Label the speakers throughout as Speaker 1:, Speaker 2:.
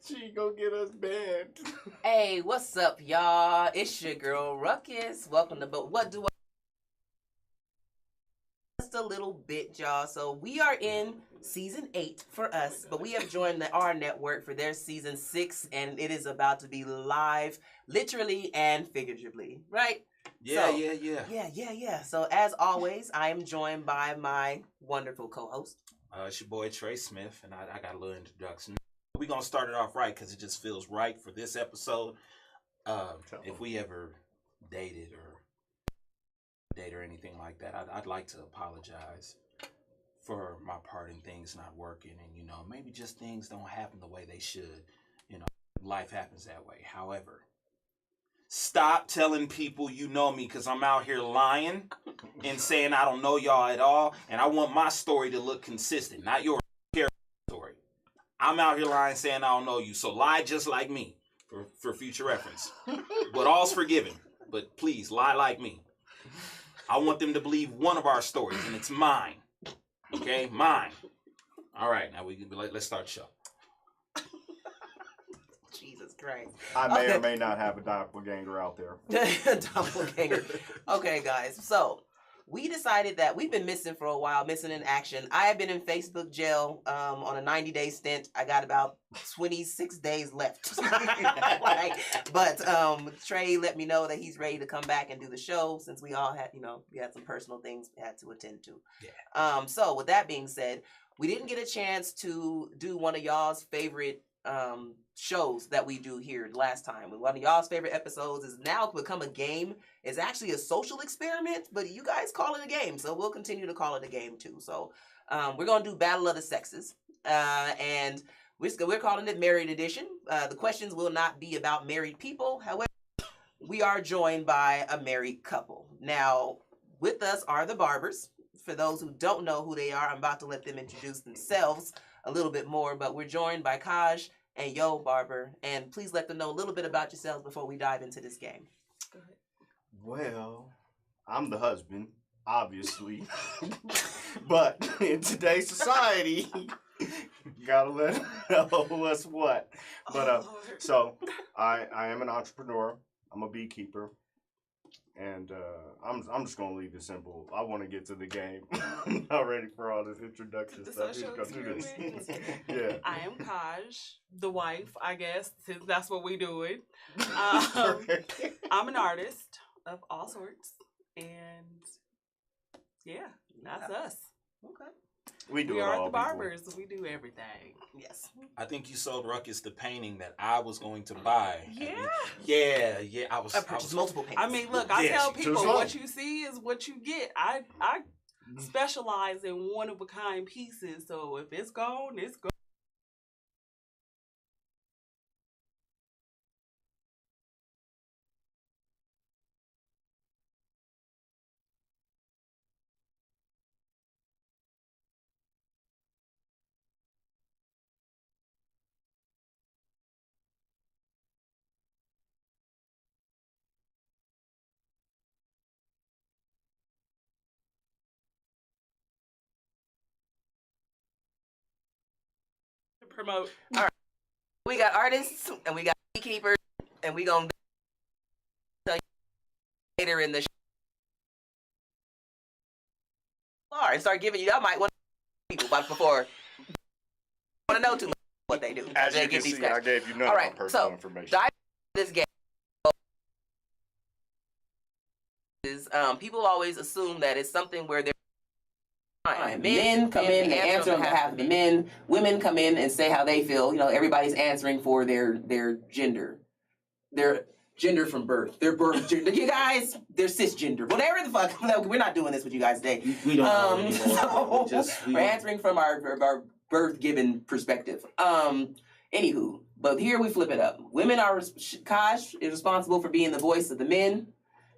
Speaker 1: She gonna get us banned.
Speaker 2: Hey, what's up, y'all? It's your girl Rukus. Welcome to What Do I? Just a little bit, y'all. So we are in season 8 for us, but we have joined the AHRR Network for their season 6, and it is about to be live, literally and figuratively, right?
Speaker 1: Yeah.
Speaker 2: Yeah. So as always, I am joined by my wonderful co-host.
Speaker 1: It's your boy TRE SMITH, and I got a little introduction. We're going to start it off right because it just feels right for this episode. If we ever dated or anything like that, I'd like to apologize for my part in things not working, and maybe just things don't happen the way they should. Life happens that way. However, stop telling people you know me, because I'm out here lying and saying I don't know y'all at all, and I want my story to look consistent, not your story. I'm out here lying saying I don't know you, so lie just like me for future reference. But all's forgiven, but please lie like me. I want them to believe one of our stories, and it's mine. Okay, mine. All right, now let's start the show.
Speaker 2: Jesus Christ.
Speaker 3: I may or may not have a doppelganger out there.
Speaker 2: Doppelganger. Okay, guys. So we decided that we've been missing for a while, missing in action. I have been in Facebook jail on a 90-day stint. I got about 26 days left. But Trey let me know that he's ready to come back and do the show, since we all had, we had some personal things we had to attend to.
Speaker 1: Yeah.
Speaker 2: So with that being said, we didn't get a chance to do one of y'all's favorite shows that we do here last time. One of y'all's favorite episodes is now become a game. It's actually a social experiment, but you guys call it a game, so we'll continue to call it a game too. So we're gonna do Battle of the Sexes, and we're calling it Married Edition. The questions will not be about married people. However, we are joined by a married couple. Now, with us are the Barbers. For those who don't know who they are, I'm about to let them introduce themselves a little bit more, but we're joined by KAJ and Yo Barber, and please let them know a little bit about yourselves before we dive into this game.
Speaker 3: Go ahead. Well, I'm the husband, obviously, but in today's society, you gotta let them know what's what. But so I am an entrepreneur. I'm a beekeeper. And I'm just gonna leave it simple. I want to get to the game. I'm not ready for all this introduction stuff. Just go through this. Yeah.
Speaker 4: I am KAJ, the wife, I guess, since that's what we doing. I'm an artist of all sorts, and yeah, that's us.
Speaker 2: Okay.
Speaker 3: We
Speaker 4: are the Barbers. We do everything.
Speaker 2: Yes.
Speaker 1: I think you sold Rukus the painting that I was going to buy.
Speaker 4: Yeah.
Speaker 1: I
Speaker 2: purchased multiple paintings.
Speaker 4: I mean, look, I tell people what you see is what you get. I specialize in one-of-a-kind pieces, so if it's gone, it's gone. Promote.
Speaker 2: All right. We got artists and we got beekeepers, and we gonna tell you later in the show. And start giving you. I might want people, but before want to know too much what they do.
Speaker 3: As you can see, I gave you none of my personal information.
Speaker 2: Dive into this game. People always assume that it's something where they're men come in and answer on behalf of the men. Women come in and say how they feel. Everybody's answering for their gender. Their gender from birth. Their birth gender. You guys, they're cisgender. Whatever the fuck. We're not doing this with you guys today.
Speaker 1: We don't know anymore.
Speaker 2: We're answering from our birth-given perspective. Anywho, but here we flip it up. KAJ is responsible for being the voice of the men.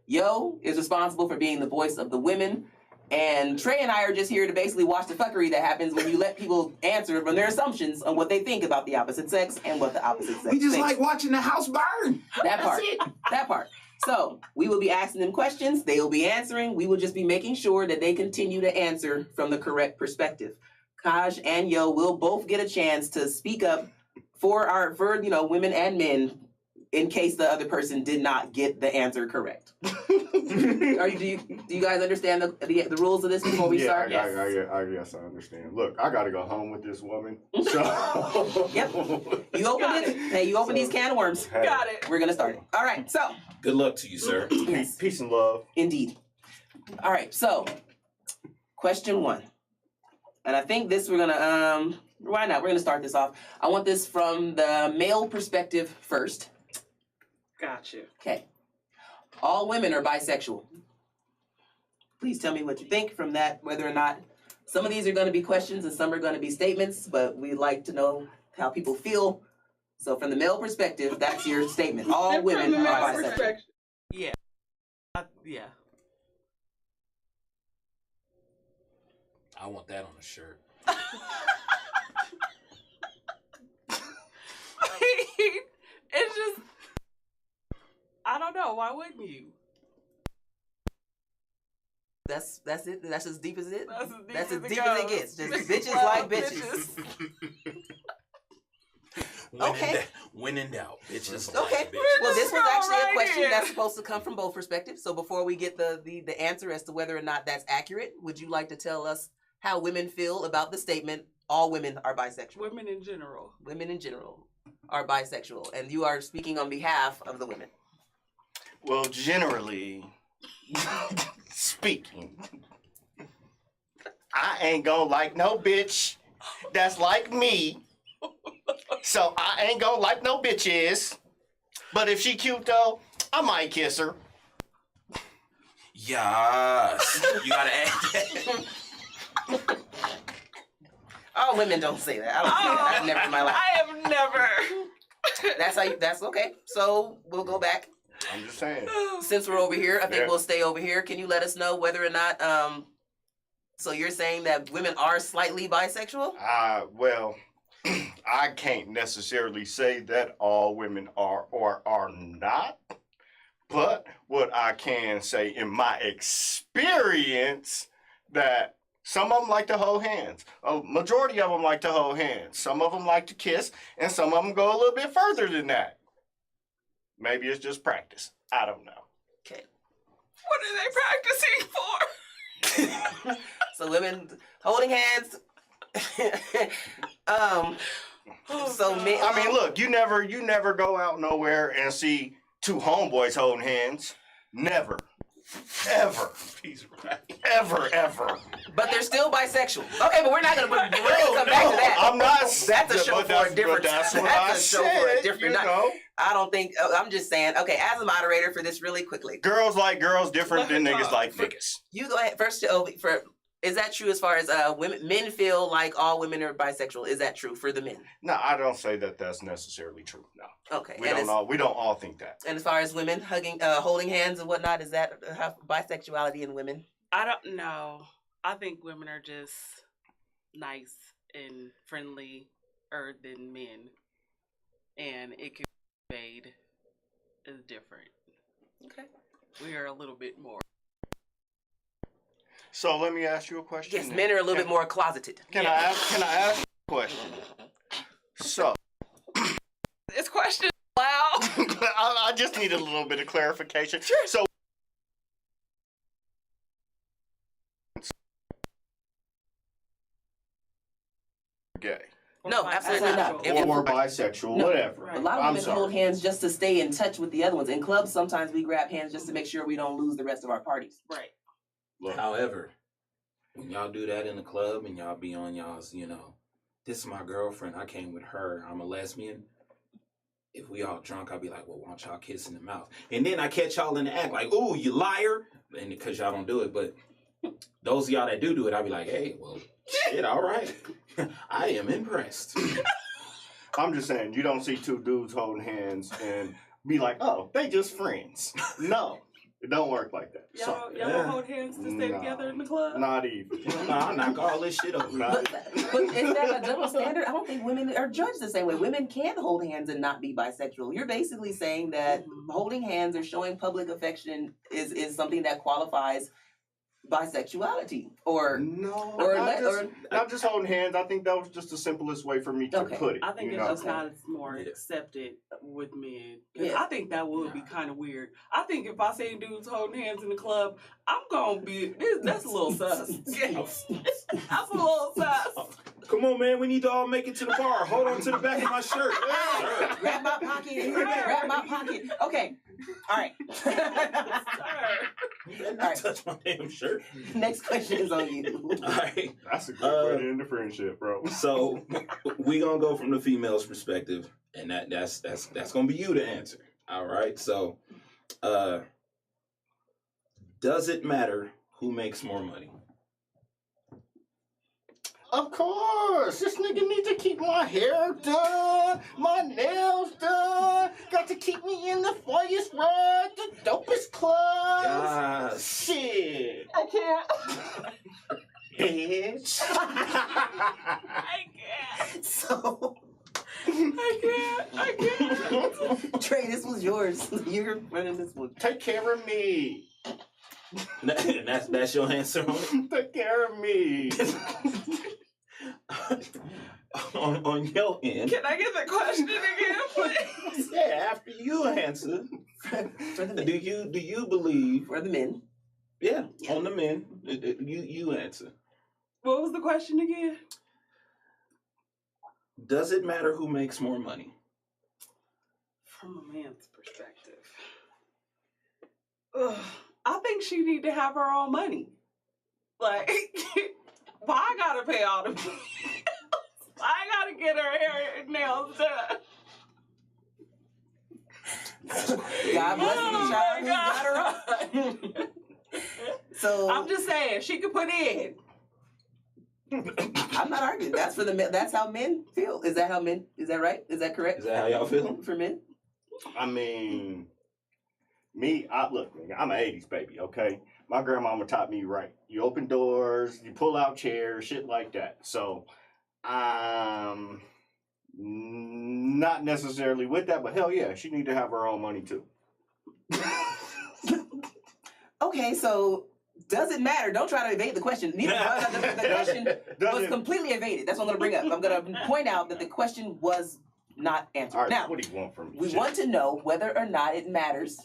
Speaker 2: Yo is responsible for being the voice of the women. And Trey and I are just here to basically watch the fuckery that happens when you let people answer from their assumptions on what they think about the opposite sex and what the opposite sex
Speaker 1: We just
Speaker 2: thinks.
Speaker 1: like watching the house burn.
Speaker 2: That part. So we will be asking them questions. They will be answering. We will just be making sure that they continue to answer from the correct perspective. KAJ and Yo will both get a chance to speak up for women and men, in case the other person did not get the answer correct. Do you guys understand the rules of this before we start?
Speaker 3: Yes, I understand. Look, I gotta go home with this woman. So
Speaker 2: Yep. You open it. Hey, you open these can of worms.
Speaker 3: Hey.
Speaker 4: Got it.
Speaker 2: We're gonna start. All right. So.
Speaker 1: Good luck to you, sir.
Speaker 2: Yes.
Speaker 3: Peace and love.
Speaker 2: Indeed. All right. So, question 1, and I think this we're gonna why not? We're gonna start this off. I want this from the male perspective first.
Speaker 4: Gotcha.
Speaker 2: Okay. All women are bisexual. Please tell me what you think from that, whether or not some of these are going to be questions and some are going to be statements, but we'd like to know how people feel. So from the male perspective, that's your statement. All women are bisexual.
Speaker 4: Yeah. Yeah.
Speaker 1: I want that on a shirt.
Speaker 4: It's just, I don't know. Why wouldn't you?
Speaker 2: That's it. That's as deep as it.
Speaker 4: That's as deep
Speaker 2: as it
Speaker 4: goes.
Speaker 2: gets. Just bitches like bitches. Okay.
Speaker 1: When in doubt, bitches.
Speaker 2: Okay.
Speaker 1: Like bitches.
Speaker 2: Well, this was actually a
Speaker 4: Right
Speaker 2: question
Speaker 4: here.
Speaker 2: that's supposed to come from both perspectives. So before we get the answer as to whether or not that's accurate, would you like to tell us how women feel about the statement, all women are bisexual?
Speaker 4: Women in general.
Speaker 2: Women in general are bisexual. And you are speaking on behalf of the women.
Speaker 3: Well, generally speaking, I ain't gonna like no bitch that's like me. So I ain't gonna like no bitches. But if she cute though, I might kiss her.
Speaker 1: Yes. You gotta add that.
Speaker 2: All women don't say that. I don't say that. I've never in my life.
Speaker 4: I have never.
Speaker 2: That's how that's okay. So we'll go back.
Speaker 3: I'm just saying.
Speaker 2: Since we're over here, I think
Speaker 3: Yeah.
Speaker 2: we'll stay over here. Can you let us know whether or not so you're saying that women are slightly bisexual?
Speaker 3: Well, I can't necessarily say that all women are or are not. But what I can say in my experience, that some of them like to hold hands. A majority of them like to hold hands. Some of them like to kiss, and some of them go a little bit further than that. Maybe it's just practice. I don't know.
Speaker 2: Okay.
Speaker 4: What are they practicing for?
Speaker 2: So women holding hands. So men.
Speaker 3: I mean, look, you never go out nowhere and see two homeboys holding hands. Never. Ever.
Speaker 1: He's right.
Speaker 3: Ever.
Speaker 2: But they're still bisexual. Okay, but we're not gonna come back to that.
Speaker 3: I'm not.
Speaker 2: That's a show
Speaker 3: but
Speaker 2: for a
Speaker 3: that's-
Speaker 2: different.
Speaker 3: but That's what
Speaker 2: That's
Speaker 3: I
Speaker 2: a show for a
Speaker 3: said,
Speaker 2: different.
Speaker 3: you know.
Speaker 2: I don't think. I'm just saying. Okay, as a moderator for this, really quickly,
Speaker 3: Girls like girls different than
Speaker 4: Let her
Speaker 3: niggas
Speaker 4: talk.
Speaker 3: like niggas.
Speaker 2: you go ahead first. Is that true as far as men feel like all women are bisexual? Is that true for the men?
Speaker 3: No, I don't say that that's necessarily true. No,
Speaker 2: Okay.
Speaker 3: we don't all. We don't all think that.
Speaker 2: And as far as women holding hands and whatnot, is that bisexuality in women?
Speaker 4: I don't know. I think women are just nice and friendlier than men. And it could be made as different.
Speaker 2: Okay.
Speaker 4: We are a little bit more.
Speaker 3: So let me ask you a question.
Speaker 2: Yes,
Speaker 3: then.
Speaker 2: men are a little bit more closeted.
Speaker 3: Can I ask you a question? So
Speaker 4: This question is loud.
Speaker 3: I just need a little bit of clarification. Sure. So gay
Speaker 2: No, absolutely not.
Speaker 3: or bisexual,
Speaker 2: No.
Speaker 3: whatever.
Speaker 4: Right.
Speaker 2: A lot of
Speaker 3: I'm
Speaker 2: women
Speaker 3: sorry.
Speaker 2: hold hands just to stay in touch with the other ones. In clubs, sometimes we grab hands just to make sure we don't lose the rest of our parties.
Speaker 4: Right.
Speaker 3: Look,
Speaker 1: However, when y'all do that in the club and y'all be on y'all's, this is my girlfriend, I came with her, I'm a lesbian. If we all drunk, I'll be like, well, why don't y'all kiss in the mouth? And then I catch y'all in the act like, ooh, you liar. And because y'all don't do it. But those of y'all that do it, I'll be like, hey, well, shit, all right. I am impressed.
Speaker 3: I'm just saying, you don't see two dudes holding hands and be like, oh, they just friends. No, it don't work like that.
Speaker 4: Y'all
Speaker 3: So,
Speaker 4: don't hold hands to stay
Speaker 3: Nah.
Speaker 4: together in the club?
Speaker 3: not even.
Speaker 1: I'll knock all this shit over.
Speaker 3: Not-
Speaker 2: But is that a double standard? I don't think women are judged the same way. Women can hold hands and not be bisexual. You're basically saying that holding hands or showing public affection is something that qualifies bisexuality or
Speaker 3: No,
Speaker 2: or
Speaker 3: not just holding hands. I think that was just the simplest way for me to put it.
Speaker 4: I think
Speaker 3: you
Speaker 4: it's
Speaker 3: know?
Speaker 4: just not as more accepted with men. 'Cause I think that would be kind of weird. I think if I see dudes holding hands in the club, I'm gonna be that's a little sus. That's a little sus.
Speaker 1: Come on, man. We need to all make it to the bar. Hold on to the back of my shirt.
Speaker 2: Grab my pocket. Grab my pocket. Okay. All right.
Speaker 1: You better not touch my damn shirt.
Speaker 2: Next question is on you.
Speaker 1: All right.
Speaker 3: That's a good way to end the friendship, bro.
Speaker 1: So we gonna go from the female's perspective, and that's gonna be you to answer. All right. So, does it matter who makes more money?
Speaker 3: Of course, this nigga need to keep my hair done, my nails done. Got to keep me in the finest ride, the dopest clubs.
Speaker 1: Yes.
Speaker 3: Shit.
Speaker 2: I can't.
Speaker 3: Bitch.
Speaker 4: I can't.
Speaker 2: So,
Speaker 4: I can't.
Speaker 2: Trey, this was yours. You're running this one.
Speaker 3: Take care of me.
Speaker 1: That's your answer on it?
Speaker 3: Take care of me.
Speaker 1: on your end.
Speaker 4: Can I get the question again, please?
Speaker 1: Yeah, after you answer,
Speaker 2: For the men.
Speaker 1: do you believe?
Speaker 2: For the men.
Speaker 1: Yeah, on the men, you answer.
Speaker 4: What was the question again?
Speaker 1: Does it matter who makes more money?
Speaker 4: From a man's perspective, I think she need to have her own money. Like, why I gotta pay all the bills? I gotta get her hair and nails done.
Speaker 2: God bless the child who got her on. So
Speaker 4: I'm just saying, she could put in.
Speaker 2: I'm not arguing. That's for the men. That's how men feel. Is that how men? Is that right? Is that correct?
Speaker 1: Is that how y'all feel?
Speaker 2: For men?
Speaker 3: I mean, look, nigga, I'm an 80s baby, okay? My grandmama taught me right. You open doors, you pull out chairs, shit like that. So, I'm not necessarily with that, but hell yeah, she need to have her own money too.
Speaker 2: Okay, so does it matter? Don't try to evade the question. The question was completely evaded. That's what I'm going to bring up. I'm going to point out that the question was not answered.
Speaker 3: All right,
Speaker 2: Now,
Speaker 3: what do you want from me?
Speaker 2: we want to know whether or not it matters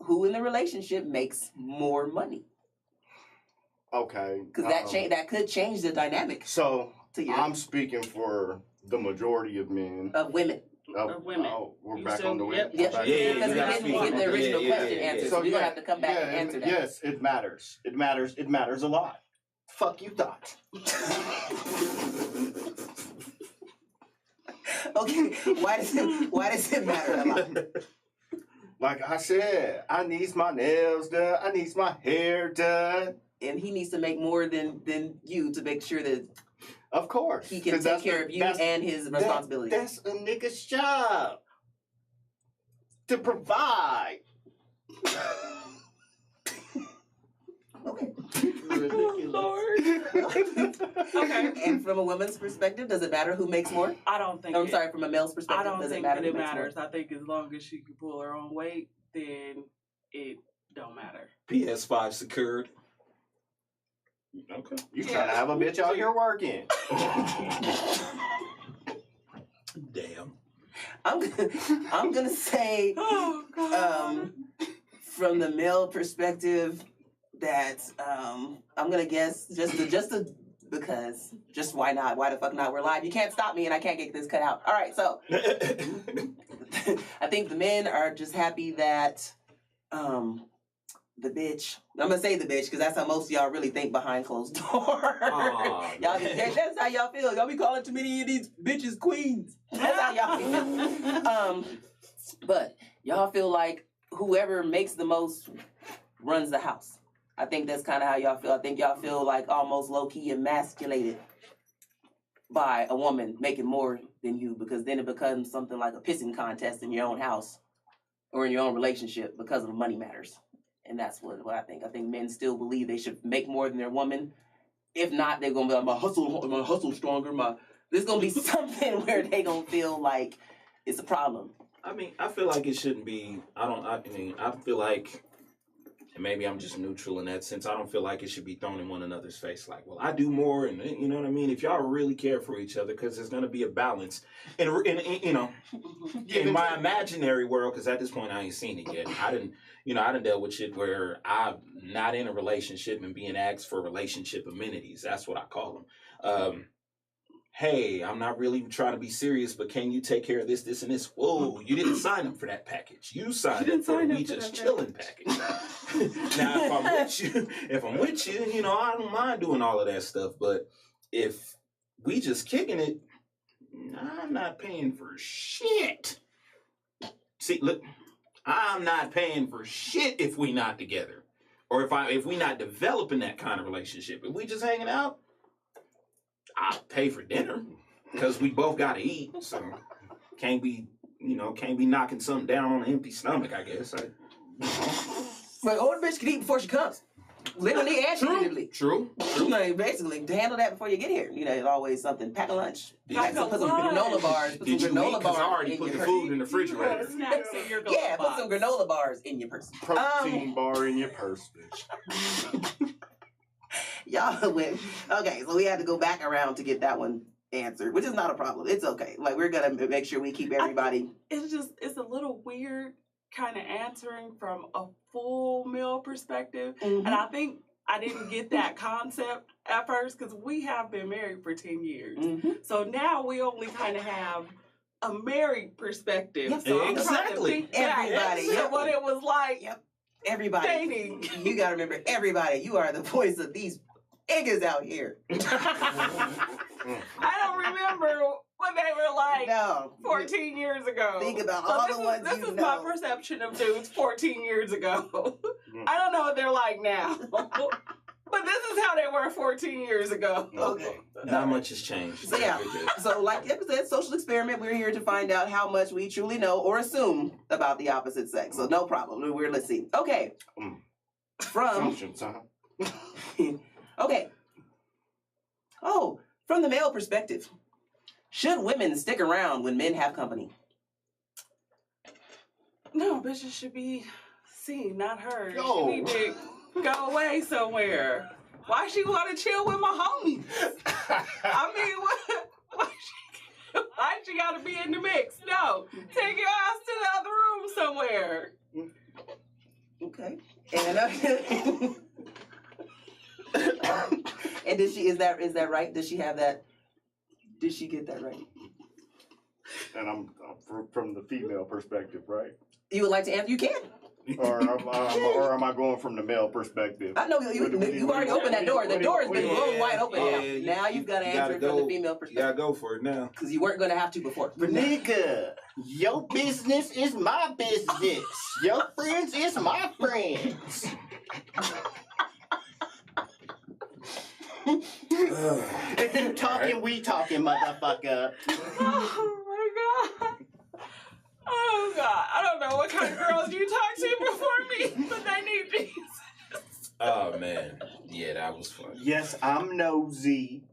Speaker 2: who in the relationship makes more money.
Speaker 3: Okay.
Speaker 2: Because that could change the dynamic.
Speaker 3: So,
Speaker 2: to your,
Speaker 3: I'm speaking for the majority of men.
Speaker 2: of women.
Speaker 4: Of women.
Speaker 3: Oh, we're
Speaker 4: You
Speaker 3: back
Speaker 4: still-
Speaker 3: on the women.
Speaker 2: Yep.
Speaker 3: Back
Speaker 1: Yeah,
Speaker 2: Because we
Speaker 1: yeah,
Speaker 2: didn't get the original question answered. So we're going to have to come back and answer that.
Speaker 3: Yes, it matters. It matters a lot. Fuck you thought.
Speaker 2: Okay, why does it matter a lot?
Speaker 3: Like I said, I needs my nails done. I needs my hair done.
Speaker 2: And he needs to make more than you to make sure that
Speaker 3: Of course.
Speaker 2: he can take care of you and his responsibilities.
Speaker 3: That's a nigga's job. To provide.
Speaker 2: Okay.
Speaker 4: Oh, Lord. Okay.
Speaker 2: And from a woman's perspective, does it matter who makes more?
Speaker 4: I don't think.
Speaker 2: I'm sorry, from a male's perspective,
Speaker 4: I don't
Speaker 2: does
Speaker 4: think
Speaker 2: it matter
Speaker 4: that
Speaker 2: who
Speaker 4: it
Speaker 2: makes more?
Speaker 4: matters. I think as long as she can pull her own weight, then it don't matter.
Speaker 1: PS5 secured. Okay.
Speaker 3: You trying to have a bitch out here working.
Speaker 1: Damn.
Speaker 2: I'm gonna say,
Speaker 4: Oh God.
Speaker 2: from the male perspective, that I'm gonna guess just why not? Why the fuck not? We're live. You can't stop me, and I can't get this cut out. All right, so I think the men are just happy that the bitch. I'm gonna say the bitch because that's how most of y'all really think behind closed doors. Y'all, that's how y'all feel. Y'all be calling too many of these bitches queens. That's how y'all feel. But y'all feel like whoever makes the most runs the house. I think that's kind of how y'all feel. I think y'all feel like almost low-key emasculated by a woman making more than you, because then it becomes something like a pissing contest in your own house or in your own relationship because of money matters. And that's what I think. I think men still believe they should make more than their woman. If not, they're gonna be like, my hustle stronger. There's gonna be something where they gonna feel like it's a problem.
Speaker 1: I mean, I feel like it shouldn't be. I feel like And maybe I'm just neutral in that sense. I don't feel like it should be thrown in one another's face. Like, well, I do more, and you know what I mean. If y'all really care for each other, because there's gonna be a balance, and you know, in my imaginary world, because at this point I ain't seen it yet. I done dealt with shit where I'm not in a relationship and being asked for relationship amenities. That's what I call them. Hey, I'm not really trying to be serious, but can you take care of this, this, and this? Whoa, you didn't sign up for that package. You signed up for the we just chilling package. Now, if I'm with you, you know, I don't mind doing all of that stuff. But if we just kicking it, I'm not paying for shit. See, look, I'm not paying for shit if we not together, or if we not developing that kind of relationship. If we just hanging out, I'll pay for dinner because we both got to eat. So can't be knocking something down on an empty stomach, I guess.
Speaker 2: But older bitch can eat before she comes. Literally and figuratively.
Speaker 1: True.
Speaker 2: You know, basically, to handle that before you get here. You know, there's always something. Pack a lunch. Put some granola bars.
Speaker 1: Did you eat? Because I already put the food in the refrigerator.
Speaker 4: Snacks in your
Speaker 2: put some granola bars in your purse.
Speaker 3: Protein bar in your purse, bitch.
Speaker 2: Y'all went. Okay, so we had to go back around to get that one answered, which is not a problem. It's okay. Like, we're going to make sure we keep everybody.
Speaker 4: It's a little weird kind of answering from a full male perspective.
Speaker 2: Mm-hmm.
Speaker 4: And I think I didn't get that concept at first because we have been married for 10 years.
Speaker 2: Mm-hmm.
Speaker 4: So now we only kind of have a married perspective.
Speaker 2: Yep.
Speaker 4: So
Speaker 1: Exactly.
Speaker 2: Everybody. Yep.
Speaker 4: What it was like.
Speaker 2: Yep. Everybody.
Speaker 4: Dating.
Speaker 2: You got to remember, everybody. You are the voice of these niggas out here.
Speaker 4: I don't remember what they were like 14 years ago.
Speaker 2: Think about all the ones
Speaker 4: This is my perception of dudes 14 years ago. I don't know what they're like now. But this is how they were 14 years ago.
Speaker 2: Okay.
Speaker 1: Not much has changed.
Speaker 2: So yeah, so like it said, social experiment, we're here to find out how much we truly know or assume about the opposite sex. So no problem. Let's see. Okay. From... Okay. Oh, from the male perspective, should women stick around when men have company?
Speaker 4: No, bitches should be seen, not heard.
Speaker 3: Yo.
Speaker 4: She need to go away somewhere. Why she want to chill with my homies? I mean, why she got to be in the mix? No, take your ass to the other room somewhere.
Speaker 2: Okay. And is that right? Does she have that? Did she get that right?
Speaker 3: And I'm from the female perspective, right?
Speaker 2: You would like to answer? You can.
Speaker 3: Or am I going from the male perspective?
Speaker 2: I know you already opened that door. The door has been blown wide open now. Now you've got to answer it from the female perspective.
Speaker 1: You gotta go for it now.
Speaker 2: Because you weren't going to have to before.
Speaker 3: Nigga, your business is my business. Your friends is my friends. If you talking, we talking, motherfucker.
Speaker 4: Oh my god. Oh god. I don't know what kind of girls you talked to before me, but they need Jesus.
Speaker 1: Oh man. Yeah, that was fun.
Speaker 3: Yes, I'm nosy.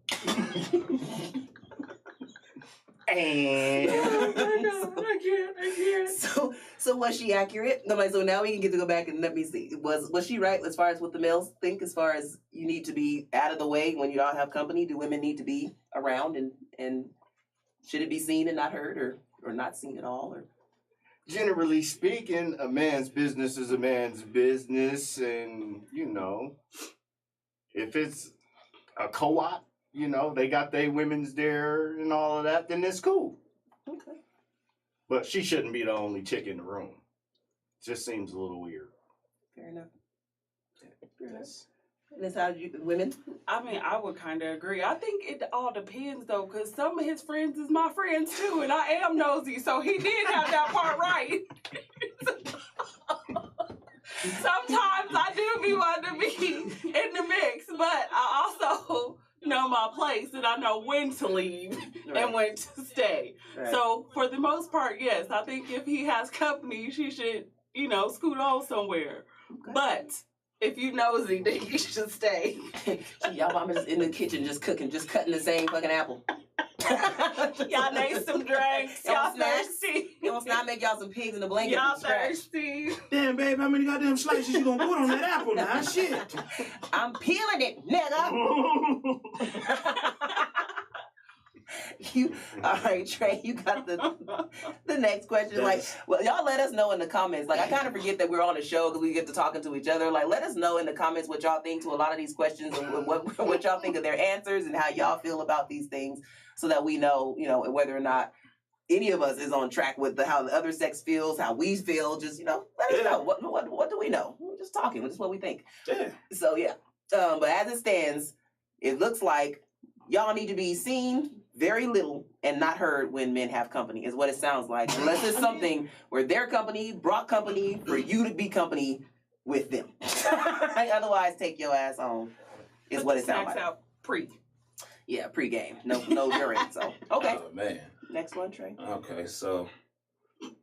Speaker 3: And
Speaker 4: Oh my god, I can't.
Speaker 2: So was she accurate? No, like, so now we can get to go back and let me see. Was she right as far as what the males think? As far as you need to be out of the way when you don't have company, do women need to be around and should it be seen and not heard or not seen at all? Or
Speaker 3: generally speaking, a man's business is a man's business, and you know, if it's a co-op, you know, they got their women's there and all of that, then it's cool.
Speaker 2: okay.
Speaker 3: But she shouldn't be the only chick in the room. Just seems a little weird.
Speaker 2: Fair enough. And that's how women?
Speaker 4: I mean, I would kind of agree. I think it all depends, though, because some of his friends is my friends, too, and I am nosy, so he did have that part right. Sometimes I do be wanting to be in the mix, but I also know my place, and I know when to leave and when to stay.
Speaker 2: Right.
Speaker 4: So, for the most part, yes, I think if he has company, she should, you know, scoot on somewhere.
Speaker 2: Okay.
Speaker 4: But if you nosy, then you should stay.
Speaker 2: Y'all mama just in the kitchen just cooking, just cutting the same fucking apple.
Speaker 4: Y'all need some drinks. Y'all thirsty.
Speaker 2: You almost not make y'all some pigs in the blanket.
Speaker 4: Y'all
Speaker 2: from scratch.
Speaker 4: thirsty?
Speaker 1: Damn, babe, how many goddamn slices you gonna put on that apple now? Shit.
Speaker 2: I'm peeling it, nigga. All right, Trey, you got the next question. Like, well, y'all let us know in the comments. Like, I kind of forget that we're on a show because we get to talking to each other. Like, let us know in the comments what y'all think to a lot of these questions and what y'all think of their answers and how y'all feel about these things, so that we know, whether or not any of us is on track with how the other sex feels, how we feel. Just let us know what do we know. We're just talking. Just what we think.
Speaker 1: Yeah.
Speaker 2: So yeah. But as it stands, it looks like y'all need to be seen very little and not heard when men have company, is what it sounds like. Unless it's something where their company brought company for you to be company with them. Otherwise, take your ass home, is what it sounds like.
Speaker 4: Out pre.
Speaker 2: Yeah, pre-game. No during. So, okay.
Speaker 1: Oh, man.
Speaker 2: Next one, Trey.
Speaker 1: Okay, so.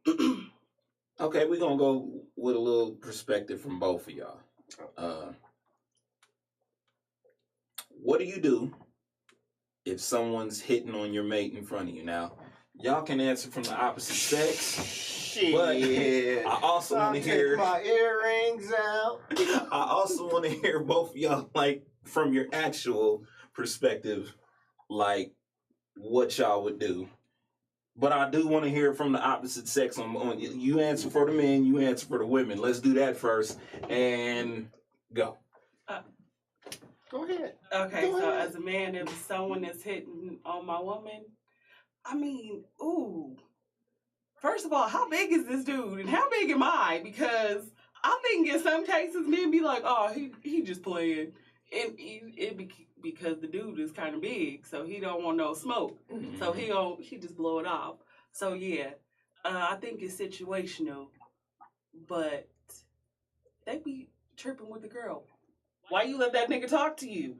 Speaker 1: Okay, we're going to go with a little perspective from both of y'all. What do you do if someone's hitting on your mate in front of you? Now, y'all can answer from the opposite sex.
Speaker 3: Shit.
Speaker 1: But I also want to hear
Speaker 3: my earrings out.
Speaker 1: I also want to hear both of y'all, like, from your actual perspective, like, what y'all would do. But I do want to hear from the opposite sex. On you answer for the men, you answer for the women. Let's do that first and go.
Speaker 3: Go ahead.
Speaker 4: Okay, so as a man, if someone is hitting on my woman, I mean, ooh. First of all, how big is this dude and how big am I? Because I think in some cases men be like, oh, he just playing. And because the dude is kind of big, so he don't want no smoke. Mm-hmm. So he just blow it off. So yeah, I think it's situational, but they be tripping with the girl. Why you let that nigga talk to you?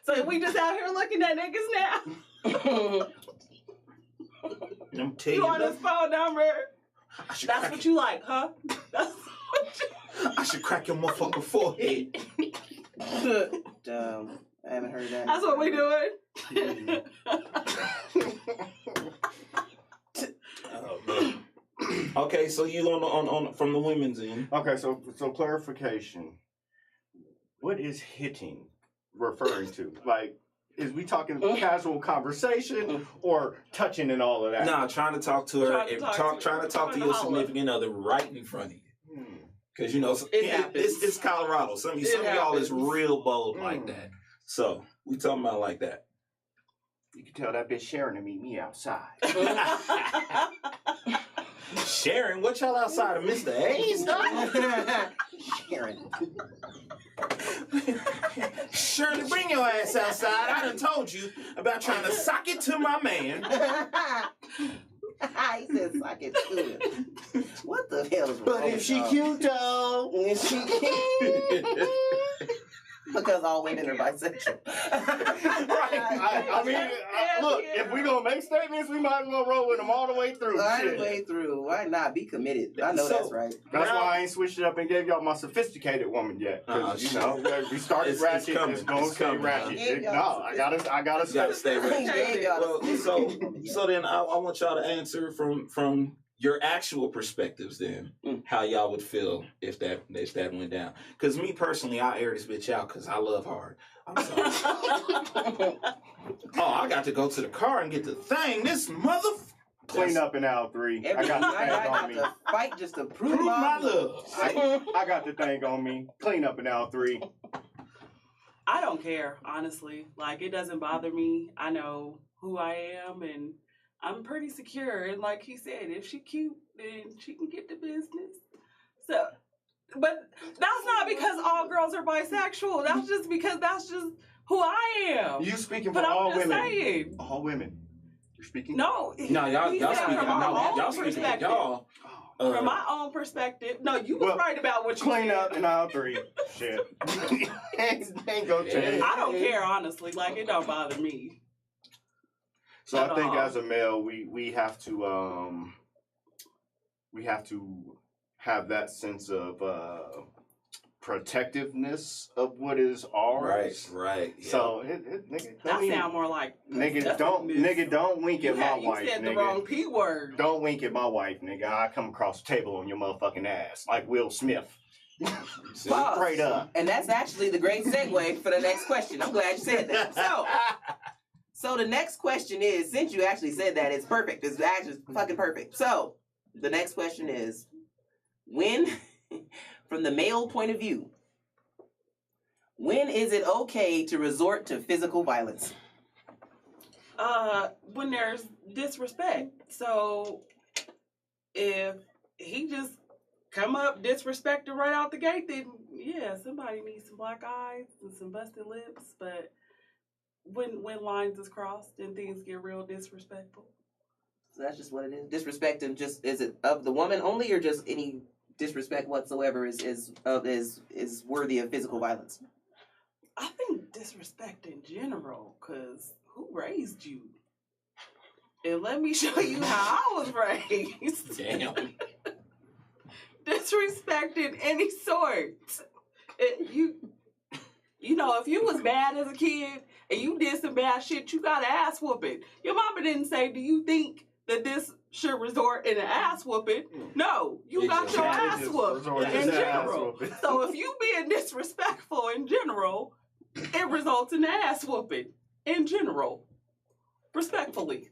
Speaker 4: So we just out here looking at niggas now. You want his phone number? That's what you like, huh? That's what you...
Speaker 1: I should crack your motherfucking forehead.
Speaker 2: I haven't heard that.
Speaker 4: That's what we doing.
Speaker 1: Oh, man. Okay, so you on from the women's end.
Speaker 3: Okay, so clarification. What is hitting referring to? Like, is we talking casual conversation or touching and all of that?
Speaker 1: Nah, trying to talk to her, trying to talk to your significant other right in front of you. Because it's Colorado. Some of y'all is real bold like that. So we talking about like that.
Speaker 3: You can tell that bitch Sharon to meet me outside.
Speaker 1: Sharon, what y'all outside of Mr. A's?
Speaker 2: Sharon.
Speaker 1: Shirley, bring your ass outside. I done told you about trying to sock it to my man.
Speaker 2: He said sock it to him. What the hell is wrong?
Speaker 3: But if she cute though.
Speaker 2: If she cute. Because all women are bisexual.
Speaker 3: Right. I mean, look, if we gonna make statements, we might as well roll with them all the way through.
Speaker 2: All the way through. Why not? Be committed. I know that's right.
Speaker 3: That's why I ain't switched it up and gave y'all my sophisticated woman yet. Because, we started ratchet, it's going to stay ratchet. No, I gotta stay ratchet.
Speaker 1: Well, so then I want y'all to answer from your actual perspectives then, how y'all would feel if that went down. Because me personally, I air this bitch out because I love hard. I'm sorry. I got to go to the car and get the thing. This
Speaker 3: clean up in aisle 3. I got the thing on me.
Speaker 2: To fight just to prove
Speaker 1: my love.
Speaker 3: I got the thing on me. Clean up in aisle 3.
Speaker 4: I don't care, honestly. Like, it doesn't bother me. I know who I am and I'm pretty secure, and like he said, if she cute, then she can get the business. So, but that's not because all girls are bisexual. That's just because that's just who I am.
Speaker 3: You speaking for all women?
Speaker 4: Saying.
Speaker 3: All women. You're speaking?
Speaker 4: No,
Speaker 1: y'all speaking. Y'all speaking. Y'all.
Speaker 4: From my own perspective, no, you was right about what you
Speaker 3: clean
Speaker 4: said.
Speaker 3: Up in aisle 3. Shit, ain't gonna change.
Speaker 4: I don't care, honestly. Like, it don't bother me.
Speaker 3: So I think as a male, we have to have that sense of protectiveness of what is ours.
Speaker 1: Right. Yeah.
Speaker 3: So nigga,
Speaker 4: That sound more like
Speaker 3: nigga don't wink at my wife.
Speaker 4: You said
Speaker 3: nigga.
Speaker 4: the wrong P word.
Speaker 3: Don't wink at my wife, nigga. I come across the table on your motherfucking ass like Will Smith.
Speaker 2: Pause.
Speaker 3: Straight up.
Speaker 2: And that's actually the great segue for the next question. I'm glad you said that. So the next question is, since you actually said that, it's perfect. It's actually fucking perfect. So the next question is, when, from the male point of view, when is it okay to resort to physical violence?
Speaker 4: When there's disrespect. So if he just come up disrespected right out the gate, then yeah, somebody needs some black eyes and some busted lips. But when lines is crossed and things get real disrespectful.
Speaker 2: So that's just what it is. Disrespect, and just, is it of the woman only, or just any disrespect whatsoever is worthy of physical violence?
Speaker 4: I think disrespect in general, because who raised you? And let me show you how I was raised.
Speaker 1: Damn.
Speaker 4: Disrespect in any sort. You know, if you was bad as a kid and you did some bad shit, you got an ass whooping. Your mama didn't say, do you think that this should resort in an ass whooping? No, you got your ass whooped in general. So if you being disrespectful in general, it results in an ass whooping in general. Respectfully.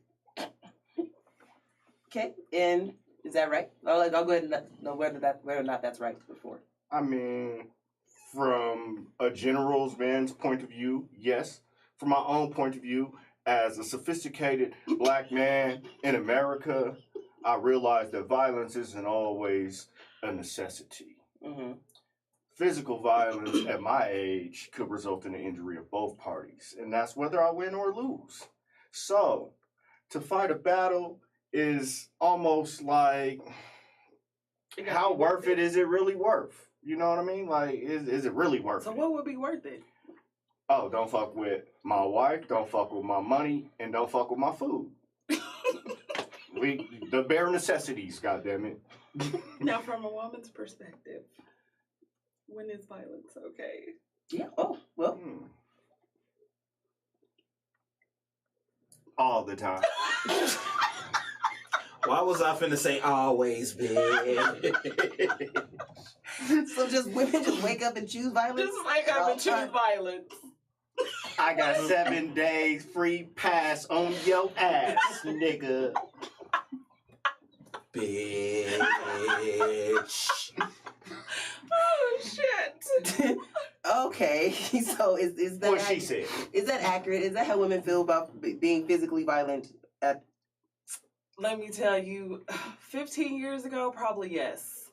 Speaker 2: Okay, and is that right? I'll go ahead and know whether or not that's right before.
Speaker 3: I mean, from a general's man's point of view, yes. From my own point of view, as a sophisticated black man in America, I realize that violence isn't always a necessity.
Speaker 2: Mm-hmm.
Speaker 3: Physical violence at my age could result in the injury of both parties, and that's whether I win or lose. So, to fight a battle is almost like, how worth it is it really worth? You know what I mean? Like, is it really worth it?
Speaker 4: So what would be worth it?
Speaker 3: Oh, don't fuck with my wife, don't fuck with my money, and don't fuck with my food. The bare necessities, goddammit.
Speaker 4: Now, from a woman's perspective, when is violence okay?
Speaker 2: Yeah. Oh, well.
Speaker 3: All the time.
Speaker 1: Why was I finna say always, bitch?
Speaker 2: So just women just wake up and choose violence?
Speaker 4: Just wake up and choose violence.
Speaker 3: I got 7 days free pass on your ass, nigga.
Speaker 1: Bitch.
Speaker 4: Oh shit.
Speaker 2: Okay, so is that
Speaker 3: What she said.
Speaker 2: Is that accurate? Is that how women feel about being physically violent?
Speaker 4: Let me tell you, 15 years ago, probably yes.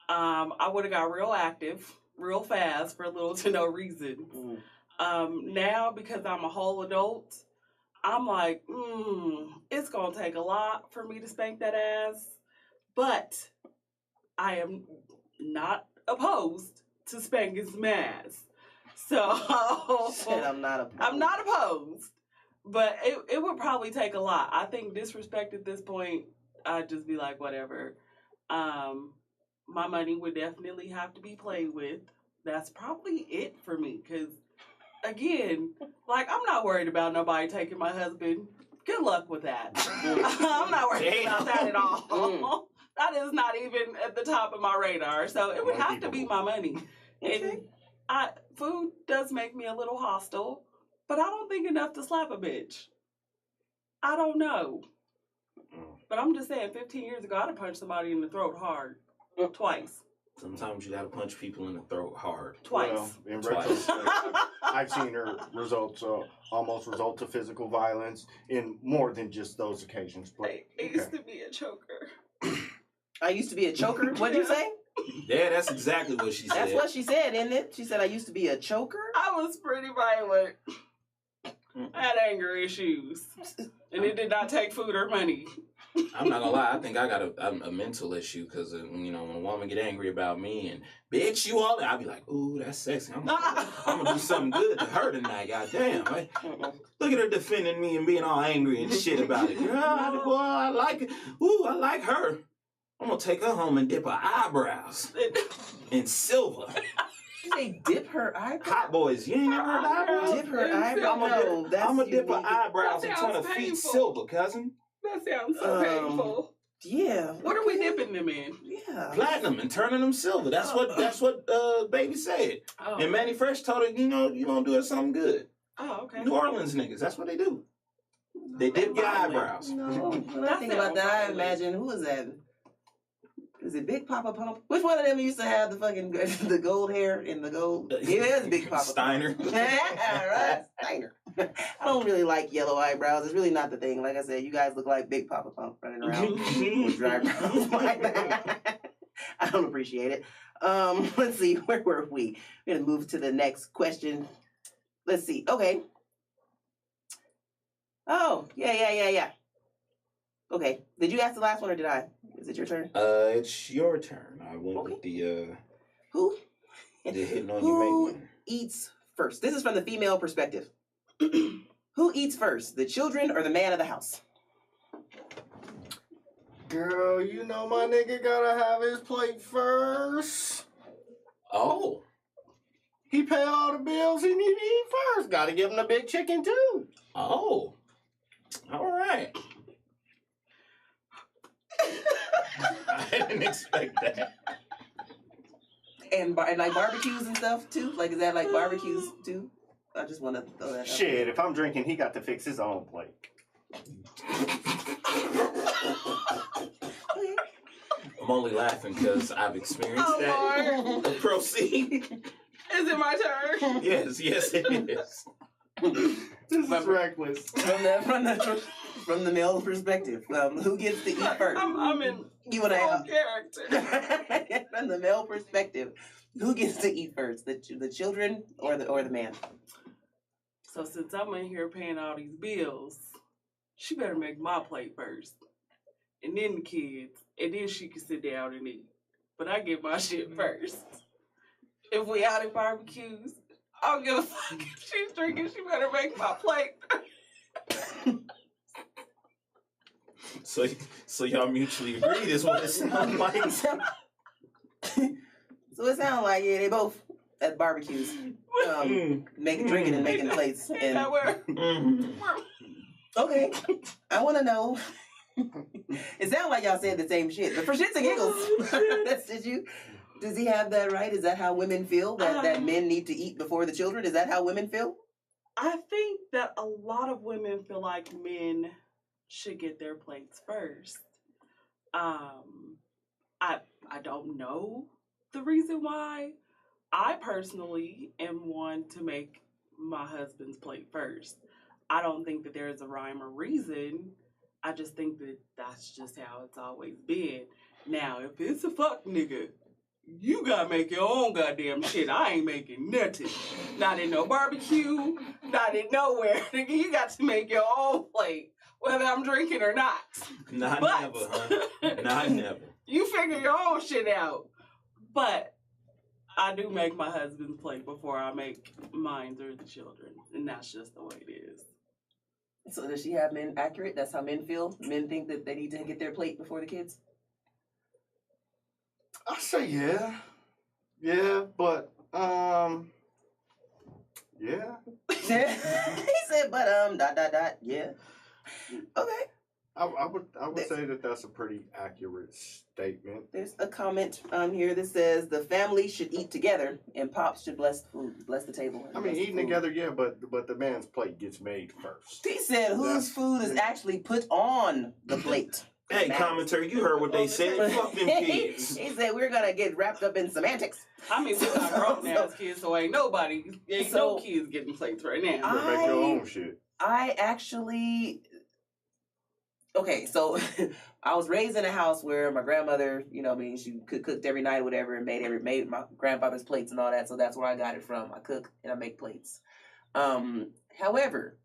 Speaker 4: I would have got real active, real fast for little to no reason. Now, because I'm a whole adult, I'm like, it's gonna take a lot for me to spank that ass, but I am not opposed to spanking some ass. So
Speaker 2: Said I'm not opposed.
Speaker 4: I'm not opposed, but it would probably take a lot. I think disrespect at this point, I'd just be like, whatever. My money would definitely have to be played with. That's probably it for me, because again, like, I'm not worried about nobody taking my husband. Good luck with that. I'm not worried about that at all. That is not even at the top of my radar. So it would have to be my money.
Speaker 2: Okay.
Speaker 4: And food does make me a little hostile, but I don't think enough to slap a bitch. I don't know. But I'm just saying, 15 years ago, I'd have punched somebody in the throat hard. Twice.
Speaker 1: Sometimes you gotta punch people in the throat hard.
Speaker 4: Twice.
Speaker 3: Well, in retrospect, I've seen her almost result to physical violence in more than just those occasions. But
Speaker 4: I used to be a choker.
Speaker 2: I used to be a choker? What'd you say?
Speaker 1: Yeah, that's exactly what she said.
Speaker 2: That's what she said, isn't it? She said I used to be a choker?
Speaker 4: I was pretty violent. I had anger issues. And it did not take food or money.
Speaker 1: I'm not gonna lie, I think I got a mental issue, because when a woman get angry about me and, bitch, you all that, I'll be like, ooh, that's sexy. I'm gonna do something good to her tonight, goddamn. Right? Look at her defending me and being all angry and shit about it. Girl, boy, I like it. Ooh, I like her. I'm gonna take her home and dip her eyebrows in silver.
Speaker 2: They dip her eyebrows.
Speaker 1: Hot boys, you ain't never heard of eyebrows?
Speaker 2: Dip her eyebrows. No, that's
Speaker 1: I'm a dip her
Speaker 2: unique.
Speaker 1: eyebrows
Speaker 4: That
Speaker 1: until
Speaker 4: sounds
Speaker 1: the feet
Speaker 4: painful.
Speaker 1: silver, cousin.
Speaker 4: That sounds so painful.
Speaker 2: Yeah.
Speaker 4: What are we dipping them in?
Speaker 2: Yeah.
Speaker 1: Platinum and turning them silver. That's what baby said.
Speaker 4: Oh,
Speaker 1: And Manny Fresh told her, you gonna do it something good.
Speaker 4: oh okay.
Speaker 1: New Orleans niggas, that's what they do. They dip your eyebrows.
Speaker 2: No. When I
Speaker 4: That
Speaker 2: think about that, I
Speaker 4: sounds
Speaker 2: imagine, who is that? Is it Big Papa Pump? Which one of them used to have the fucking the gold hair and the gold? Yeah, it's Big Papa
Speaker 1: Steiner.
Speaker 2: Pump. Right, Steiner. I don't really like yellow eyebrows. It's really not the thing. Like I said, you guys look like Big Papa Pump running around with dry brows like that. I don't appreciate it. Let's see, where were we? We're gonna move to the next question. Let's see. Okay. Oh, yeah. Okay. Did you ask the last one or did I? Is it your turn?
Speaker 1: It's your turn. I went
Speaker 2: Okay.
Speaker 1: with the
Speaker 2: Who?
Speaker 1: hitting on
Speaker 2: Who
Speaker 1: your mate one.
Speaker 2: eats first? This is from the female perspective. Who eats first, the children or the man of the house?
Speaker 3: Girl, you know my nigga gotta have his plate first.
Speaker 1: Oh.
Speaker 3: He pay all the bills he need to eat first. Gotta give him the big chicken too.
Speaker 1: Oh. All right. I didn't expect that.
Speaker 2: And like barbecues and stuff too? Like, is that like barbecues too? I just want to throw that out.
Speaker 3: Shit, if I'm drinking, he got to fix his own plate.
Speaker 1: I'm only laughing because I've experienced that.
Speaker 4: Lord.
Speaker 1: Proceed.
Speaker 4: Is it my turn?
Speaker 1: Yes, it is.
Speaker 3: This is reckless.
Speaker 2: From the male perspective, who gets to eat first?
Speaker 4: I'm in
Speaker 2: You and I.
Speaker 4: full character.
Speaker 2: From the male perspective, who gets to eat first? The children or the man?
Speaker 4: So since I'm in here paying all these bills, she better make my plate first. And then the kids. And then she can sit down and eat. But I get my shit first. If we out at barbecues, I don't give a fuck if she's drinking. She better make my plate.
Speaker 1: So y'all mutually agreed is what it sounds like.
Speaker 2: So it sounds like they both at barbecues, drinking and making plates.
Speaker 4: Ain't
Speaker 2: And
Speaker 4: that where?
Speaker 2: okay, I want to know. It sounds like y'all said the same shit, but for shits and giggles, does he have that right? Is that how women feel? That men need to eat before the children? Is that how women feel?
Speaker 4: I think that a lot of women feel like men should get their plates first. I don't know the reason why. I personally am one to make my husband's plate first. I don't think that there is a rhyme or reason. I just think that that's just how it's always been. Now, if it's a fuck nigga, you gotta make your own goddamn shit. I ain't making nothing. Not in no barbecue, not in nowhere. Nigga, you got to make your own plate, whether I'm drinking or not.
Speaker 1: Not
Speaker 4: But-
Speaker 1: never, huh? Not never.
Speaker 4: You figure your own shit out. But I do make my husband's plate before I make mine or the children. And that's just the way it is.
Speaker 2: So does she have men accurate? That's how men feel? Men think that they need to get their plate before the kids?
Speaker 3: I say yeah. Yeah, but yeah.
Speaker 2: He said, but yeah. Okay.
Speaker 3: I would say that that's a pretty accurate statement.
Speaker 2: There's a comment here that says the family should eat together and pops should bless the table.
Speaker 3: I mean, eating together, yeah, but the man's plate gets made first.
Speaker 2: He said whose food is actually put on the plate.
Speaker 1: Hey, commentator, you heard what they said. Fuck them kids.
Speaker 2: He said we're gonna get wrapped up in semantics.
Speaker 4: I mean, we got grown ass kids, so ain't no kids getting plates right now.
Speaker 3: You better make your own shit.
Speaker 2: I actually. Okay, so I was raised in a house where my grandmother, she cooked every night or whatever and made my grandfather's plates and all that. So that's where I got it from. I cook and I make plates. However,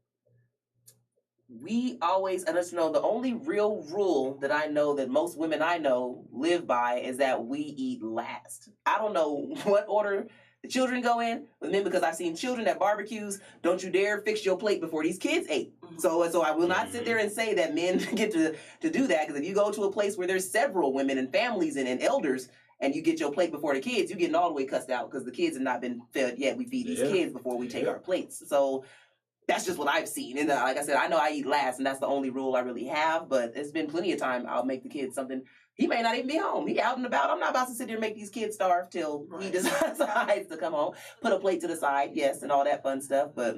Speaker 2: we always, and the only real rule that I know that most women I know live by is that we eat last. I don't know what order the children go in with men because I've seen children at barbecues. Don't you dare fix your plate before these kids ate. So I will not sit there and say that men get to do that, because if you go to a place where there's several women and families and elders, and you get your plate before the kids, you're getting all the way cussed out because the kids have not been fed yet. We feed these kids before we take our plates. So that's just what I've seen. And like I said, I know I eat last, and that's the only rule I really have. But it's been plenty of time I'll make the kids something. He may not even be home. He out and about. I'm not about to sit there and make these kids starve till he decides to come home. Put a plate to the side, yes, and all that fun stuff. But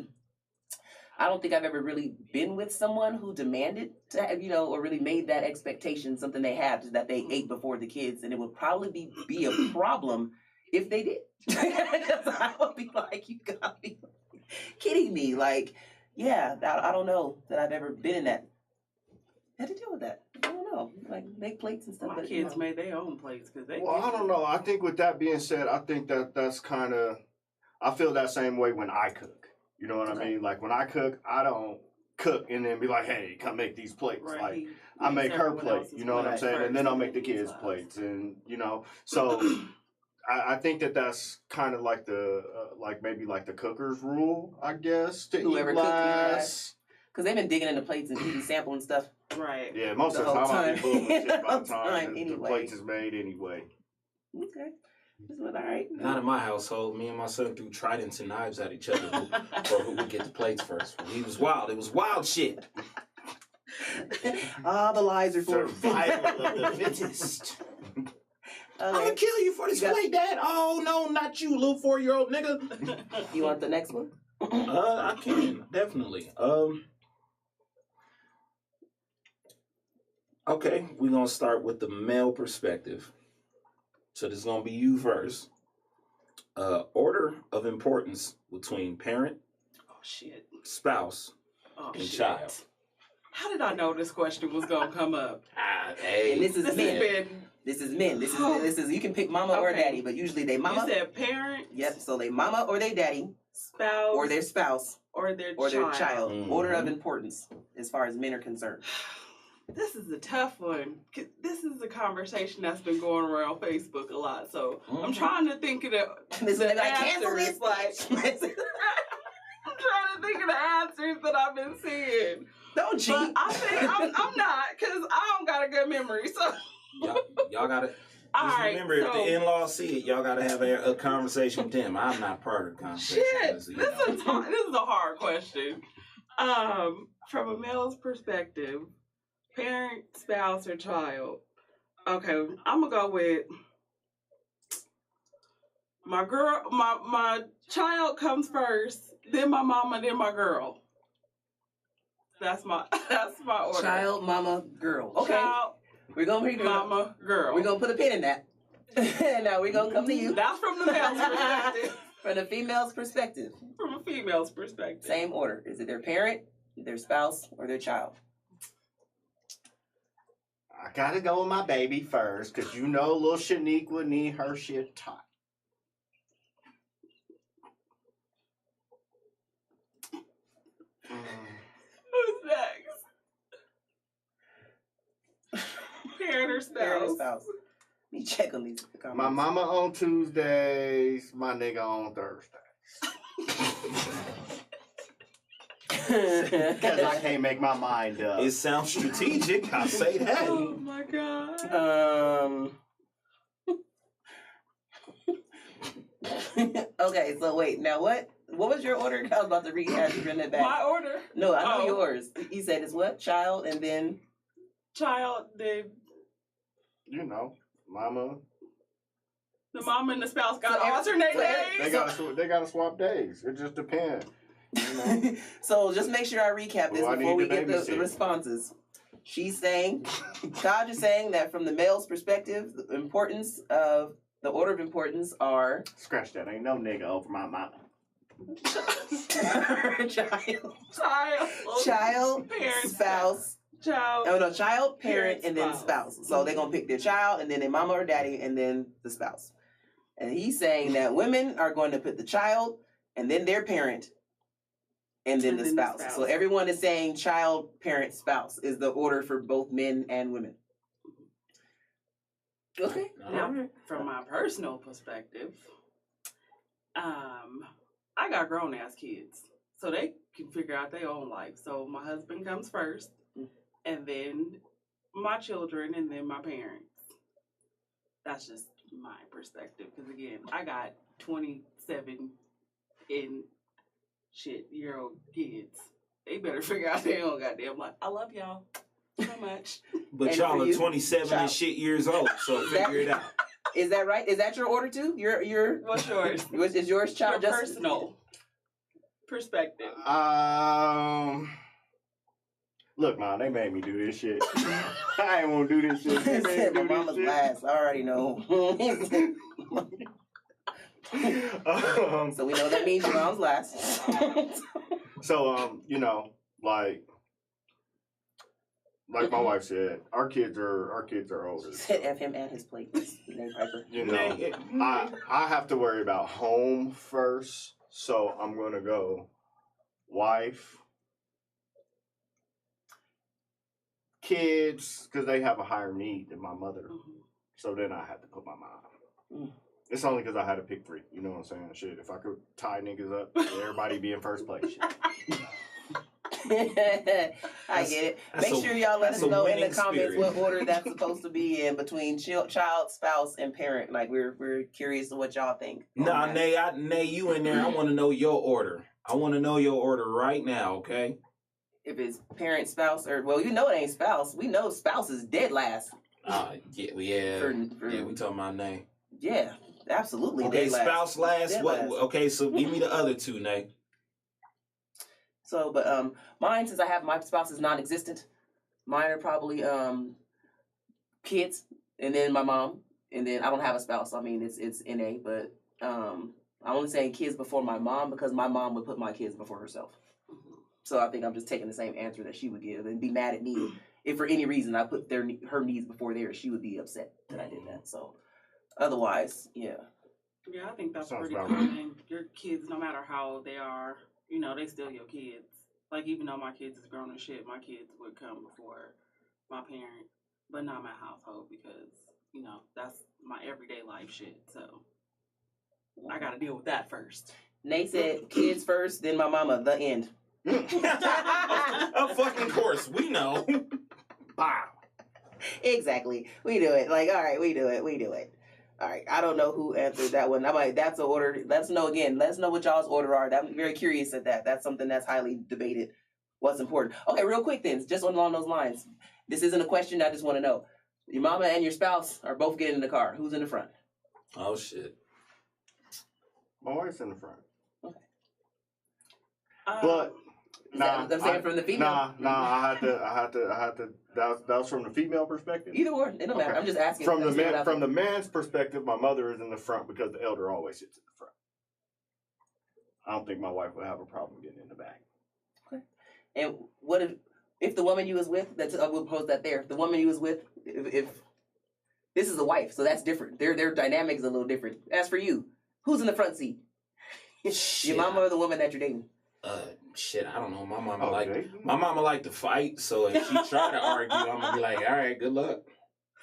Speaker 2: I don't think I've ever really been with someone who demanded to have, or really made that expectation something they had that they ate before the kids. And it would probably be a problem if they did. I would be like, you gotta be kidding me. Like, yeah, I don't know that I've ever been in that. Had to deal with that. I don't know. Like, make plates and stuff.
Speaker 4: My kids made their own plates because they.
Speaker 3: Well, I don't know. I think with that being said, I think that's kind of. I feel that same way when I cook. You know what I mean? Like when I cook, I don't cook and then be like, "Hey, come make these plates."
Speaker 4: Right.
Speaker 3: Like I make her plate. You know what I'm saying? And then I'll make the kids' plates, and so. I think that's kind of like the maybe like the cooker's rule, I guess. To
Speaker 2: whoever
Speaker 3: eat
Speaker 2: cooks
Speaker 3: last.
Speaker 2: Because they've been digging in the plates and eating sampling stuff.
Speaker 4: Right.
Speaker 3: Yeah, most of the time I'll be full of shit by the time the plates is made anyway.
Speaker 2: Okay. This was all right.
Speaker 1: Not in my household. Me and my son threw tridents and knives at each other for who would get the plates first. He was wild. It was wild shit.
Speaker 2: The lies are for
Speaker 3: survival of the fittest.
Speaker 2: Okay.
Speaker 1: I'm gonna kill you for this plate, Dad. Oh no, not you, little 4-year-old nigga.
Speaker 2: You want the next one?
Speaker 1: I can definitely. Okay, we're gonna start with the male perspective. So this is gonna be you first. Order of importance between parent, spouse, and child.
Speaker 4: How did I know this question was gonna come up?
Speaker 1: Hey,
Speaker 2: and this is men. This is men. This is you can pick mama or daddy, but usually they mama.
Speaker 4: You said parent.
Speaker 2: Yep. So they mama or they daddy,
Speaker 4: spouse
Speaker 2: or their spouse,
Speaker 4: or their
Speaker 2: child.
Speaker 1: Mm-hmm.
Speaker 2: Order of importance as far as men are concerned.
Speaker 4: This is a tough one. This is a conversation that's been going around Facebook a lot. So I'm trying to think of the answers. I'm trying to think of the answers that I've been seeing.
Speaker 2: Don't cheat.
Speaker 4: But I think I'm not, because I don't got a good memory. So
Speaker 1: y'all gotta.
Speaker 4: All right,
Speaker 1: remember, if the in-laws see it, y'all gotta have a conversation with them. I'm not part of the conversation.
Speaker 4: Shit, this is a hard question. From a male's perspective, parent, spouse, or child. Okay, I'm gonna go with my girl. My child comes first, then my mama, then my girl. That's my order.
Speaker 2: Child, mama, girl. Okay.
Speaker 4: Child,
Speaker 2: we're gonna read
Speaker 4: mama, girl.
Speaker 2: We're gonna put a pin in that. Now we're gonna come to you.
Speaker 4: That's from the male's perspective.
Speaker 2: From the female's perspective.
Speaker 4: From a female's perspective.
Speaker 2: Same order. Is it their parent, their spouse, or their child?
Speaker 3: I gotta go with my baby first, because little Shanique would need her shit taught.
Speaker 4: Who's next? Parent or spouse?
Speaker 2: Parent or spouse. Let me check on these comments.
Speaker 3: My mama on Tuesdays, my nigga on Thursdays. Because I can't make my mind up.
Speaker 1: It sounds strategic. I say that.
Speaker 4: Oh my god.
Speaker 2: Okay, so wait. Now what was your order? I was about to rehash. Run it back.
Speaker 4: My order?
Speaker 2: No, I know yours. You said it's what? Child and then?
Speaker 4: Child, then...
Speaker 3: Mama.
Speaker 4: The mama and the spouse got alternate days?
Speaker 3: They gotta swap days. It just depends.
Speaker 2: So just make sure I recap this before we get the responses. She's saying, KAJ is saying that from the male's perspective, the importance of the order of importance are...
Speaker 3: Scratch that. Ain't no nigga over my mama.
Speaker 2: Child,
Speaker 4: parent,
Speaker 2: spouse.
Speaker 4: Child.
Speaker 2: Oh no, child, parent, and then spouse. So they're gonna pick their child, and then their mama or daddy, and then the spouse. And he's saying that women are going to put the child, and then their parent, and then the spouse. So everyone is saying child, parent, spouse is the order for both men and women. Okay.
Speaker 4: Now, from my personal perspective, I got grown ass kids, so they can figure out their own life. So my husband comes first, and then my children, and then my parents. That's just my perspective, because again, I got 27 in year old kids. They better figure out their own goddamn life. I love y'all so much.
Speaker 1: But
Speaker 2: And
Speaker 1: y'all
Speaker 2: for
Speaker 1: are
Speaker 2: you,
Speaker 1: 27
Speaker 2: child.
Speaker 1: and shit years old, so figure it out.
Speaker 2: Is that right? Is that your order too? Your
Speaker 4: What's yours?
Speaker 2: Which is yours, child?
Speaker 4: Your personal perspective.
Speaker 3: Look, man, they made me do this shit. I ain't want to do this shit. They made
Speaker 2: My
Speaker 3: me do
Speaker 2: mama's
Speaker 3: this shit.
Speaker 2: last. I already know. So we know that means your mom's last.
Speaker 3: So, you know, like my wife said, our kids are older.
Speaker 2: Said F him and his plate. Name Piper.
Speaker 3: You know, I have to worry about home first, so I'm gonna go wife, kids, because they have a higher need than my mother. So then I had to put my mom. It's only because I had to pick three. You know what I'm saying? Shit, if I could tie niggas up, everybody be in first place.
Speaker 2: I get it. Make sure y'all let us know in the comments what order that's supposed to be in between child, spouse, and parent. Like we're curious of what y'all think.
Speaker 1: Nah, Nay, you in there. I want to know your order. I want to know your order right now, okay?
Speaker 2: If it's parent, spouse, or well, you know it ain't spouse. We know spouse is dead last.
Speaker 1: Yeah, we talking about Nay.
Speaker 2: Yeah, absolutely.
Speaker 1: Okay,
Speaker 2: dead
Speaker 1: spouse last.
Speaker 2: Dead
Speaker 1: What?
Speaker 2: last.
Speaker 1: Okay, so give me the other two, Nay.
Speaker 2: So, but mine, since I have my spouse is non-existent, mine are probably kids, and then my mom, and then I don't have a spouse. I mean, it's NA, but I'm only saying kids before my mom because my mom would put my kids before herself. So I think I'm just taking the same answer that she would give and be mad at me if for any reason I put her needs before theirs. She would be upset that I did that. So otherwise, yeah.
Speaker 4: Yeah, I think that's
Speaker 3: Sounds
Speaker 4: pretty
Speaker 3: about
Speaker 4: common. Your kids, no matter how old they are, you know, they still your kids. Like, even though my kids is grown and shit, my kids would come before my parent, but not my household because, you know, that's my everyday life shit. So I got to deal with that first.
Speaker 2: Nate said kids first, then my mama, the end.
Speaker 1: Of fucking course, we know. Wow.
Speaker 2: Exactly. We do it. Like, all right, we do it. All right. I don't know who answered that one. I'm like, that's an order. Let's know again. Let's know what y'all's order are. I'm very curious at that. That's something that's highly debated. What's important? Okay, real quick then, just along those lines. This isn't a question. I just want to know. Your mama and your spouse are both getting in the car. Who's in the front?
Speaker 1: Oh shit.
Speaker 3: My wife's in the front.
Speaker 2: Okay.
Speaker 3: But
Speaker 2: I'm saying from the female.
Speaker 3: I had to. That was from the female perspective.
Speaker 2: Either or, it don't matter. I'm just asking.
Speaker 3: From the man's perspective, my mother is in the front because the elder always sits in the front. I don't think my wife would have a problem getting in the back.
Speaker 2: Okay. And what if the woman you was with? I will pose that there. If the woman you was with, if this is a wife, so that's different. Their dynamic is a little different. As for you, who's in the front seat? Your mama or the woman that you're dating?
Speaker 1: Shit, I don't know. My mama like to fight, so if she try to argue, I'm gonna be like, all right, good luck.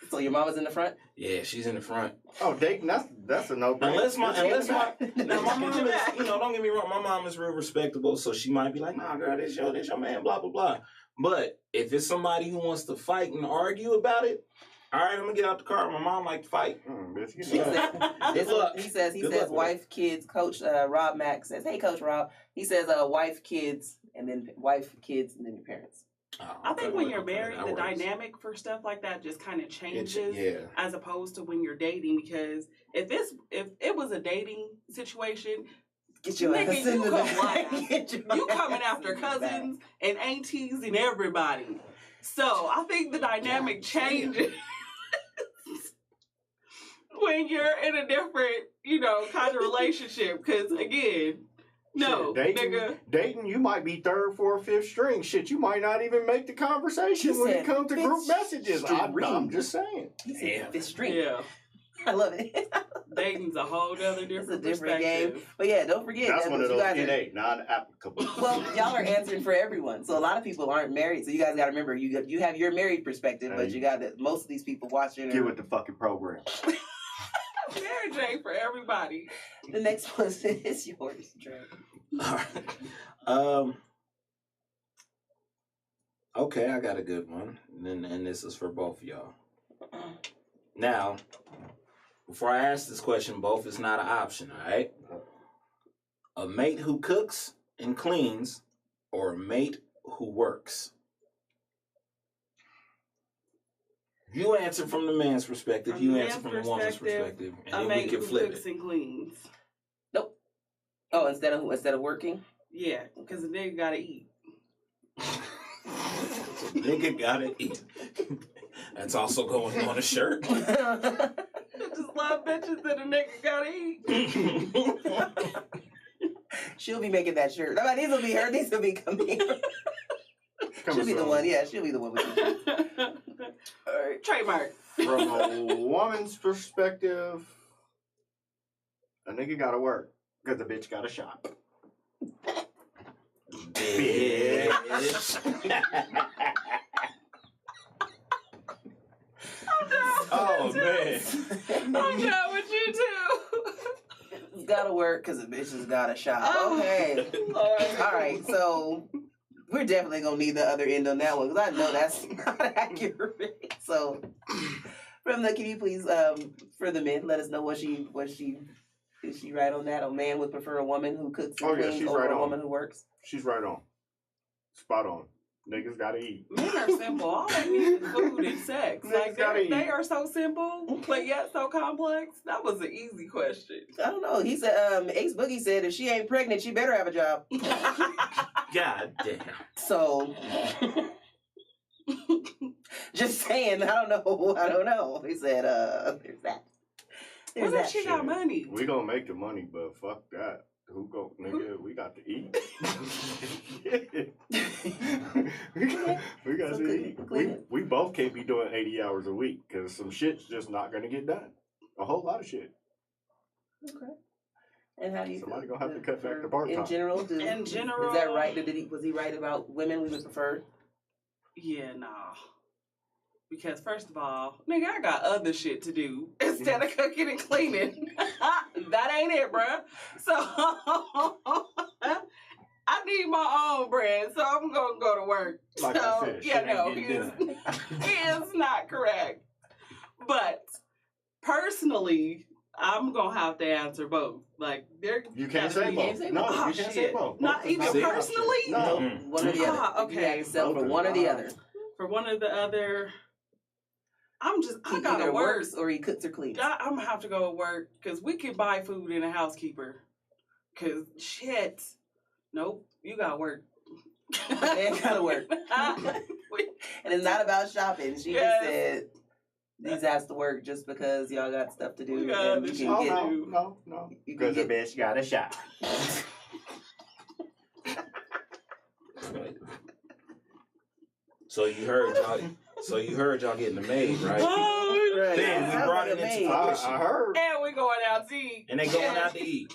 Speaker 2: So your mama's in the front?
Speaker 1: Yeah, she's in the front.
Speaker 3: Oh, dating, that's a no-brainer.
Speaker 1: Unless my mom is, you know, don't get me wrong, my mom is real respectable, so she might be like, nah, girl, this your man, blah, blah, blah. But if it's somebody who wants to fight and argue about it, all right, I'm gonna get out the car. My mom like to fight.
Speaker 2: He says wife, kids. Coach Rob Mack says, hey, Coach Rob. He says wife, kids, and then your parents.
Speaker 4: I think when you're married, the dynamic for stuff like that just kind of changes as opposed to when you're dating. Because if it was a dating situation,
Speaker 2: get your ass in the back.
Speaker 4: You coming after cousins and aunties and everybody. So I think the dynamic changes when you're in a different, you know, kind of relationship. Because again, no,
Speaker 3: dating, you might be third, fourth, fifth string. Shit, you might not even make the conversation when it comes to group messages. I'm just saying.
Speaker 2: Fifth string.
Speaker 4: Yeah.
Speaker 2: I love it.
Speaker 4: Dating's a whole other different
Speaker 2: It's a different game. But yeah, don't forget.
Speaker 3: That's one of those NA, non-applicable.
Speaker 2: Well, y'all are answering for everyone. So a lot of people aren't married. So you guys got to remember, you have your married perspective, but you got that most of these people watching.
Speaker 3: Get with the fucking program.
Speaker 4: Mary J for everybody.
Speaker 2: The next one is yours, Dre.
Speaker 1: All right. Okay, I got a good one. And this is for both of y'all. Now, before I ask this question, both is not an option, all right? A mate who cooks and cleans or a mate who works? You answer from the man's perspective.
Speaker 4: From
Speaker 1: You
Speaker 4: the
Speaker 1: answer from the
Speaker 4: man's
Speaker 1: woman's
Speaker 4: perspective,
Speaker 1: perspective. And
Speaker 4: A
Speaker 1: then we
Speaker 4: mate
Speaker 1: can
Speaker 4: who
Speaker 1: flip
Speaker 4: cooks
Speaker 1: it.
Speaker 4: and cleans.
Speaker 2: Nope. Oh, instead of working?
Speaker 4: Yeah, because the nigga gotta eat.
Speaker 1: Nigga gotta eat. That's also going on a shirt.
Speaker 4: I just love bitches that a nigga gotta eat.
Speaker 2: She'll be making that shirt. No, these will be her. These will be coming. She'll be the one. Yeah, she'll be the one with the shirt. All right.
Speaker 4: Trademark.
Speaker 3: From a woman's perspective, a nigga gotta work because the bitch gotta shop.
Speaker 1: Bitch. Oh, man.
Speaker 4: I'm down with you too.
Speaker 2: It's gotta work because the bitches gotta shop. Okay.
Speaker 4: Lord.
Speaker 2: All right. So we're definitely gonna need the other end on that one because I know that's not accurate. So, can you please, for the men, let us know is she right on that? A man would prefer a woman who cooks and cleans
Speaker 3: she's
Speaker 2: over
Speaker 3: right
Speaker 2: a
Speaker 3: on.
Speaker 2: woman who works.
Speaker 3: She's right on. Spot on. Niggas gotta eat.
Speaker 4: Men are simple. All they need is food and sex. Like they are so simple, but yet so complex. That was an easy question.
Speaker 2: I don't know. He said, Ace Boogie said if she ain't pregnant, she better have a job.
Speaker 1: God damn.
Speaker 2: So, just saying, I don't know. He said, there's that.
Speaker 4: What if she got money?
Speaker 3: We gonna make the money, but fuck that. Who go, nigga? We got to eat. we got
Speaker 2: So
Speaker 3: to eat. We both can't be doing 80 hours a week because some shit's just not gonna get done. A whole lot of shit.
Speaker 2: Okay. And how do you
Speaker 3: Somebody gonna have to cut back the part time.
Speaker 2: In general, is that right? Was he right about women we would prefer?
Speaker 4: Yeah, nah. Because first of all, nigga, I got other shit to do instead of cooking and cleaning. That ain't it, bruh. So I need my own bread, so I'm gonna go to work.
Speaker 3: Like
Speaker 4: so
Speaker 3: I said,
Speaker 4: yeah,
Speaker 3: shit
Speaker 4: no,
Speaker 3: ain't
Speaker 4: he
Speaker 3: getting
Speaker 4: is not correct. But personally, I'm gonna have to answer both. Like
Speaker 3: You can't say both. No,
Speaker 4: Oh,
Speaker 3: you can't say
Speaker 4: shit.
Speaker 3: both.
Speaker 4: Not
Speaker 3: Both is
Speaker 4: even
Speaker 3: an
Speaker 4: personally?
Speaker 3: option. No.
Speaker 1: Mm.
Speaker 2: One or the other.
Speaker 4: Ah, okay.
Speaker 2: You sell for one or the other.
Speaker 4: For one or the other, I
Speaker 2: He
Speaker 4: gotta
Speaker 2: either
Speaker 4: work.
Speaker 2: works or he cooks or cleans.
Speaker 4: I'm gonna have to go to work because we can buy food in a housekeeper. Cause shit, nope, you gotta work.
Speaker 2: Man gotta work. And it's not about shopping. She just said these has to work just because y'all got stuff to do.
Speaker 4: Yeah,
Speaker 2: and you can
Speaker 3: No,
Speaker 2: get
Speaker 3: no.
Speaker 2: You can
Speaker 3: Because the
Speaker 2: get-
Speaker 3: bitch got a shot.
Speaker 1: So you heard y'all getting the maid, right?
Speaker 4: Oh,
Speaker 2: Right.
Speaker 1: Then we
Speaker 2: Sounds
Speaker 1: brought
Speaker 2: like
Speaker 1: it
Speaker 2: a
Speaker 1: into
Speaker 2: maid.
Speaker 1: fruition.
Speaker 3: I heard.
Speaker 4: and we going out to eat.
Speaker 1: And they going out to eat.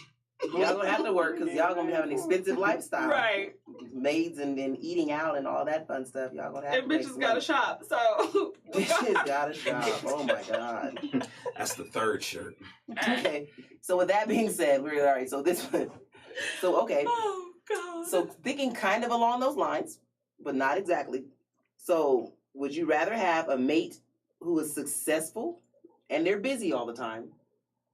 Speaker 2: Y'all gonna have to work because y'all gonna have an expensive lifestyle.
Speaker 4: Right.
Speaker 2: Maids and eating out and all that fun stuff. Y'all gonna have
Speaker 4: And
Speaker 2: to make
Speaker 4: bitches
Speaker 2: some
Speaker 4: gotta
Speaker 2: money.
Speaker 4: shop. So
Speaker 2: Bitches gotta shop. Oh my God.
Speaker 1: That's the third shirt.
Speaker 2: Okay. So with that being said, we're all right. So this one. So okay.
Speaker 4: Oh God.
Speaker 2: So thinking kind of along those lines, but not exactly. So would you rather have a mate who is successful and they're busy all the time,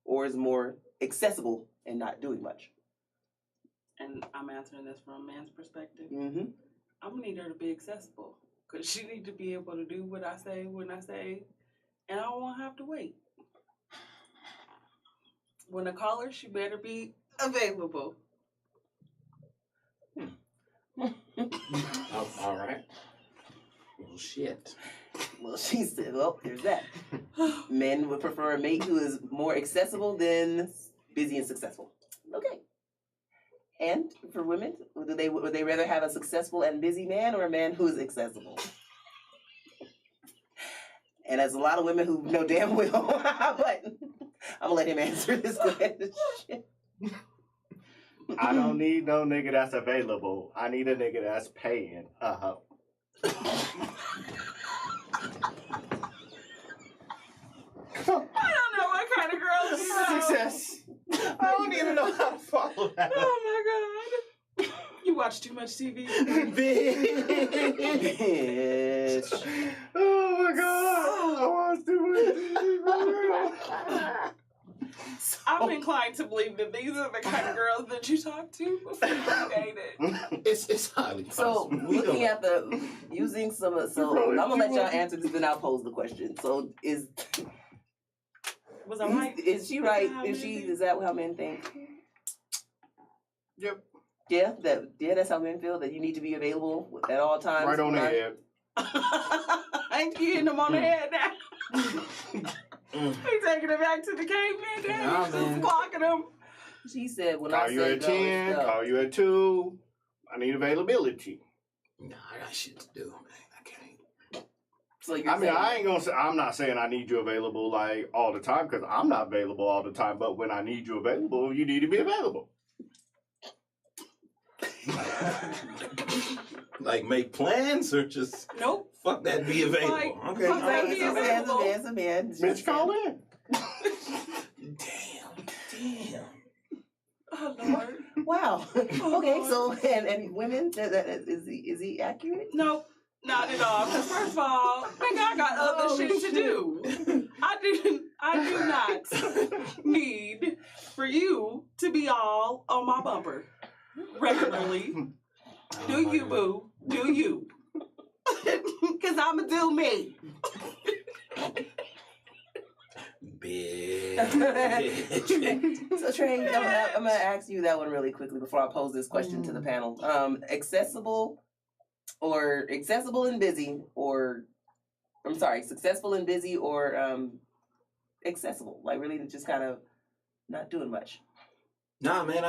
Speaker 2: or is more accessible and not doing much?
Speaker 4: And I'm answering this from a man's perspective.
Speaker 2: Mm-hmm.
Speaker 4: I'm gonna need her to be accessible because she need to be able to do what I say when I say, and I don't want to have to wait. When I call her, she better be available.
Speaker 1: Oh, all right. Well, shit.
Speaker 2: Well, she said, well, there's that. Men would prefer a mate who is more accessible than busy and successful. Okay. And for women, would they rather have a successful and busy man or a man who is accessible? And there's a lot of women who know damn well, but I'm gonna let him answer this question.
Speaker 3: I don't need no nigga that's available. I need a nigga that's paying a hoe.
Speaker 4: I don't know what kind of girl she is.
Speaker 3: Success. I don't even know how to follow that.
Speaker 4: Oh my God. You watch too much TV.
Speaker 2: Bitch.
Speaker 3: Oh my god. I watched too much TV for real.
Speaker 4: I'm inclined to believe that these are the kind of girls that you talk to before you dated.
Speaker 1: It's highly possible.
Speaker 2: So looking at using some of, so I'm gonna let y'all answer this, then I'll pose the question. So
Speaker 4: Was I right?
Speaker 2: Is she right? Is that how men think?
Speaker 3: Yep.
Speaker 2: Yeah, that's how men feel, that you need to be available at all times.
Speaker 3: Right on the head.
Speaker 4: Ain't hitting them on the head now. He taking it back to the caveman day.
Speaker 1: Nah,
Speaker 4: Just
Speaker 1: man.
Speaker 4: clocking them.
Speaker 2: She said, when
Speaker 3: Call
Speaker 2: I
Speaker 3: you
Speaker 2: say
Speaker 3: at
Speaker 2: go,
Speaker 3: 10,
Speaker 2: it's go.
Speaker 3: call you at 2. I need availability.
Speaker 1: Nah, I got shit to do, man. I can't.
Speaker 2: So you're
Speaker 3: I mean,
Speaker 2: saying,
Speaker 3: I ain't gonna say, I'm not saying I need you available like all the time, because I'm not available all the time, but when I need you available, you need to be available.
Speaker 1: Like make plans or just
Speaker 4: Nope.
Speaker 1: fuck that, be available.
Speaker 4: Like,
Speaker 1: okay.
Speaker 4: fuck that, be available.
Speaker 2: It's a man.
Speaker 3: Bitch, call in.
Speaker 1: Damn.
Speaker 4: Oh, Lord.
Speaker 2: Wow.
Speaker 4: Oh,
Speaker 2: Okay,
Speaker 4: Lord.
Speaker 2: so and women, is he accurate?
Speaker 4: Nope. Not at all. Because first of all, nigga, I got other shit to do. I do not need for you to be all on my bumper regularly. Do you, boo? Do you? Because I'ma do me.
Speaker 1: Bitch.
Speaker 2: So Trey, I'm gonna ask you that one really quickly before I pose this question to the panel. Accessible and busy, or I'm sorry, successful and busy, or accessible, like really just kind of not doing much.
Speaker 1: Nah, man,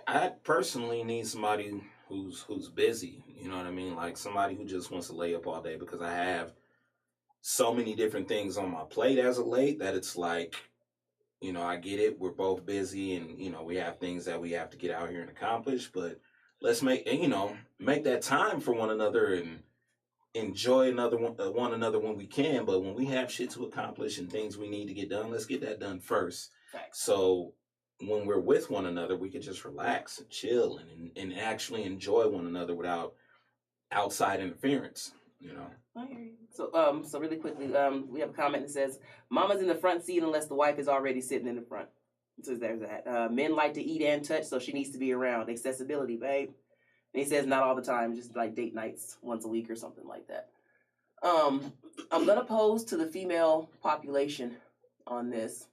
Speaker 1: I personally need somebody who's busy. You know what I mean? Like somebody who just wants to lay up all day, because I have so many different things on my plate as of late that it's like, you know, I get it. We're both busy, and you know, we have things that we have to get out here and accomplish. But let's make that time for one another and enjoy one another when we can. But when we have shit to accomplish and things we need to get done, let's get that done first.
Speaker 2: Thanks.
Speaker 1: So when we're with one another, we can just relax and chill and actually enjoy one another without outside interference, you know.
Speaker 2: I hear you. So really quickly, we have a comment that says, "Mama's in the front seat unless the wife is already sitting in the front." So there's that. Men like to eat and touch, so she needs to be around. Accessibility, babe. And he says not all the time, just like date nights once a week or something like that. I'm gonna pose to the female population on this.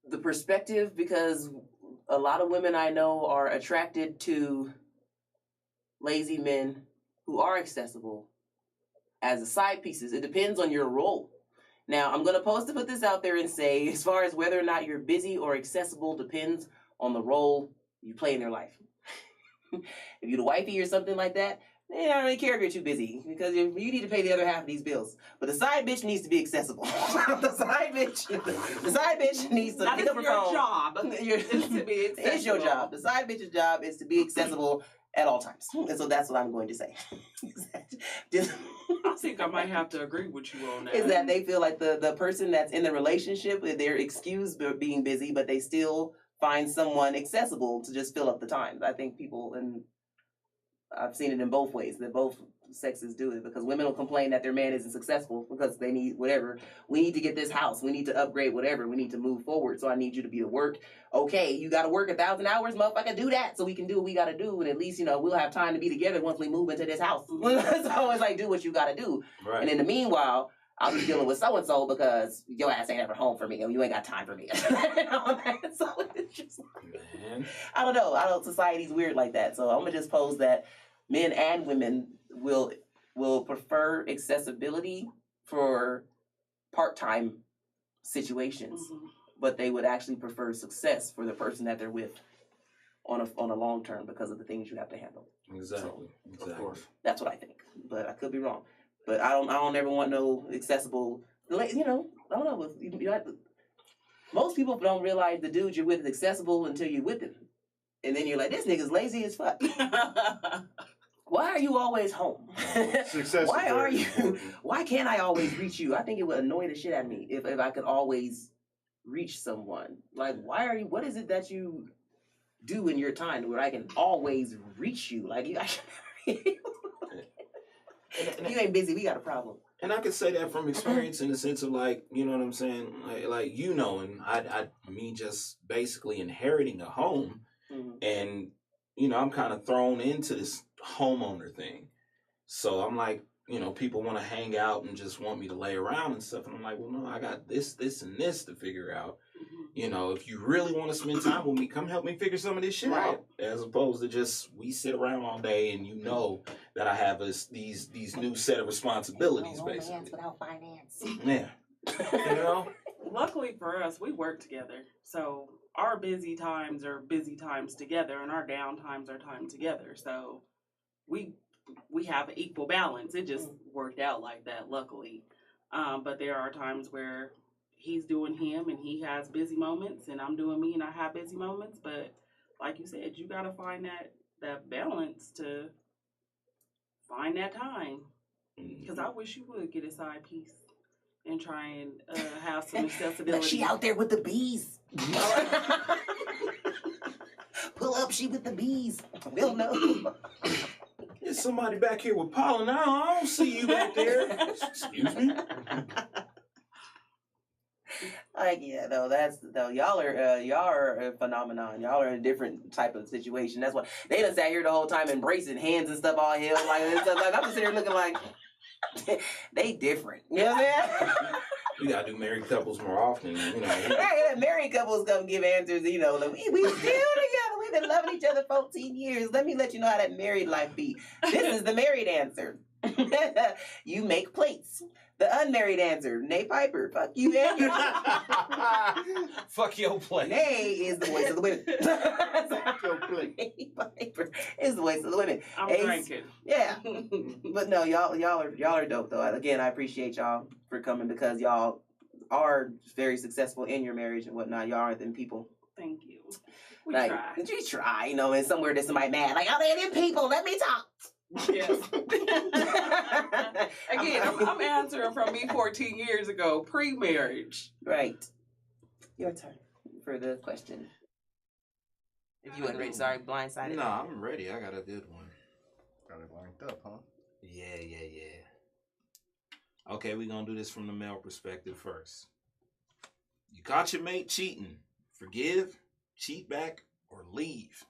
Speaker 2: The perspective, because a lot of women I know are attracted to lazy men who are accessible as a side pieces. It depends on your role. Now, I'm going to put this out there and say, as far as whether or not you're busy or accessible depends on the role you play in their life. If you're the wifey or something like that, they don't really care if you're too busy, because you need to pay the other half of these bills. But the side bitch needs to be accessible. the side bitch needs to
Speaker 4: That
Speaker 2: pick
Speaker 4: is
Speaker 2: up her
Speaker 4: your
Speaker 2: phone.
Speaker 4: job. Is to be accessible.
Speaker 2: It's your job. The side bitch's job is to be accessible at all times. And so that's what I'm going to say.
Speaker 4: I think I might have to agree with you on that.
Speaker 2: Is that they feel like the person that's in the relationship, they're excused for being busy, but they still find someone accessible to just fill up the time. I think people, and I've seen it in both ways, that both sexes do it, because women will complain that their man isn't successful because they need whatever. We need to get this house. We need to upgrade whatever. We need to move forward. So I need you to be to work. Okay, you got to work 1,000 hours, motherfucker. Do that so we can do what we got to do. And at least, we'll have time to be together once we move into this house. So it's like, do what you got to do.
Speaker 1: Right.
Speaker 2: And in the meanwhile, I'll be dealing with so-and-so because your ass ain't ever home for me. Or you ain't got time for me. So it's just,
Speaker 1: Man.
Speaker 2: I don't know. Society's weird like that. So I'm going to just pose that men and women will prefer accessibility for part-time situations, but they would actually prefer success for the person that they're with on a long term because of the things you have to handle.
Speaker 1: Exactly.
Speaker 3: Of course.
Speaker 2: That's what I think, but I could be wrong. But I don't ever want no accessible. I don't know. You have to, most people don't realize the dude you're with is accessible until you're with him, and then you're like, this nigga's lazy as fuck. Why are you always home?
Speaker 3: Success.
Speaker 2: Why are you? Why can't I always reach you? I think it would annoy the shit out of me if I could always reach someone. Like, why are you? What is it that you do in your time where I can always reach you? Like, you ain't busy. We got a problem.
Speaker 1: And I can say that from experience in the sense of like, you know what I'm saying? Like you know, and I mean just basically inheriting a home and, you know, I'm kind of thrown into this homeowner thing. So I'm like, you know, people want to hang out and just want me to lay around and stuff. And I'm like, well, no, I got this, and this to figure out. You know, if you really want to spend time with me, come help me figure some of this shit out. As opposed to just, we sit around all day and you know that I have these new set of responsibilities, basically.
Speaker 2: Without finance.
Speaker 1: Yeah. You know?
Speaker 4: Luckily for us, we work together. So our busy times are busy times together and our down times are time together. So we have an equal balance. It just worked out like that, luckily. But there are times where he's doing him and he has busy moments and I'm doing me and I have busy moments. But like you said, you got to find that balance to find that time. Because I wish you would get a side piece and try and have some accessibility.
Speaker 2: She out there with the bees. Pull up, she with the bees. We'll know.
Speaker 1: There's somebody back here with pollen. I don't see you back there. Excuse me.
Speaker 2: Like, yeah, no, y'all are a phenomenon. Y'all are in a different type of situation. That's why they done sat here the whole time embracing hands and stuff all hell. Like, and stuff. Like I'm just sitting here looking like they different. You know what I'm saying?
Speaker 1: We gotta do married couples more often, you know.
Speaker 2: Hey, married couples come give answers, you know, like, we still together. We've been loving each other 14 years. Let me let you know how that married life be. This is the married answer. You make plates. The unmarried answer, Nay Piper. Fuck you and your
Speaker 1: Fuck your plate.
Speaker 2: Nay is the voice of the women.
Speaker 3: Fuck your plate.
Speaker 2: Nay Piper is the voice of the women.
Speaker 4: I'm
Speaker 2: Ace,
Speaker 4: drinking.
Speaker 2: Yeah. But no, y'all are dope though. Again, I appreciate y'all for coming because y'all are very successful in your marriage and whatnot. Y'all aren't them people.
Speaker 4: Thank you. We
Speaker 2: Like,
Speaker 4: try.
Speaker 2: you try, you know, and somewhere there's somebody mad. Like, oh, they're them people. Let me talk.
Speaker 4: Yes. Again, I'm answering from me 14 years ago, pre-marriage.
Speaker 2: Right. Your turn for the question. If you weren't ready, sorry, blindsided.
Speaker 1: No, I'm ready. I got a good one.
Speaker 3: Got it lined up, huh?
Speaker 1: Yeah. Okay, we're gonna do this from the male perspective first. You caught your mate cheating. Forgive, cheat back, or leave?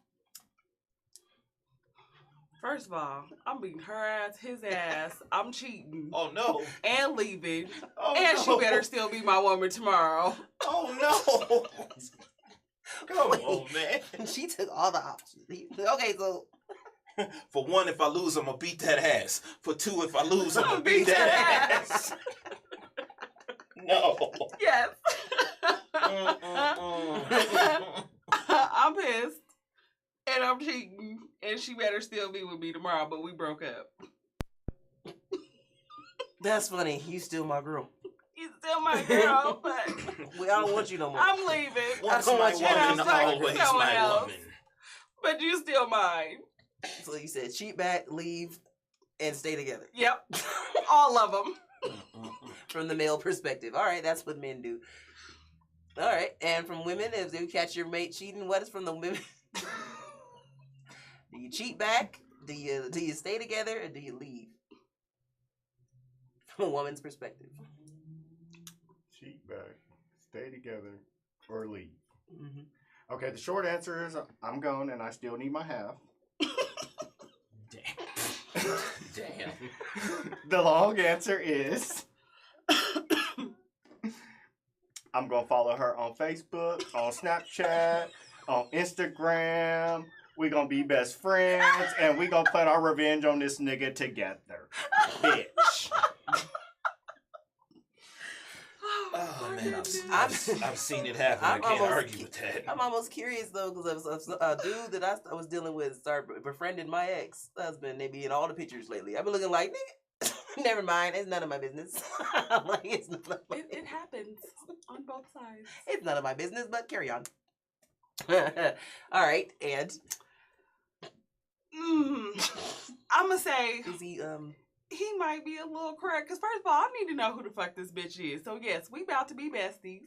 Speaker 4: First of all, I'm beating her ass, his ass. I'm cheating.
Speaker 1: Oh no.
Speaker 4: And leaving.
Speaker 3: Oh,
Speaker 4: And
Speaker 3: no.
Speaker 4: she better still be my woman tomorrow.
Speaker 3: Oh no. Come
Speaker 2: Wait.
Speaker 3: on, man.
Speaker 2: She took all the options. Okay, so
Speaker 1: For one, if I lose, I'm gonna beat that ass. For two, if I lose, I'm gonna beat that ass. No.
Speaker 4: Yes. I'm pissed. And I'm cheating. And she better still be with me tomorrow, but we broke up.
Speaker 2: that's funny. You still my girl.
Speaker 4: He's still my girl, but
Speaker 2: I don't want you no more.
Speaker 4: I'm leaving.
Speaker 1: Once
Speaker 2: don't
Speaker 1: my
Speaker 2: want you-
Speaker 1: woman,
Speaker 4: And I'm talking to
Speaker 1: always
Speaker 4: someone
Speaker 1: my
Speaker 4: else.
Speaker 1: woman.
Speaker 4: But you still mine.
Speaker 2: So you said cheat back, leave, and stay together.
Speaker 4: Yep. All of them.
Speaker 2: From the male perspective. All right, that's what men do. All right, and from women, if you catch your mate cheating, what is from the women? Do you cheat back? Do you stay together, or do you leave? From a woman's perspective.
Speaker 3: Cheat back, stay together, or leave.
Speaker 2: Mm-hmm.
Speaker 3: Okay, the short answer is I'm going and I still need my half.
Speaker 1: Damn.
Speaker 3: The long answer is I'm going to follow her on Facebook, on Snapchat, on Instagram. We're going to be best friends, and we're going to plan our revenge on this nigga together. Bitch.
Speaker 1: Oh man, I've seen it happen. I can't argue with that.
Speaker 2: I'm almost curious though, because a dude that I was dealing with started befriending my ex-husband. They be in all the pictures lately. I've been looking like, nigga, never mind. It's none of my business. I'm like, it's none of my
Speaker 4: It happens on both sides.
Speaker 2: It's none of my business, but carry on. All right, and
Speaker 4: I'm gonna say
Speaker 2: is
Speaker 4: he might be a little correct. Because first of all, I need to know who the fuck this bitch is. So yes, we about to be besties.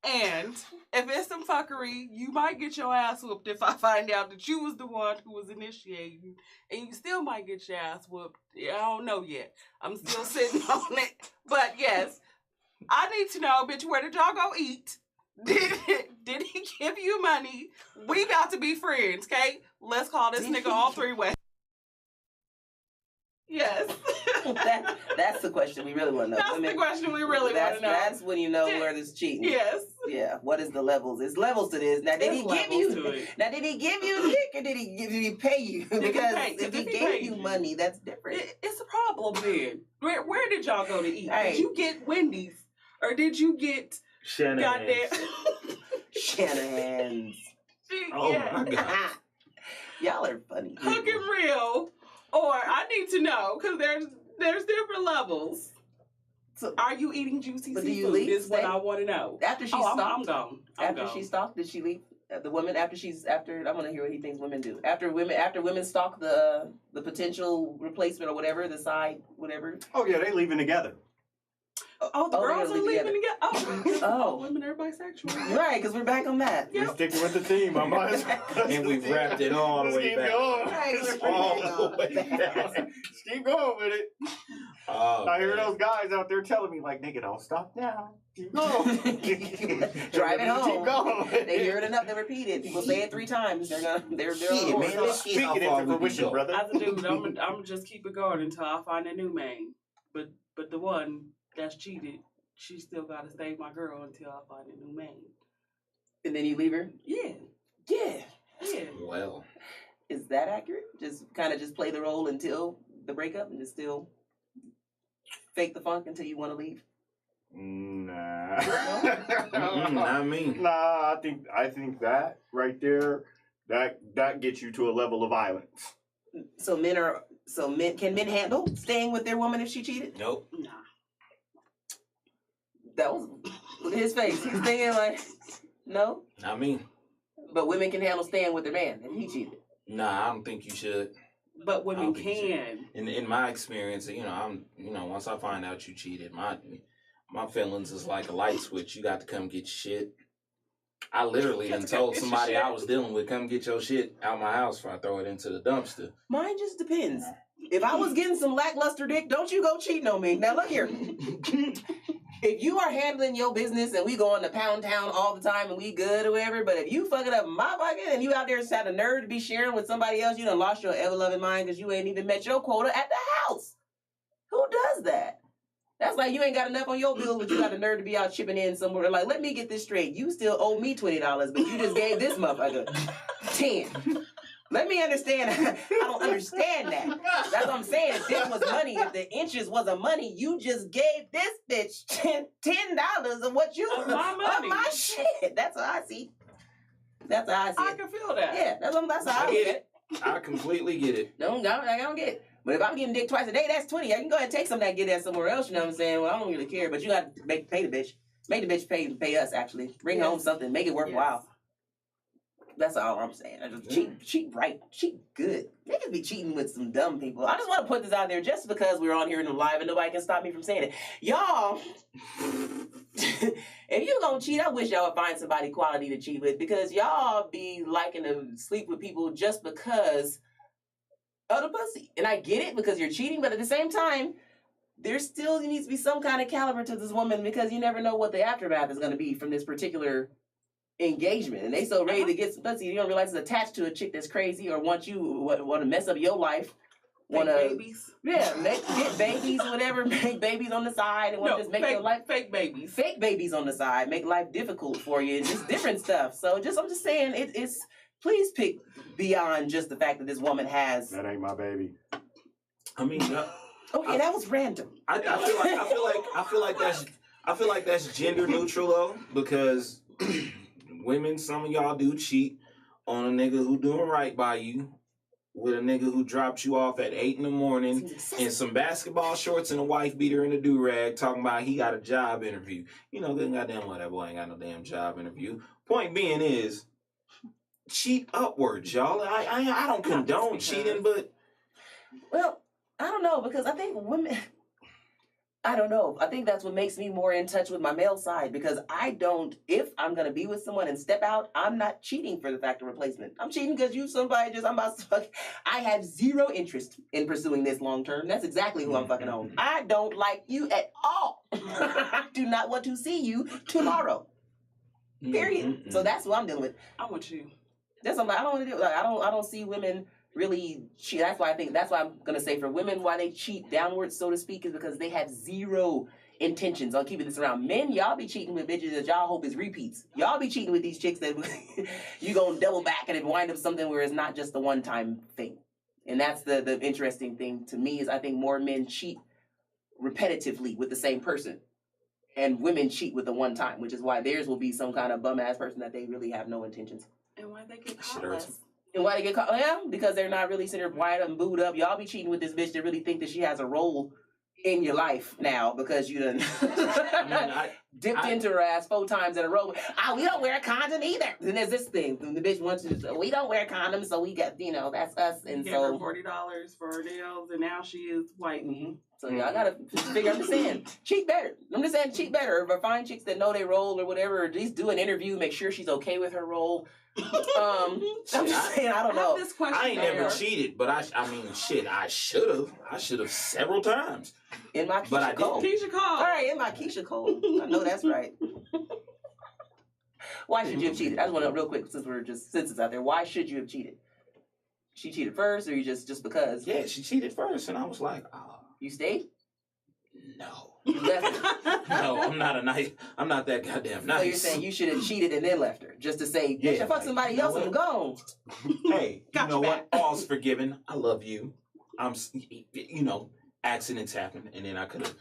Speaker 4: And if it's some fuckery, you might get your ass whooped if I find out that you was the one who was initiating. And you still might get your ass whooped. I don't know yet. I'm still sitting on it. But yes, I need to know, bitch, where did y'all go eat? Did he give you money? We about to be friends, okay? Let's call this nigga all three-way. Yes.
Speaker 2: That's the question we really want to know.
Speaker 4: That's the question we really want to know.
Speaker 2: That's when you know where there's cheating.
Speaker 4: Yes.
Speaker 2: Yeah. What is the levels? There's levels to this. Now, did he give you? Now, did he give you dick or did he pay you? Because if he gave you money, that's different.
Speaker 4: It's a problem then. Where did y'all go to eat?
Speaker 2: Hey.
Speaker 4: Did you get Wendy's or did you get
Speaker 1: Shanahan's?
Speaker 2: Shanahan's.
Speaker 1: Oh my God.
Speaker 2: Y'all are funny.
Speaker 4: Hook and real. Or I need to know because there's different levels. So are you eating juicy
Speaker 2: But do
Speaker 4: seafood?
Speaker 2: you leave?
Speaker 4: Is what I want to know.
Speaker 2: After she
Speaker 4: I'm
Speaker 2: stalked,
Speaker 4: gone.
Speaker 2: after she stalked, did she leave? The woman after I want to hear what he thinks women do. After women stalk the potential replacement or whatever, the side whatever.
Speaker 3: Oh yeah, they leaving together.
Speaker 4: Oh, the girls are leaving together.
Speaker 2: Oh,
Speaker 4: women are bisexual.
Speaker 2: Right, because we're back on that.
Speaker 3: We're sticking with the theme. I might as well.
Speaker 1: And we've wrapped it all the way back.
Speaker 3: All the way down. Keep going with it.
Speaker 1: Oh,
Speaker 3: I hear
Speaker 1: man.
Speaker 3: those guys out there telling me like, nigga, don't stop now. Keep going.
Speaker 2: Drive it home.
Speaker 3: Keep going.
Speaker 2: They hear it enough. They repeat it. People say it 3 times. They're
Speaker 1: Shit, man, let's see how
Speaker 3: Speaking
Speaker 1: far
Speaker 3: into
Speaker 1: we can
Speaker 3: fruition,
Speaker 1: go.
Speaker 3: brother.
Speaker 4: As a dude, I'm gonna just keep it going until I find a new main. But the one that's cheated, she still gotta stay my girl until I find a new main.
Speaker 2: And then you leave her?
Speaker 4: Yeah.
Speaker 2: Yeah.
Speaker 1: Well,
Speaker 2: Is that accurate? Just kind of just play the role until the breakup and just still fake the funk until you want to leave?
Speaker 3: Nah.
Speaker 1: not me.
Speaker 3: Nah, I think that right there, that gets you to a level of violence.
Speaker 2: So can men handle staying with their woman if she cheated?
Speaker 1: Nope.
Speaker 4: Nah.
Speaker 2: That was, look at his face. He's thinking like, no.
Speaker 1: Not me.
Speaker 2: But women can handle staying with their man if he cheated.
Speaker 1: Nah, I don't think you should.
Speaker 4: But
Speaker 1: I
Speaker 4: women
Speaker 1: don't think you
Speaker 4: can.
Speaker 1: In my experience, once I find out you cheated, my feelings is like a light switch. You got to come get your shit. I literally done told somebody I was dealing with, come get your shit out my house before I throw it into the dumpster.
Speaker 2: Mine just depends. If I was getting some lackluster dick, don't you go cheating on me. Now look here. If you are handling your business and we going to Pound Town all the time and we good or whatever, but if you fucking up my pocket and you out there had a nerve to be sharing with somebody else, you done lost your ever-loving mind because you ain't even met your quota at the house. Who does that? That's like you ain't got enough on your bill, but you got the nerve to be out chipping in somewhere. Like, let me get this straight. You still owe me $20, but you just gave this motherfucker 10. Let me understand. I don't understand that. That's what I'm saying. If this was money, if the inches wasn't money, you just gave this bitch $10 of what you
Speaker 4: Of my money.
Speaker 2: of my shit. That's how I see. That's how I see
Speaker 4: I
Speaker 2: it.
Speaker 4: can feel that.
Speaker 2: Yeah, that's how I
Speaker 1: I
Speaker 2: get
Speaker 1: get
Speaker 2: it.
Speaker 1: I completely get it.
Speaker 2: I don't get it. But if I'm getting dick twice a day, that's 20. I can go ahead and take some of that, get that somewhere else. You know what I'm saying? Well, I don't really care. But you got to pay the bitch. Make the bitch pay us. Actually, bring home something. Make it worthwhile.
Speaker 4: Yes.
Speaker 2: That's all I'm saying. I just cheat right, cheat good. Niggas be cheating with some dumb people. I just want to put this out there just because we're on here in the live and nobody can stop me from saying it. Y'all, if you gonna cheat, I wish y'all would find somebody quality to cheat with because y'all be liking to sleep with people just because of the pussy. And I get it because you're cheating, but at the same time, there still needs to be some kind of caliber to this woman because you never know what the aftermath is going to be from this particular engagement. And they so ready to get some pussy, you don't realize it's attached to a chick that's crazy or want to mess up your life. Want to
Speaker 4: babies?
Speaker 2: Yeah, get babies or whatever. Make babies on the side and want to just make your life
Speaker 4: fake babies.
Speaker 2: Fake babies on the side make life difficult for you and just different stuff. So I'm just saying it's please pick beyond just the fact that this woman has.
Speaker 3: That ain't my baby.
Speaker 1: I mean,
Speaker 2: Okay, that was random.
Speaker 1: I feel like that's gender neutral though, because women, some of y'all do cheat on a nigga who doing right by you with a nigga who dropped you off at 8 a.m. in some basketball shorts and a wife beater and a do-rag talking about he got a job interview. You know, good goddamn well that boy ain't got no damn job interview. Point being is, cheat upwards, y'all. I don't condone cheating, but
Speaker 2: Well, I don't know because I think women. I don't know. I think that's what makes me more in touch with my male side because if I'm going to be with someone and step out, I'm not cheating for the fact of replacement. I'm cheating because I'm about to fuck. I have zero interest in pursuing this long term. That's exactly who I'm fucking on. I don't like you at all. I do not want to see you tomorrow. Period. So that's what I'm dealing with.
Speaker 4: I'm with you.
Speaker 2: That's something I don't want to do. Like, I don't see women really cheat. That's why I'm gonna say for women why they cheat downwards, so to speak, is because they have zero intentions on keeping this around. Men, y'all be cheating with bitches that y'all hope is repeats. Y'all be cheating with these chicks that you gonna double back and it wind up something where it's not just a one time thing. And that's the interesting thing to me is I think more men cheat repetitively with the same person. And women cheat with the one time, which is why theirs will be some kind of bum ass person that they really have no intentions.
Speaker 4: And why they get caught less.
Speaker 2: And why they get caught? Yeah, because they're not really sitting there wired up and booed up. Y'all be cheating with this bitch that really think that she has a role in your life now because you done dipped into her ass 4 times in a row. We don't wear a condom either. Then there's this thing. The bitch wants to, we don't wear condoms, so we got, that's us. And
Speaker 4: gave
Speaker 2: so
Speaker 4: her $40 for her nails, and now she is white.
Speaker 2: Mm-hmm. So y'all gotta figure. I'm just saying, cheat better. I'm just saying, cheat better. Or find chicks that know their role or whatever. Or at least do an interview, make sure she's okay with her role. I'm just saying, I don't know.
Speaker 1: I ain't never cheated, but I mean, shit, I should have. I should have several times.
Speaker 2: In my Keisha Cole.
Speaker 4: Keisha Cole.
Speaker 2: All right, in my Keisha Cole. I know that's right. Why should you have cheated? I just want to know real quick, since we're just senses out there. Why should you have cheated? She cheated first, or you just because?
Speaker 1: Yeah, she cheated first, and I was like, oh.
Speaker 2: You stayed?
Speaker 1: No.
Speaker 2: You left her?
Speaker 1: No, I'm not that goddamn nice.
Speaker 2: So you're saying you should have cheated and then left her, just to say, bitch, I fuck somebody else and I'm gone.
Speaker 1: Hey, you know what? All's forgiven. I love you. Accidents happen, and then I could have.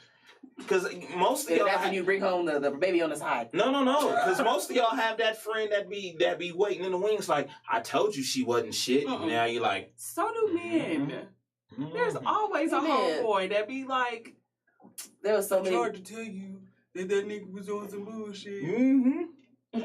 Speaker 1: Because most of y'all.
Speaker 2: That's when you bring home the baby on the side.
Speaker 1: No. Because most of y'all have that friend that be waiting in the wings, like, I told you she wasn't shit. And now you're like.
Speaker 4: So do men. Mm-hmm. There's always a homeboy that be like.
Speaker 2: There was so many.
Speaker 4: I tried to tell you that nigga was on some bullshit.
Speaker 1: Mm-hmm.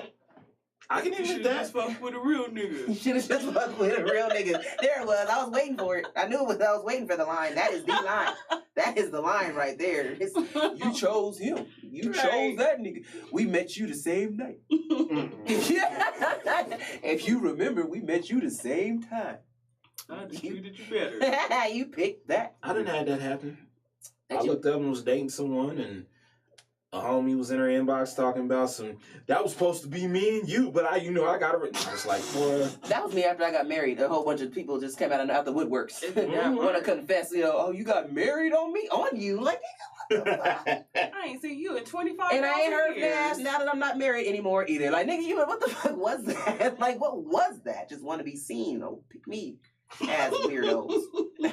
Speaker 1: I can admit that.
Speaker 4: Just fuck with a real nigga.
Speaker 2: You should have just fucked with a real nigga. There it was. I was waiting for it. I knew it was. I was waiting for the line. That is the line. That is the line right there. You chose him. You chose that nigga. We met you the same night. If you remember, we met you the same time.
Speaker 4: I just treated you better.
Speaker 2: You picked that.
Speaker 1: I didn't have that happen. I looked up and was dating someone, and a homie was in her inbox talking about that was supposed to be me and you, but I got it. I was like, boy.
Speaker 2: That was me after I got married. A whole bunch of people just came out the woodworks. Want to confess, oh, you got married on me? On you? Like, what the fuck?
Speaker 4: I ain't seen you in 25
Speaker 2: And I ain't heard
Speaker 4: years.
Speaker 2: now that I'm not married anymore either. Like, nigga, what the fuck was that? Like, what was that? Just want to be seen. Oh, pick me as weirdos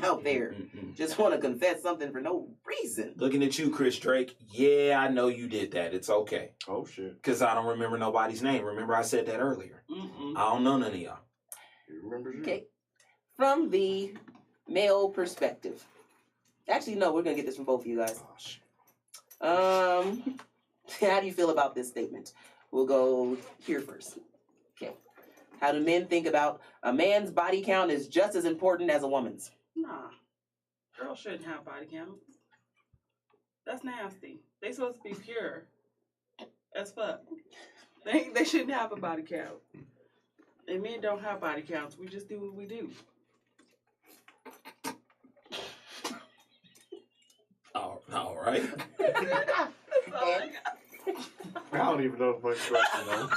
Speaker 2: out there. Just want to confess something for no reason.
Speaker 1: Looking at you, Chris Drake. Yeah, I know you did that. It's okay.
Speaker 3: Oh, shit.
Speaker 1: Because I don't remember nobody's name. Remember I said that earlier. I don't know none of y'all.
Speaker 3: You remember you?
Speaker 2: Okay. From the male perspective. Actually, no, we're going to get this from both of you guys.
Speaker 3: Oh, shit.
Speaker 2: How do you feel about this statement? We'll go here first. Okay. How do men think about a man's body count is just as important as a woman's?
Speaker 4: Nah. Girls shouldn't have body counts. That's nasty. They supposed to be pure as fuck. They shouldn't have a body count. And men don't have body counts. We just do what we do.
Speaker 1: All right.
Speaker 3: I don't even know the first question, though.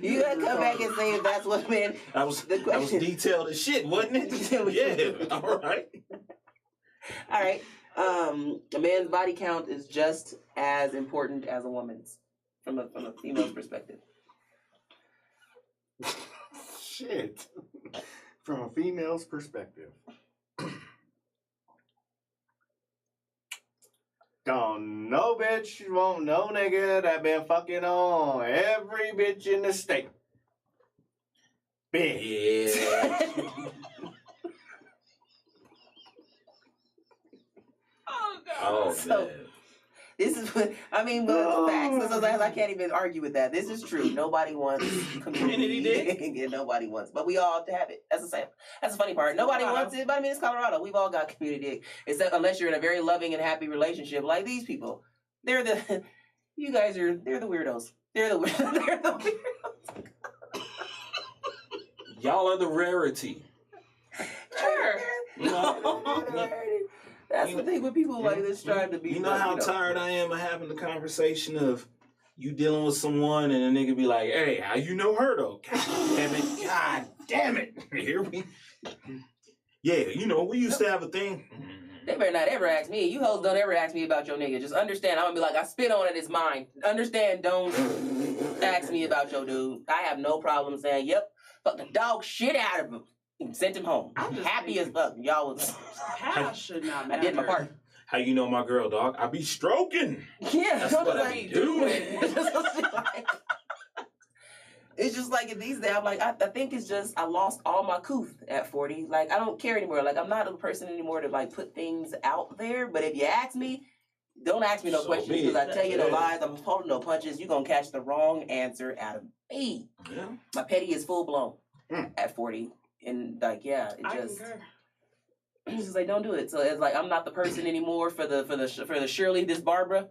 Speaker 2: You gotta come back and say if that's what men.
Speaker 1: That was detailed as shit, wasn't it? Yeah. All right.
Speaker 2: All right. A man's body count is just as important as a woman's, from a female's perspective.
Speaker 3: Shit. From a female's perspective. Don't no bitch won't no nigga that been fucking on every bitch in the state. Bitch.
Speaker 1: Yeah.
Speaker 4: Oh, God.
Speaker 1: Oh,
Speaker 2: So,
Speaker 1: man.
Speaker 2: This is what I mean. Well, facts. So I can't even argue with that. This is true. Nobody wants community dick, and nobody wants. But we all have it. That's the same. That's the funny part. Nobody wants it, but I mean, it's Colorado. We've all got community dick. Except unless you're in a very loving and happy relationship, like these people. They're the. You guys are. They're the weirdos. They're the weirdos.
Speaker 1: Y'all are the rarity.
Speaker 2: Sure. That's the thing with people like this trying to be.
Speaker 1: You know how tired I am of having the conversation of you dealing with someone and a nigga be like, "Hey, how you know her though?" God damn it! Here we. Yeah, you know we used to have a thing.
Speaker 2: They better not ever ask me. You hoes don't ever ask me about your nigga. Just understand, I'm gonna be like, I spit on it, it's mine. Understand, don't ask me about your dude. I have no problem saying, yep, fuck the dog shit out of him. And sent him home. I'm happy as fuck. Y'all was.
Speaker 4: Past should not matter.
Speaker 2: I did my part.
Speaker 1: How you know my girl, dog? I be stroking.
Speaker 2: Yeah,
Speaker 1: that's what I be doing.
Speaker 2: It's just like in these days, I'm like, I think it's just, I lost all my couth at 40. Like, I don't care anymore. Like, I'm not a person anymore to, like, put things out there. But if you ask me, don't ask me no questions. Because I tell you no lies, I'm holding no punches. You're going to catch the wrong answer out of me. Yeah. My petty is full blown at 40. And, like, yeah, it just... It's just like, don't do it. So it's like, I'm not the person anymore for the Shirley, this Barbara.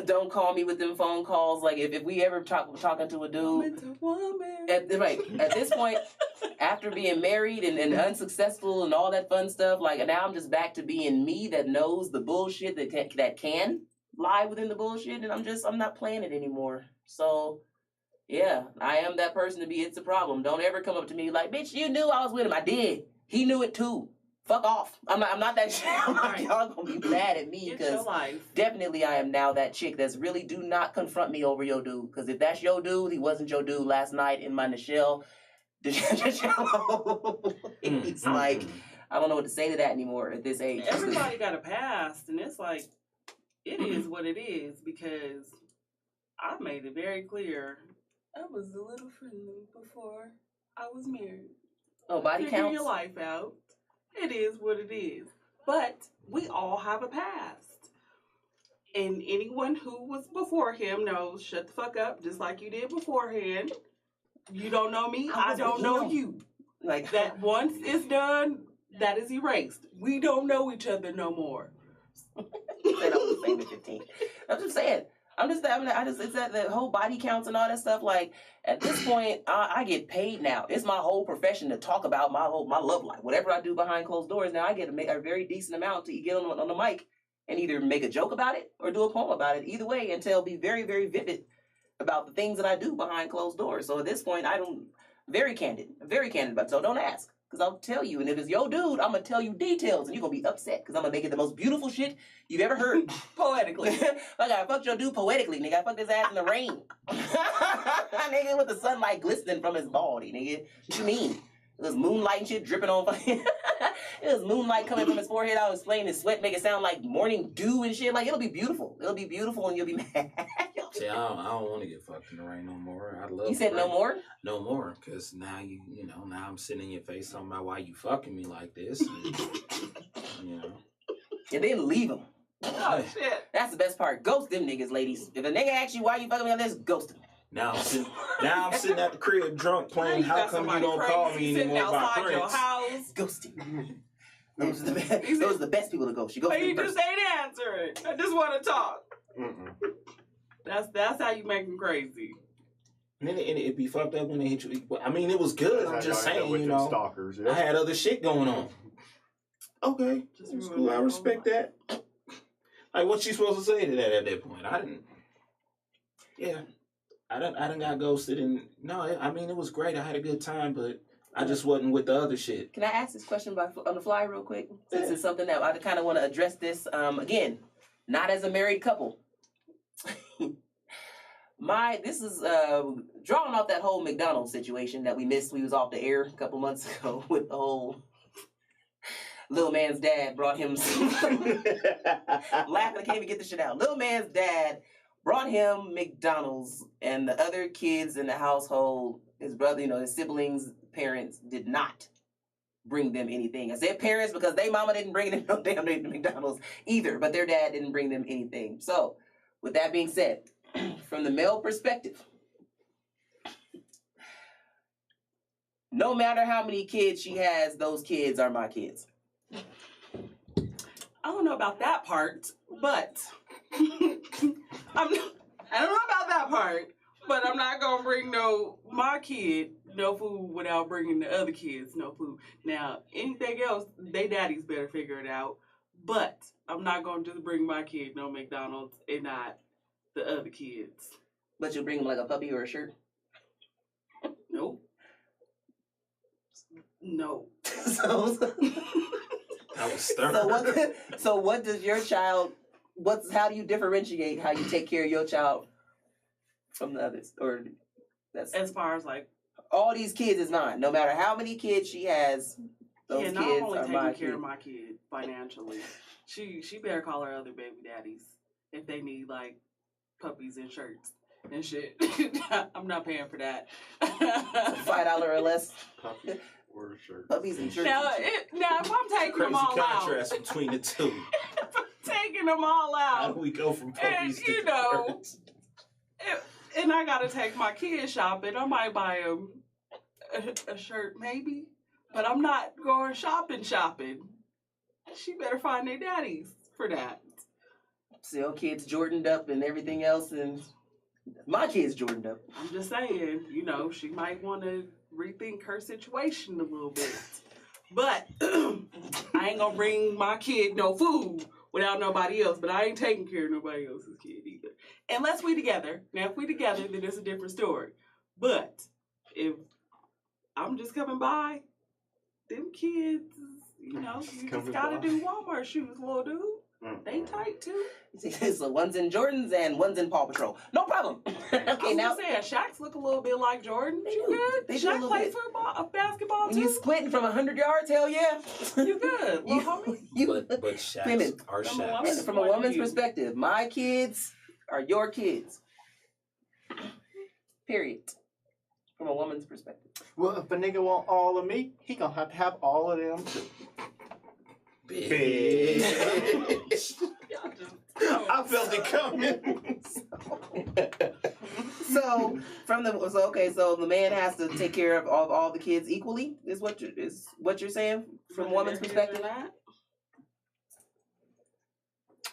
Speaker 2: Don't call me with them phone calls. Like, if we ever talking to a dude, at this point, after being married and unsuccessful and all that fun stuff, like, now I'm just back to being me that knows the bullshit that can lie within the bullshit, and I'm not playing it anymore. So, yeah, I am that person to be. It's a problem. Don't ever come up to me like, bitch, you knew I was with him. I did. He knew it too. Fuck off. I'm not that shit. Y'all gonna be mad at me because definitely I am now that chick that's really do not confront me over your dude. Because if that's your dude, he wasn't your dude last night in my Nichelle. It's like, I don't know what to say to that anymore at this age.
Speaker 4: Everybody got a past, and it's like, it is what it is, because I made it very clear I was a little friendly before I was married.
Speaker 2: Oh, body counts?
Speaker 4: Figure your life out. It is what it is. But we all have a past. And anyone who was before him knows, shut the fuck up, just like you did beforehand. You don't know me, I don't know you. Like that once it's done, that is erased. We don't know each other no more.
Speaker 2: I was the same at 15. I'm just saying. It's that the whole body counts and all that stuff. Like, at this point, I get paid now. It's my whole profession to talk about my love life. Whatever I do behind closed doors, now I get a very decent amount to get on the mic and either make a joke about it or do a poem about it. Either way, until be very, very vivid about the things that I do behind closed doors. So at this point, very candid about it. So don't ask. Because I'll tell you, and if it's your dude, I'm going to tell you details, and you're going to be upset, because I'm going to make it the most beautiful shit you've ever heard. Poetically. Like, I fucked your dude poetically, nigga. I fucked his ass in the rain. Nigga, with the sunlight glistening from his body, nigga. What you mean? It was moonlight and shit dripping on fucking... It was moonlight coming from his forehead. I was playing his sweat, make it sound like morning dew and shit. Like, it'll be beautiful. It'll be beautiful, and you'll be mad.
Speaker 1: See, I don't want to get fucked in the rain no more. I love.
Speaker 2: You said no more?
Speaker 1: No more, because now now I'm sitting in your face talking about why you fucking me like this. And,
Speaker 2: and then leave them.
Speaker 4: Oh shit!
Speaker 2: That's the best part. Ghost them niggas, ladies. If a nigga asks you why you fucking me like this, ghost him.
Speaker 1: Now I'm sitting at the crib drunk playing. How come you don't call me anymore about Prince?
Speaker 2: Your house. Ghosting. Those are the best people to ghost. You
Speaker 4: just ain't answering. I just want to talk. That's how you make them crazy.
Speaker 1: And it'd be fucked up when they hit you. I mean, it was good. I'm just saying,
Speaker 3: stalkers,
Speaker 1: I had other shit going on. Okay, that's cool. I respect that. Like, what you supposed to say to that at that point? I didn't. Yeah, I didn't got ghosted, and no, I mean, it was great. I had a good time, but I just wasn't with the other shit.
Speaker 2: Can I ask this question on the fly real quick? Since it's something that I kind of want to address this again, not as a married couple. This is drawing off that whole McDonald's situation that we missed. We was off the air a couple months ago with the whole little man's dad brought him laughing, I can't even get this shit out. Little man's dad brought him McDonald's, and the other kids in the household, his brother, his siblings, parents, did not. bring them anything. I said parents because their mama didn't bring them no damn McDonald's either, but their dad didn't bring them anything. So, with that being said, from the male perspective, no matter how many kids she has, those kids are my kids.
Speaker 4: I don't know about that part, but I don't know about that part, but I'm not gonna bring my kid no food without bringing the other kids no food. Now, anything else, they daddies better figure it out. But I'm not gonna just bring my kid no McDonald's and not the other kids.
Speaker 2: But you'll bring them like a puppy or a shirt?
Speaker 4: Nope. No.
Speaker 2: So
Speaker 1: I was stern.
Speaker 2: so what does your child? How do you differentiate how you take care of your child from the others? Or that's
Speaker 4: as far as like
Speaker 2: all these kids is mine. No matter how many kids she has, those kids
Speaker 4: I'm only
Speaker 2: are
Speaker 4: taking
Speaker 2: my
Speaker 4: care
Speaker 2: kids.
Speaker 4: of my kid financially. She better call her other baby daddies if they need like puppies and shirts and shit. I'm not paying for that.
Speaker 2: $5 or less.
Speaker 3: Puppy or shirt.
Speaker 2: Puppies and shirts.
Speaker 4: Now if I'm taking
Speaker 1: Crazy
Speaker 4: them all
Speaker 1: contrast
Speaker 4: out,
Speaker 1: between the two.
Speaker 4: if I'm taking them all
Speaker 1: How
Speaker 4: out,
Speaker 1: do we go from puppies
Speaker 4: and,
Speaker 1: to
Speaker 4: you know,
Speaker 1: shirts?
Speaker 4: and I gotta take my kids shopping, I might buy them a shirt maybe, but I'm not going shopping. She better find their daddies for that.
Speaker 2: So kids Jordaned up and everything else, and my kids Jordaned up.
Speaker 4: I'm just saying, you know, she might want to rethink her situation a little bit. But I ain't gonna bring my kid no food without nobody else, but I ain't taking care of nobody else's kid either. Unless we together. Now, if we together, then it's a different story. But if I'm just coming by, them kids, you know, you just gotta do Walmart shoes, little dude. They tight too.
Speaker 2: So one's in Jordans and one's in Paw Patrol. No problem. Okay,
Speaker 4: I'm
Speaker 2: now
Speaker 4: just saying, Shaq's look a little bit like Jordan.
Speaker 2: They
Speaker 4: You
Speaker 2: do.
Speaker 4: good?
Speaker 2: They do a
Speaker 4: Shaq
Speaker 2: little
Speaker 4: play
Speaker 2: bit.
Speaker 4: football, basketball
Speaker 2: when
Speaker 4: too.
Speaker 2: you squinting from 100 yards, hell yeah.
Speaker 4: You good, little homie.
Speaker 1: But Shaqs
Speaker 2: women,
Speaker 1: are
Speaker 4: From a
Speaker 1: Shaqs.
Speaker 4: woman-
Speaker 2: from a woman's perspective, my kids are your kids. Period. From a woman's perspective.
Speaker 3: Well, if a nigga want all of me, he gonna have to have all of them too.
Speaker 1: Bitch.
Speaker 3: I felt it coming.
Speaker 2: So so the man has to take care of all the kids equally. Is what you're saying from a woman's perspective?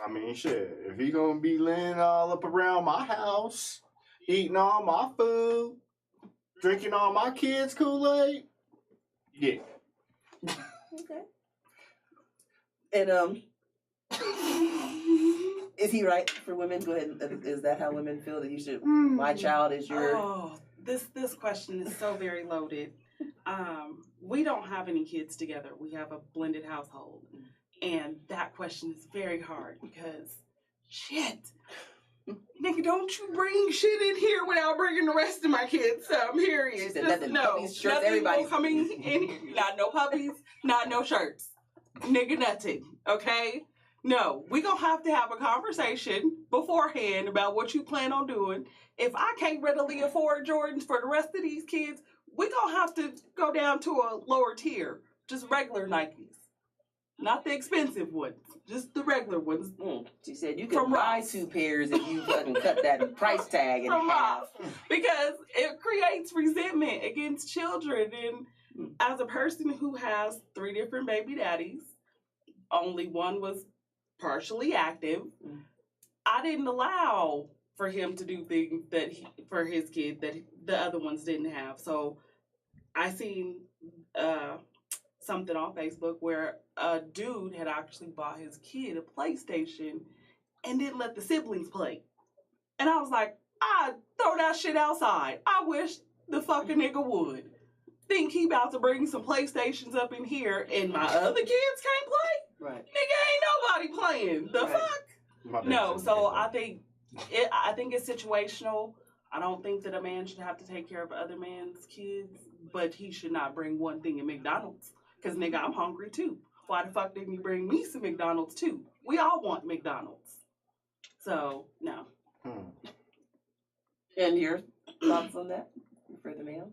Speaker 3: I mean, shit. If he gonna be laying all up around my house, eating all my food, drinking all my kids' Kool-Aid, yeah.
Speaker 2: Okay. And is he right for women? Go ahead. Is that how women feel that you should? My child is your.
Speaker 4: Oh, this question is so very loaded. We don't have any kids together. We have a blended household, and that question is very hard because, shit, nigga, don't you bring shit in here without bringing the rest of my kids. Period.
Speaker 2: She said
Speaker 4: Just
Speaker 2: nothing.
Speaker 4: no,
Speaker 2: Puppies, shirts,
Speaker 4: nothing
Speaker 2: everybody's
Speaker 4: coming in here. Not no puppies. Not no shirts. Nigga, nothing. Okay. No, we gonna have to have a conversation beforehand about what you plan on doing. If I can't readily afford Jordans for the rest of these kids, we gonna have to go down to a lower tier, just regular Nikes, not the expensive ones, just the regular ones.
Speaker 2: She said you can buy
Speaker 4: Ross.
Speaker 2: 2 pairs if you fucking cut that price tag in
Speaker 4: From
Speaker 2: half.
Speaker 4: Ross. Because it creates resentment against children. And as a person who has 3 different baby daddies, only one was partially active. I didn't allow for him to do things that for his kid that the other ones didn't have. So I seen something on Facebook where a dude had actually bought his kid a PlayStation and didn't let the siblings play. And I was like, I'd throw that shit outside. I wish the fucking nigga would. Think he about to bring some PlayStations up in here and my other kids can't play?
Speaker 2: Right.
Speaker 4: Nigga, ain't nobody playing. The
Speaker 2: Right.
Speaker 4: fuck? No, so I think it's situational. I don't think that a man should have to take care of other man's kids, but he should not bring one thing in McDonald's. Because, nigga, I'm hungry too. Why the fuck didn't you bring me some McDonald's too? We all want McDonald's. So, no.
Speaker 2: And your thoughts on that for the man?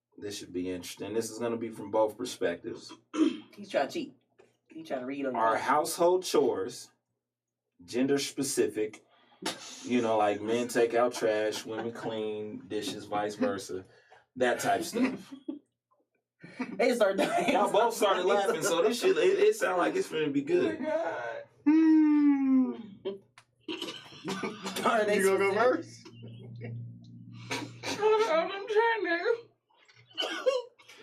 Speaker 1: This should be interesting. This is going to be from both perspectives.
Speaker 2: He's trying to cheat. He's trying to read on
Speaker 1: Are household chores gender specific? You know, like men take out trash, women clean dishes, vice versa. That type stuff.
Speaker 2: They just started dying.
Speaker 1: Y'all both started laughing, so this shit, it sounds like it's going to be good.
Speaker 3: You gonna go first?
Speaker 4: I'm trying to.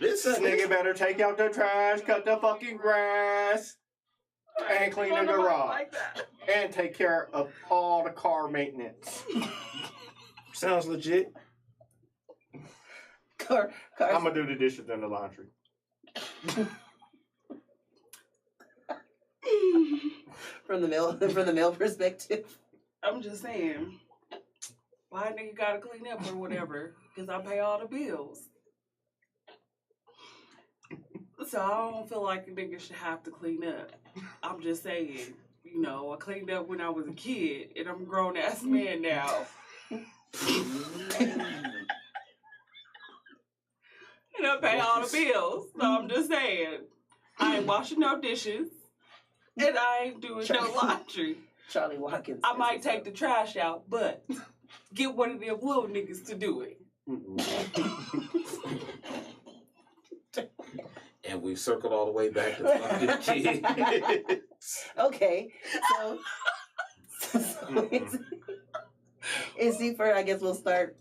Speaker 3: This nigga better take out the trash, cut the fucking grass, and clean the garage.
Speaker 4: Like that.
Speaker 3: And take care of all the car maintenance.
Speaker 1: Sounds legit.
Speaker 2: Car.
Speaker 3: I'm gonna do the dishes and the laundry.
Speaker 2: From the male perspective.
Speaker 4: I'm just saying, why nigga gotta clean up or whatever? Because I pay all the bills. So I don't feel like a nigga should have to clean up. I'm just saying, you know, I cleaned up when I was a kid, and I'm a grown ass man now. And I pay all the bills. So I'm just saying, I ain't washing no dishes, and I ain't doing no laundry.
Speaker 2: Charlie Watkins.
Speaker 4: I might take the trash out, but get one of them little niggas to do it.
Speaker 2: Mm-hmm.
Speaker 1: And we've circled all the way back to fucking kids.
Speaker 2: Okay, so is she for? I guess we'll start.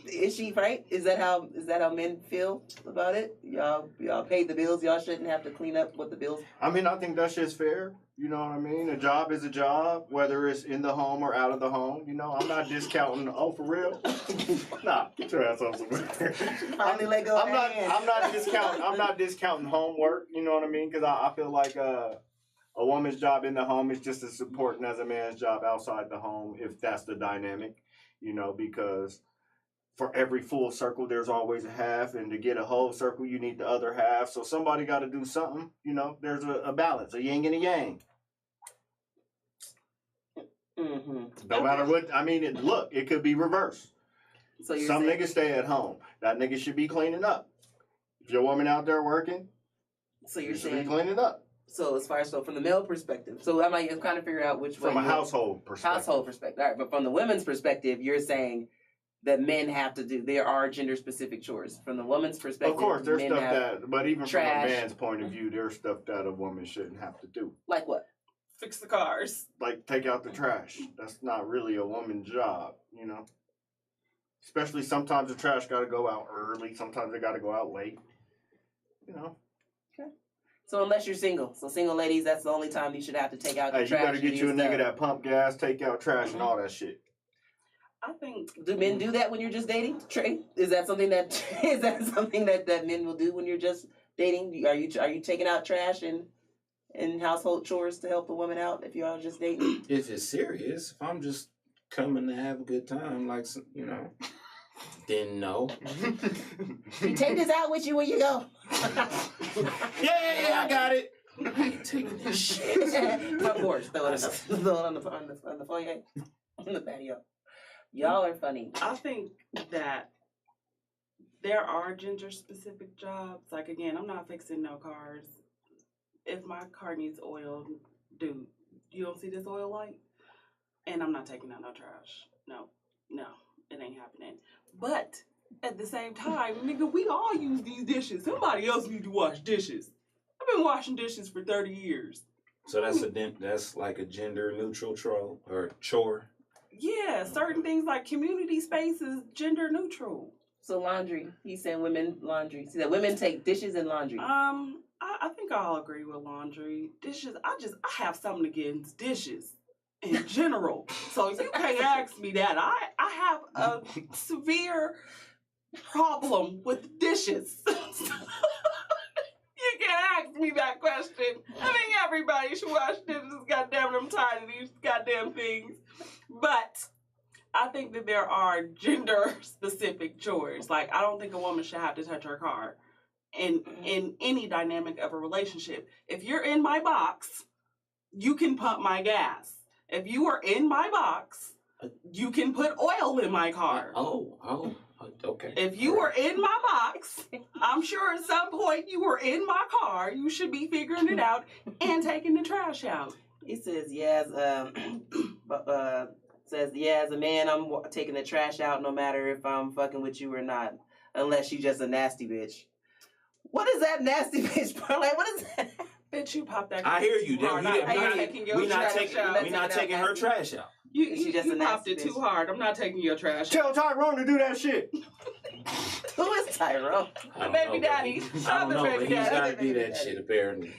Speaker 2: Is she right? Is that how men feel about it? Y'all paid the bills. Y'all shouldn't have to clean up what the bills.
Speaker 3: I mean, I think that shit's fair. You know what I mean? A job is a job, whether it's in the home or out of the home. You know, I'm not discounting. Oh, for real? Nah, get your ass off somewhere.
Speaker 2: Finally let go.
Speaker 3: I'm not discounting homework. You know what I mean? Because I feel like a woman's job in the home is just as important as a man's job outside the home, if that's the dynamic. You know, because for every full circle, there's always a half, and to get a whole circle, you need the other half. So somebody got to do something. You know, there's a balance, a yin and a yang.
Speaker 2: Mm-hmm.
Speaker 3: No matter what, I mean, it could be reversed.
Speaker 2: So
Speaker 3: some niggas stay at home. That nigga should be cleaning up. If your woman out there working,
Speaker 2: so you're
Speaker 3: should
Speaker 2: saying
Speaker 3: be cleaning up.
Speaker 2: So as far as from the male perspective, so I might kind of figure out which way.
Speaker 3: From a household perspective.
Speaker 2: Household perspective. All right, but from the women's perspective, you're saying that men have to do. There are gender specific chores. From the woman's perspective,
Speaker 3: of course, there's stuff but even
Speaker 2: trash.
Speaker 3: From a man's point of view, there's stuff that a woman shouldn't have to do.
Speaker 2: Like what?
Speaker 4: Fix the cars.
Speaker 3: Like take out the trash. That's not really a woman's job, you know. Especially sometimes the trash got to go out early. Sometimes it got to go out late. You know.
Speaker 2: Okay. So unless you're single, so single ladies, that's the only time you should have to take out the trash.
Speaker 3: You better get you a nigga that pump gas, take out trash, and all that shit.
Speaker 4: I think.
Speaker 2: Do men do that when you're just dating, Trey? Is that something that that men will do when you're just dating? Are you taking out trash and household chores to help the woman out if y'all just dating?
Speaker 1: If it's serious, if I'm just coming to have a good time, like, you know, then no.
Speaker 2: You take this out with you when you go.
Speaker 1: yeah, I got it. I ain't taking this shit.
Speaker 2: Of course, throw it on the foyer, on the patio. Y'all are funny.
Speaker 4: I think that there are gender-specific jobs. Like, again, I'm not fixing no cars. If my car needs oil, dude, you don't see this oil light? And I'm not taking out no trash. No, it ain't happening. But at the same time, nigga, we all use these dishes. Somebody else needs to wash dishes. I've been washing dishes for 30 years.
Speaker 1: So that's like a gender-neutral chore?
Speaker 4: Yeah, certain things like community space is gender neutral.
Speaker 2: So laundry. He's saying women laundry. See that women take dishes and laundry.
Speaker 4: I think I'll agree with laundry. Dishes, I have something against dishes in general. So you can't ask me that. I have a severe problem with dishes. You can't ask me that question. I think everybody should wash dishes. Goddamn it, I'm tired of these goddamn things. But I think that there are gender-specific chores. Like, I don't think a woman should have to touch her car in any dynamic of a relationship. If you're in my box, you can pump my gas. If you are in my box, You can put oil in my car.
Speaker 1: Okay.
Speaker 4: If you were in my box, I'm sure at some point you were in my car. You should be figuring it out and taking the trash out.
Speaker 2: He says, yes, as a man, I'm taking the trash out no matter if I'm fucking with you or not. Unless you just a nasty bitch. What is that nasty bitch, bro? Like, what is that?
Speaker 4: Bitch, you pop that.
Speaker 1: I hear you.
Speaker 4: We're
Speaker 1: not taking her trash out.
Speaker 4: You popped it too hard. I'm not taking your trash.
Speaker 3: Tell Tyrone to do that shit.
Speaker 2: Who is Tyrone?
Speaker 4: Baby daddy.
Speaker 1: I don't know, but he's got to do that shit apparently.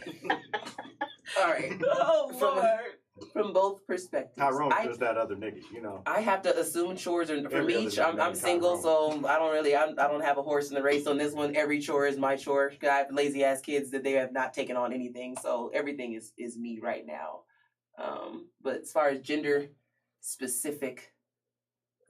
Speaker 2: All right.
Speaker 4: Oh, Lord.
Speaker 2: From both perspectives.
Speaker 3: Tyrone does that other nigga, you know.
Speaker 2: I have to assume chores are for
Speaker 3: Every
Speaker 2: me.
Speaker 3: other
Speaker 2: I'm single, so I don't have a horse in the race on this one. Every chore is my chore. I have lazy ass kids that they have not taken on anything, so everything is me right now. But as far as gender specific,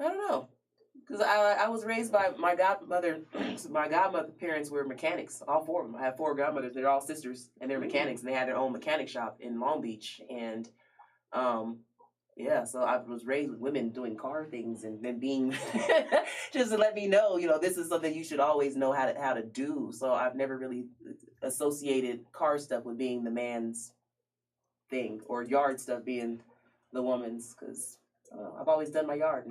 Speaker 2: I don't know, because I was raised by my godmother. My godmother parents were mechanics, all four of them. I have four godmothers. They're all sisters, and they're mechanics, and they had their own mechanic shop in Long Beach, and yeah, so I was raised with women doing car things and then being just to let me know, this is something you should always know how to do. So I've never really associated car stuff with being the man's thing or yard stuff being the woman's, because I've always done my yard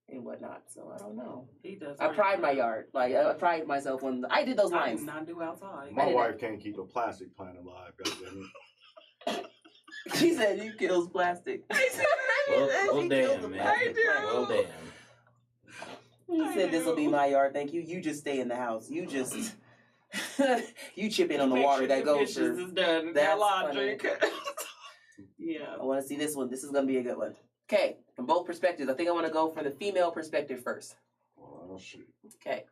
Speaker 2: and whatnot. So I don't know.
Speaker 4: He does.
Speaker 2: I pride my yard. Like I pride myself when I did those lines.
Speaker 4: Not do outside.
Speaker 3: My wife can't keep a plastic plant alive. Goddamn it.
Speaker 2: She said you kills plastic.
Speaker 1: Well, damn, man. Well, damn.
Speaker 2: He said this will be my yard. Thank you. You just stay in the house. You just you chip in on the water that goes for.
Speaker 4: Is done.
Speaker 2: That's
Speaker 4: logic. Yeah.
Speaker 2: I want to see this one. This is gonna be a good one. Okay, from both perspectives. I think I want to go for the female perspective first.
Speaker 3: Oh shit.
Speaker 2: Okay.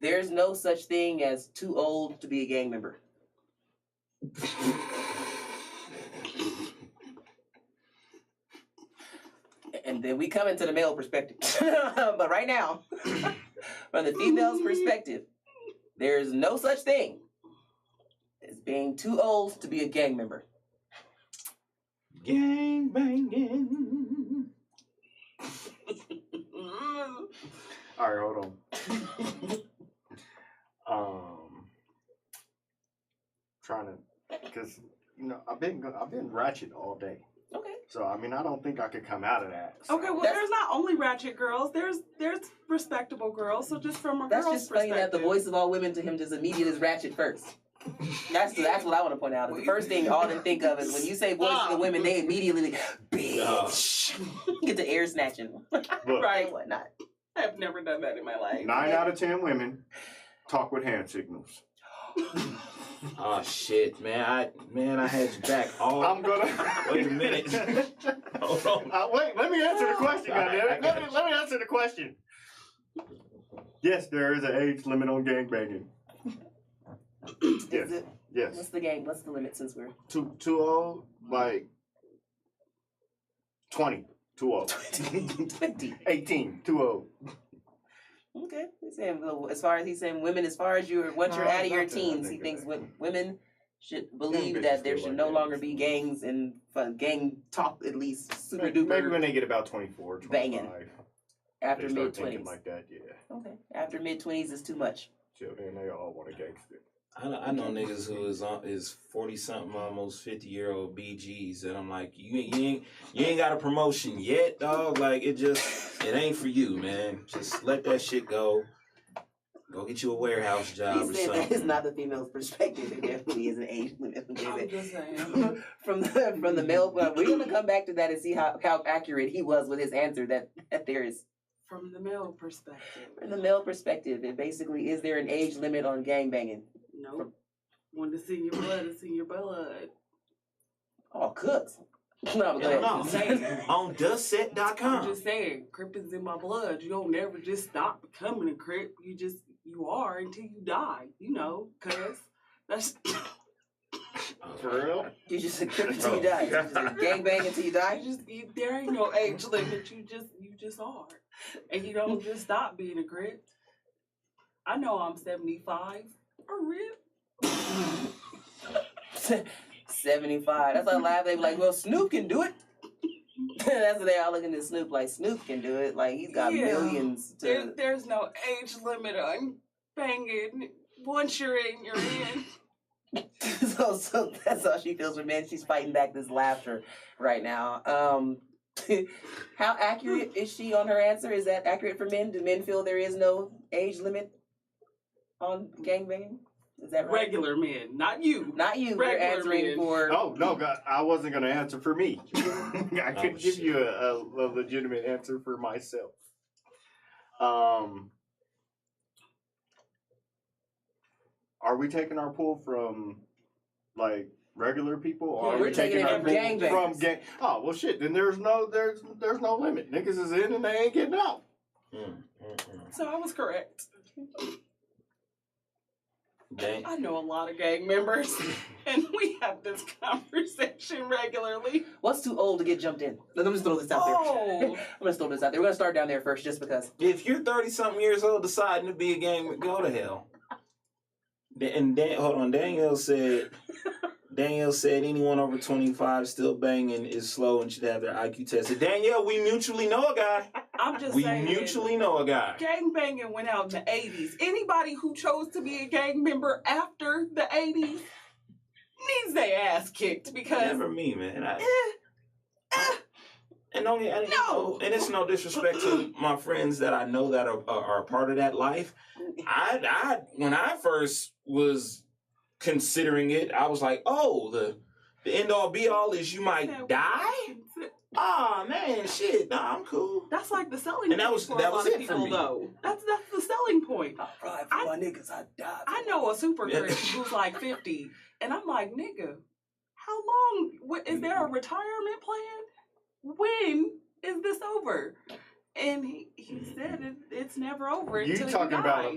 Speaker 2: There's no such thing as too old to be a gang member. And then we come into the male perspective. But right now, from the female's perspective, there's no such thing as being too old to be a gang member.
Speaker 1: Gang banging.
Speaker 3: All right, hold on. Trying to, because I've been ratchet all day.
Speaker 2: Okay.
Speaker 3: So I don't think I could come out of that. So.
Speaker 4: Okay, well, there's not only ratchet girls. There's respectable girls. So just from a
Speaker 2: That's
Speaker 4: girl's
Speaker 2: just funny
Speaker 4: perspective,
Speaker 2: that the voice of all women to him just immediately is ratchet first. That's what I want to point out. The first thing all they think of is when you say voice of the women, they immediately bitch. Get the air snatching.
Speaker 3: Look,
Speaker 4: right?
Speaker 2: And whatnot.
Speaker 4: I've never done that in my life.
Speaker 3: 9 out of 10 women talk with hand signals.
Speaker 1: Oh shit, man! I had you back.
Speaker 3: I'm gonna
Speaker 1: wait a minute. Hold on.
Speaker 3: Wait, let me answer the question, goddammit. Let me answer the question. Yes, there is an age limit on gangbanging. Yes.
Speaker 2: Is it?
Speaker 3: Yes.
Speaker 2: What's the limit since we're
Speaker 3: Too old? Like 20. Too old.
Speaker 2: 20.
Speaker 3: 18. Too old.
Speaker 2: Okay. He's saying, as far as he's saying, women, as far as once you're out of your teens, he thinks women should believe that there should no longer be gangs and gang talk, at least super duper.
Speaker 3: Maybe when they get about 24, 25.
Speaker 2: Banging. After
Speaker 3: they start
Speaker 2: mid-20s.
Speaker 3: thinking like that, yeah.
Speaker 2: Okay. After mid-20s is too much.
Speaker 3: So then they all want a gangster.
Speaker 1: I know niggas who is 40-something, almost 50-year-old BGs, and I'm like, you ain't got a promotion yet, dog. Like it ain't for you, man. Just let that shit go. Go get you a warehouse job or
Speaker 2: He said
Speaker 1: something.
Speaker 2: that is not the female's perspective. There definitely is an age limit.
Speaker 4: I'm just saying.
Speaker 2: from the male, we're gonna come back to that and see how accurate he was with his answer. That there is.
Speaker 4: From the male perspective.
Speaker 2: From the male perspective, it basically is there an age limit on gangbanging?
Speaker 4: Nope. When it's in your blood, it's in your blood.
Speaker 2: Oh, cooks. No, go ahead.
Speaker 1: No. On
Speaker 4: I'm
Speaker 1: dustset.com.
Speaker 4: just saying, Crip is in my blood. You don't never just stop becoming a Crip. You are until you die. Cause that's
Speaker 3: For real?
Speaker 2: You just a crip until you die. You just a gangbang until you die.
Speaker 4: There ain't no age limit. You just are, and you don't just stop being a Crip. I know I'm 75. A rip.
Speaker 2: 75. That's how I laugh. They be like, well, Snoop can do it. That's what they all looking at Snoop like. Snoop can do it. Like, he's got millions.
Speaker 4: There's no age limit on banging. Once you're in, you're in.
Speaker 2: So that's how she feels for men. She's fighting back this laughter right now. How accurate is she on her answer? Is that accurate for men? Do men feel there is no age limit on gangbanging? Is that right?
Speaker 4: Regular men, not you.
Speaker 2: Not you.
Speaker 4: Regular
Speaker 2: You're answering
Speaker 4: men.
Speaker 2: for.
Speaker 3: Oh no, God, I wasn't gonna answer for me. I couldn't give you a legitimate answer for myself. Are we taking our pull from like regular people, or are
Speaker 2: We're
Speaker 3: we
Speaker 2: taking
Speaker 3: taking
Speaker 2: it
Speaker 3: our
Speaker 2: from
Speaker 3: pull
Speaker 2: gangbangers.
Speaker 3: from gang? Oh well, shit. Then there's no limit. Niggas is in and they ain't getting out.
Speaker 4: So I was correct.
Speaker 1: Gang.
Speaker 4: I know a lot of gang members, and we have this conversation regularly.
Speaker 2: What's too old to get jumped in? Let me just throw this out there.
Speaker 4: Oh.
Speaker 2: I'm gonna throw this out there. We're gonna start down there first, just because.
Speaker 1: If you're 30-something years old deciding to be a gang, go to hell. And hold on, Danielle said anyone over 25 still banging is slow and should have their IQ tested. Danielle, we mutually know a guy.
Speaker 4: I'm just
Speaker 1: We
Speaker 4: saying.
Speaker 1: mutually know a guy.
Speaker 4: Gang banging went out in the 80s. Anybody who chose to be a gang member after the 80s needs their ass kicked because.
Speaker 1: Never me, man. And it's no disrespect to my friends that I know that are a part of that life. I when I first was considering it, I was like, oh, the end all be all is you might die. Ah, man, shit. Nah, I'm cool.
Speaker 4: That's like the selling
Speaker 1: And that
Speaker 4: point
Speaker 1: was-
Speaker 4: for
Speaker 1: that
Speaker 4: a
Speaker 1: was
Speaker 4: lot of
Speaker 1: it for
Speaker 4: people,
Speaker 1: me.
Speaker 4: though. That's the selling point.
Speaker 2: I'll ride for my niggas. I die.
Speaker 4: I know a super Chris who's like 50, and I'm like, nigga, how long? Is there a retirement plan? When is this over? And he said it's never over until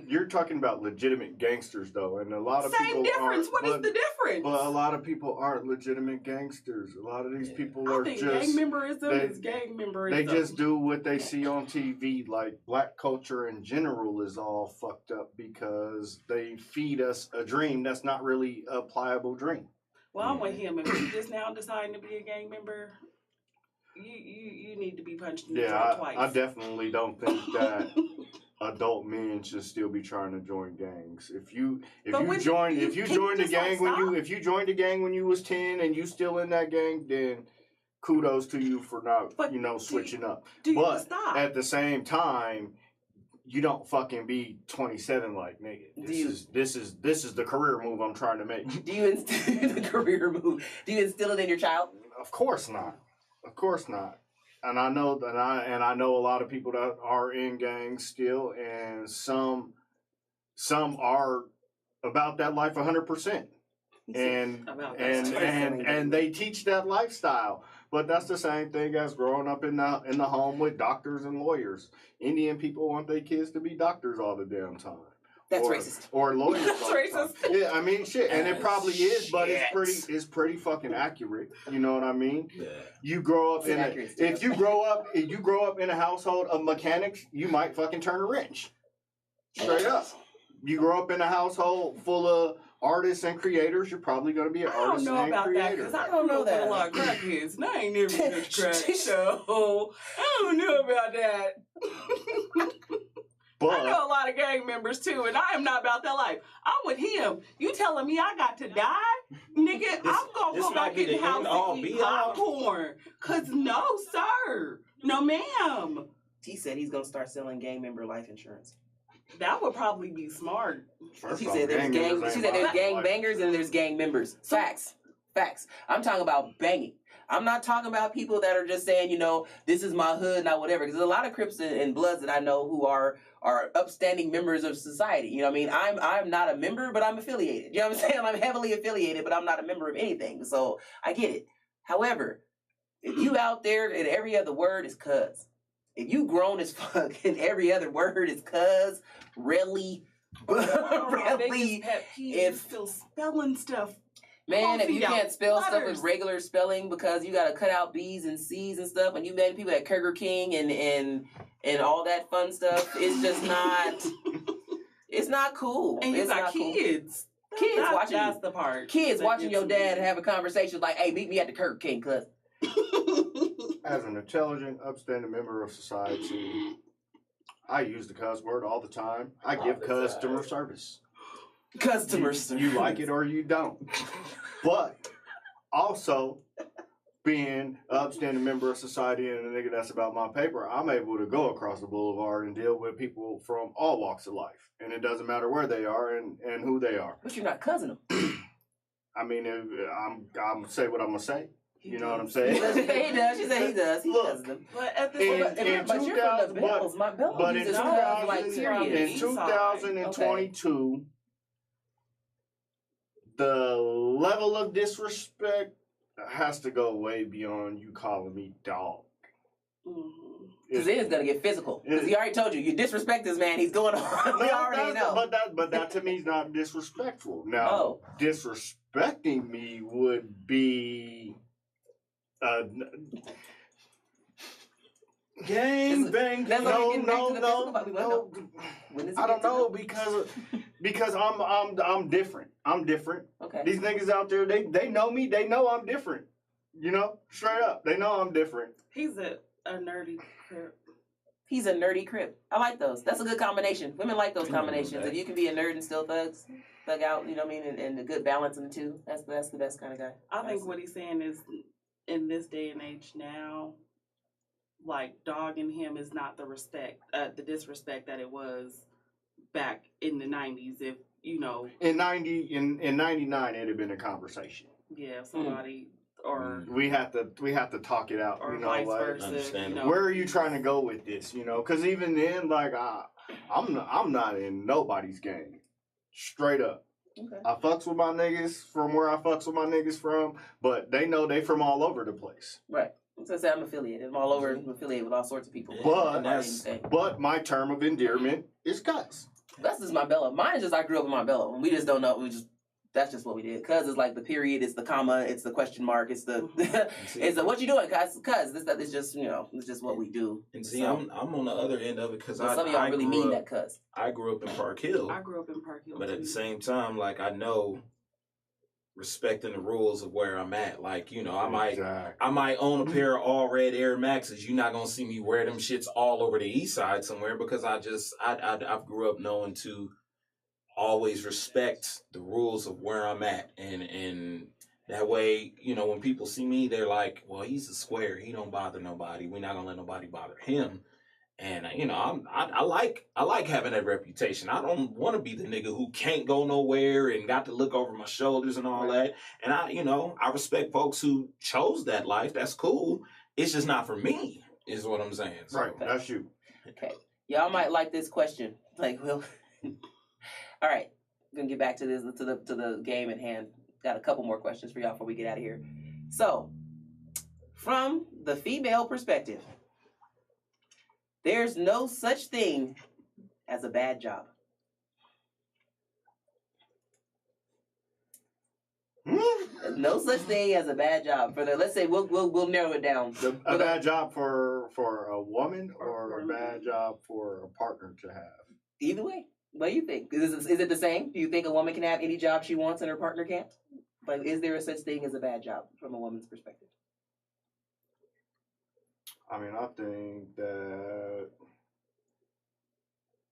Speaker 3: You're talking about legitimate gangsters though, and a lot of
Speaker 4: Same
Speaker 3: people
Speaker 4: difference.
Speaker 3: aren't.
Speaker 4: What is the difference?
Speaker 3: But a lot of people aren't legitimate gangsters. A lot of these people
Speaker 4: I
Speaker 3: are
Speaker 4: think
Speaker 3: just
Speaker 4: gang memberism is gang memberism.
Speaker 3: they just do what they see on TV. Like black culture in general is all fucked up because they feed us a dream that's not really a pliable dream.
Speaker 4: Well, I'm with him. If you just now deciding to be a gang member, you need to be punched in the throat twice.
Speaker 3: I definitely don't think that adult men should still be trying to join gangs. If you joined the gang when you was 10 and you still in that gang, then kudos to you for not switching up. But at the same time, you don't fucking be 27 like nigga. This is the career move I'm trying to make.
Speaker 2: Do you instill the career move? Do you instill it in your child?
Speaker 3: Of course not. Of course not. And I know I know a lot of people that are in gangs still, and some are about that life 100%. And they teach that lifestyle. But that's the same thing as growing up in the home with doctors and lawyers. Indian people want their kids to be doctors all the damn time.
Speaker 2: That's racist.
Speaker 3: Or lawyers.
Speaker 4: That's racist.
Speaker 3: Yeah, I mean shit. And it probably is, but it's pretty fucking accurate. You know what I mean?
Speaker 1: Yeah.
Speaker 3: You grow up if you grow up in a household of mechanics, you might fucking turn a wrench. Straight up. You grow up in a household full of artists and creators, you're probably going to be an artist and creator.
Speaker 4: I don't know about that because I don't know that. A lot of crackheads, and I ain't never touched crack, so I don't know about that.
Speaker 3: But
Speaker 4: I know a lot of gang members too, and I am not about that life. I'm with him. You telling me I got to die? Nigga, I'm going to go back in the house and eat popcorn. Because no, sir. No, ma'am.
Speaker 2: He said he's going to start selling gang member life insurance.
Speaker 4: That would probably be smart.
Speaker 2: She said there's gang bangers and there's gang members. Facts. I'm talking about banging. I'm not talking about people that are just saying, this is my hood, not whatever. Because there's a lot of Crips and Bloods that I know who are upstanding members of society. You know what I mean? I'm not a member, but I'm affiliated. You know what I'm saying? I'm heavily affiliated, but I'm not a member of anything. So I get it. However, if you out there and every other word is cuz. If you grown as fuck and every other word is cuz, really,
Speaker 4: Really, if still spelling stuff.
Speaker 2: Man, if you can't spell stuff with regular spelling because you got to cut out B's and C's and stuff, and you met people at Burger King and all that fun stuff, it's just not. It's not cool.
Speaker 4: And you
Speaker 2: it's
Speaker 4: got
Speaker 2: not
Speaker 4: kids.
Speaker 2: Cool. Kids watching
Speaker 4: That's
Speaker 2: you.
Speaker 4: the part.
Speaker 2: Kids
Speaker 4: that
Speaker 2: watching
Speaker 4: gets
Speaker 2: your dad
Speaker 4: me.
Speaker 2: have a conversation like, "Hey, meet me at the Kirk King, cuz."
Speaker 3: As an intelligent, upstanding member of society, I use the cuss word all the time. I give customer service.
Speaker 2: Customer service.
Speaker 3: You like it or you don't. But also, being an upstanding member of society and a nigga that's about my paper, I'm able to go across the boulevard and deal with people from all walks of life. And it doesn't matter where they are and who they are.
Speaker 2: But you're not cousin them.
Speaker 3: I mean, I'm gonna say what I'm gonna say. You know what I'm
Speaker 2: He
Speaker 3: saying?
Speaker 2: does. She said he does. He
Speaker 3: Look,
Speaker 2: does them.
Speaker 4: But at the
Speaker 3: in-
Speaker 4: same
Speaker 3: in
Speaker 2: But you're from the
Speaker 3: 2000
Speaker 2: Bells. My Bella
Speaker 3: But in,
Speaker 2: uses
Speaker 3: 2000,
Speaker 2: cuz like period.
Speaker 3: in 2022, the level of disrespect has to go way beyond you calling me dog.
Speaker 2: Because then it's gonna get physical. Because he already told you, you disrespect this man, he's going on. We already know.
Speaker 3: But that to me is not disrespectful. Now,
Speaker 2: Oh.
Speaker 3: disrespecting me would be gang bang.
Speaker 2: That's why you're getting back to the physical part. We wanna know.
Speaker 3: No.
Speaker 2: When does it
Speaker 3: I
Speaker 2: get
Speaker 3: don't
Speaker 2: to
Speaker 3: know because I'm different. I'm different.
Speaker 2: Okay.
Speaker 3: These niggas out there, they know me. They know I'm different. You know, straight up, they know I'm different.
Speaker 4: He's a nerdy crip.
Speaker 2: He's a nerdy crip. I like those. That's a good combination. Women like those combinations. If you can be a nerd and still thug out, you know what I mean, and a good balance in the two. That's the best kind of guy.
Speaker 4: I think what he's saying is, in this day and age now, like dogging him is not the disrespect that it was back in the 90s. If you know,
Speaker 3: In 99, it'd have been a conversation.
Speaker 4: yeah, somebody or
Speaker 3: We have to talk it out.
Speaker 4: or
Speaker 3: You know,
Speaker 4: vice
Speaker 3: like,
Speaker 4: versa. You know,
Speaker 3: where are you trying to go with this? You know, because even then, like I'm not in nobody's game. Straight up.
Speaker 2: Okay.
Speaker 3: I fucks with my niggas from where I fucks with my niggas from, but they know they from all over the place.
Speaker 2: Right. So I say I'm affiliated. I'm all over. I'm affiliated with all sorts of people.
Speaker 3: But my term of endearment is cuts.
Speaker 2: That's just my Bella. Mine is just I grew up in my Bella. We just don't know. That's just what we did. Cuz is like the period. It's the comma. It's the question mark. It's the it's the what you doing? Cuz this is just it's just what we do.
Speaker 1: And see, I'm on the other end of it because
Speaker 2: some of y'all really mean that cuz.
Speaker 1: I grew up in Park Hill.
Speaker 4: I grew up in Park Hill,
Speaker 1: But at
Speaker 4: too.
Speaker 1: the same time, like I know respecting the rules of where I'm at. Like, you know, I might own a pair of all red Air Maxes. You're not gonna see me wear them shits all over the east side somewhere because I grew up knowing to always respect the rules of where I'm at, and that way, you know, when people see me, they're like, well, he's a square. He don't bother nobody. We're not gonna let nobody bother him. And you know, I like having that reputation. I don't want to be the nigga who can't go nowhere and got to look over my shoulders and all that. And I respect folks who chose that life. That's cool. It's just not for me, is what I'm saying. So.
Speaker 3: Right, that's you.
Speaker 2: Okay. Y'all might like this question. Like, well, all right. We're gonna get back to this to the game at hand. Got a couple more questions for y'all before we get out of here. So, from the female perspective, there's no such thing as a bad job. No such thing as a bad job. Let's say we'll narrow it down.
Speaker 3: A bad job for a woman or a bad job for a partner to have?
Speaker 2: Either way. What do you think? Is it the same? Do you think a woman can have any job she wants and her partner can't? Like, is there a such thing as a bad job from a woman's perspective?
Speaker 3: I mean, I think that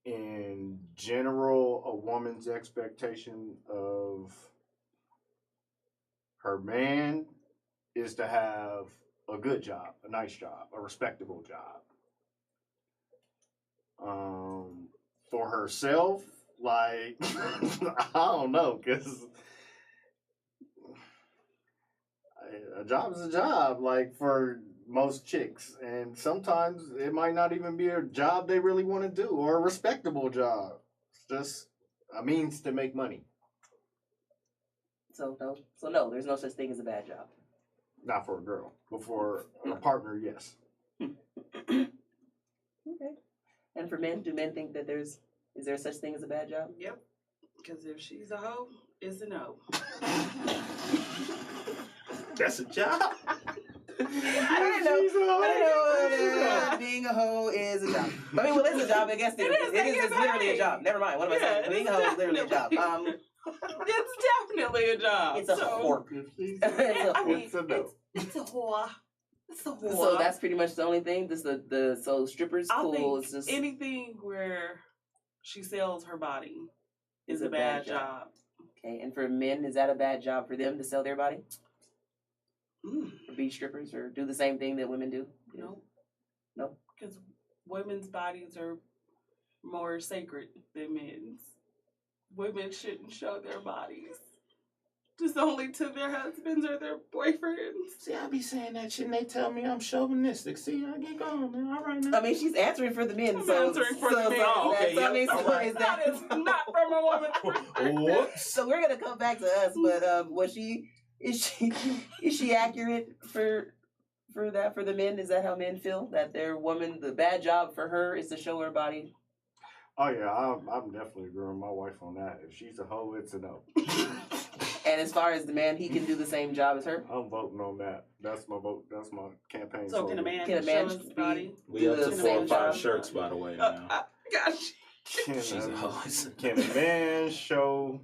Speaker 3: in general, a woman's expectation of her man is to have a good job, a nice job, a respectable job. For herself, like, I don't know, because a job is a job, like, for most chicks, and sometimes it might not even be a job they really want to do or a respectable job. It's just a means to make money.
Speaker 2: So no, there's no such thing as a bad job.
Speaker 3: Not for a girl, but for a partner, yes.
Speaker 2: Okay. And for men, do men think that is there such thing as a bad job?
Speaker 4: Yep. Because if she's a hoe, it's a no.
Speaker 1: That's a job.
Speaker 2: I don't know. Being a hoe is a job. I mean, well, it's a job. I guess it is literally a job. Never mind. What am I saying? Being a hoe is literally a job.
Speaker 4: It's definitely a job.
Speaker 2: It's a whore.
Speaker 3: It's a no.
Speaker 4: It's a whore. It's a whore.
Speaker 2: So that's pretty much the only thing. This so strippers
Speaker 4: I
Speaker 2: cool.
Speaker 4: think
Speaker 2: It's just
Speaker 4: anything where she sells her body is a bad job.
Speaker 2: Okay, and for men, is that a bad job for them to sell their body?
Speaker 4: Mm.
Speaker 2: Or be strippers or do the same thing that women do?
Speaker 4: No.
Speaker 2: No?
Speaker 4: Because women's bodies are more sacred than men's. Women shouldn't show their bodies. Just only to their husbands or their boyfriends.
Speaker 1: See, I be saying that shit and they tell me I'm chauvinistic. See, I get going, man. All right now.
Speaker 2: I mean, she's answering for the men.
Speaker 4: I'm
Speaker 2: so,
Speaker 4: answering for the men.
Speaker 1: Oh, okay,
Speaker 2: I mean,
Speaker 1: all
Speaker 2: so
Speaker 1: right.
Speaker 2: is
Speaker 4: That is not from a woman's perspective.
Speaker 1: Whoops.
Speaker 2: So we're gonna come back to us, but is she accurate for the men? Is that how men feel, that their woman, the bad job for her is to show her body?
Speaker 3: Oh yeah, I'm definitely agreeing with my wife on that. If she's a hoe, it's a no.
Speaker 2: And as far as the man, he can do the same job as her.
Speaker 3: I'm voting on that. That's my vote. That's my campaign.
Speaker 4: So can a man
Speaker 2: Can a man
Speaker 4: show his
Speaker 2: be-
Speaker 4: body?
Speaker 1: We up to
Speaker 2: the
Speaker 1: 4 or
Speaker 2: same
Speaker 1: 5
Speaker 2: job?
Speaker 1: shirts, by the way, now.
Speaker 4: Gosh.
Speaker 1: She's a hoe.
Speaker 3: Can a man show?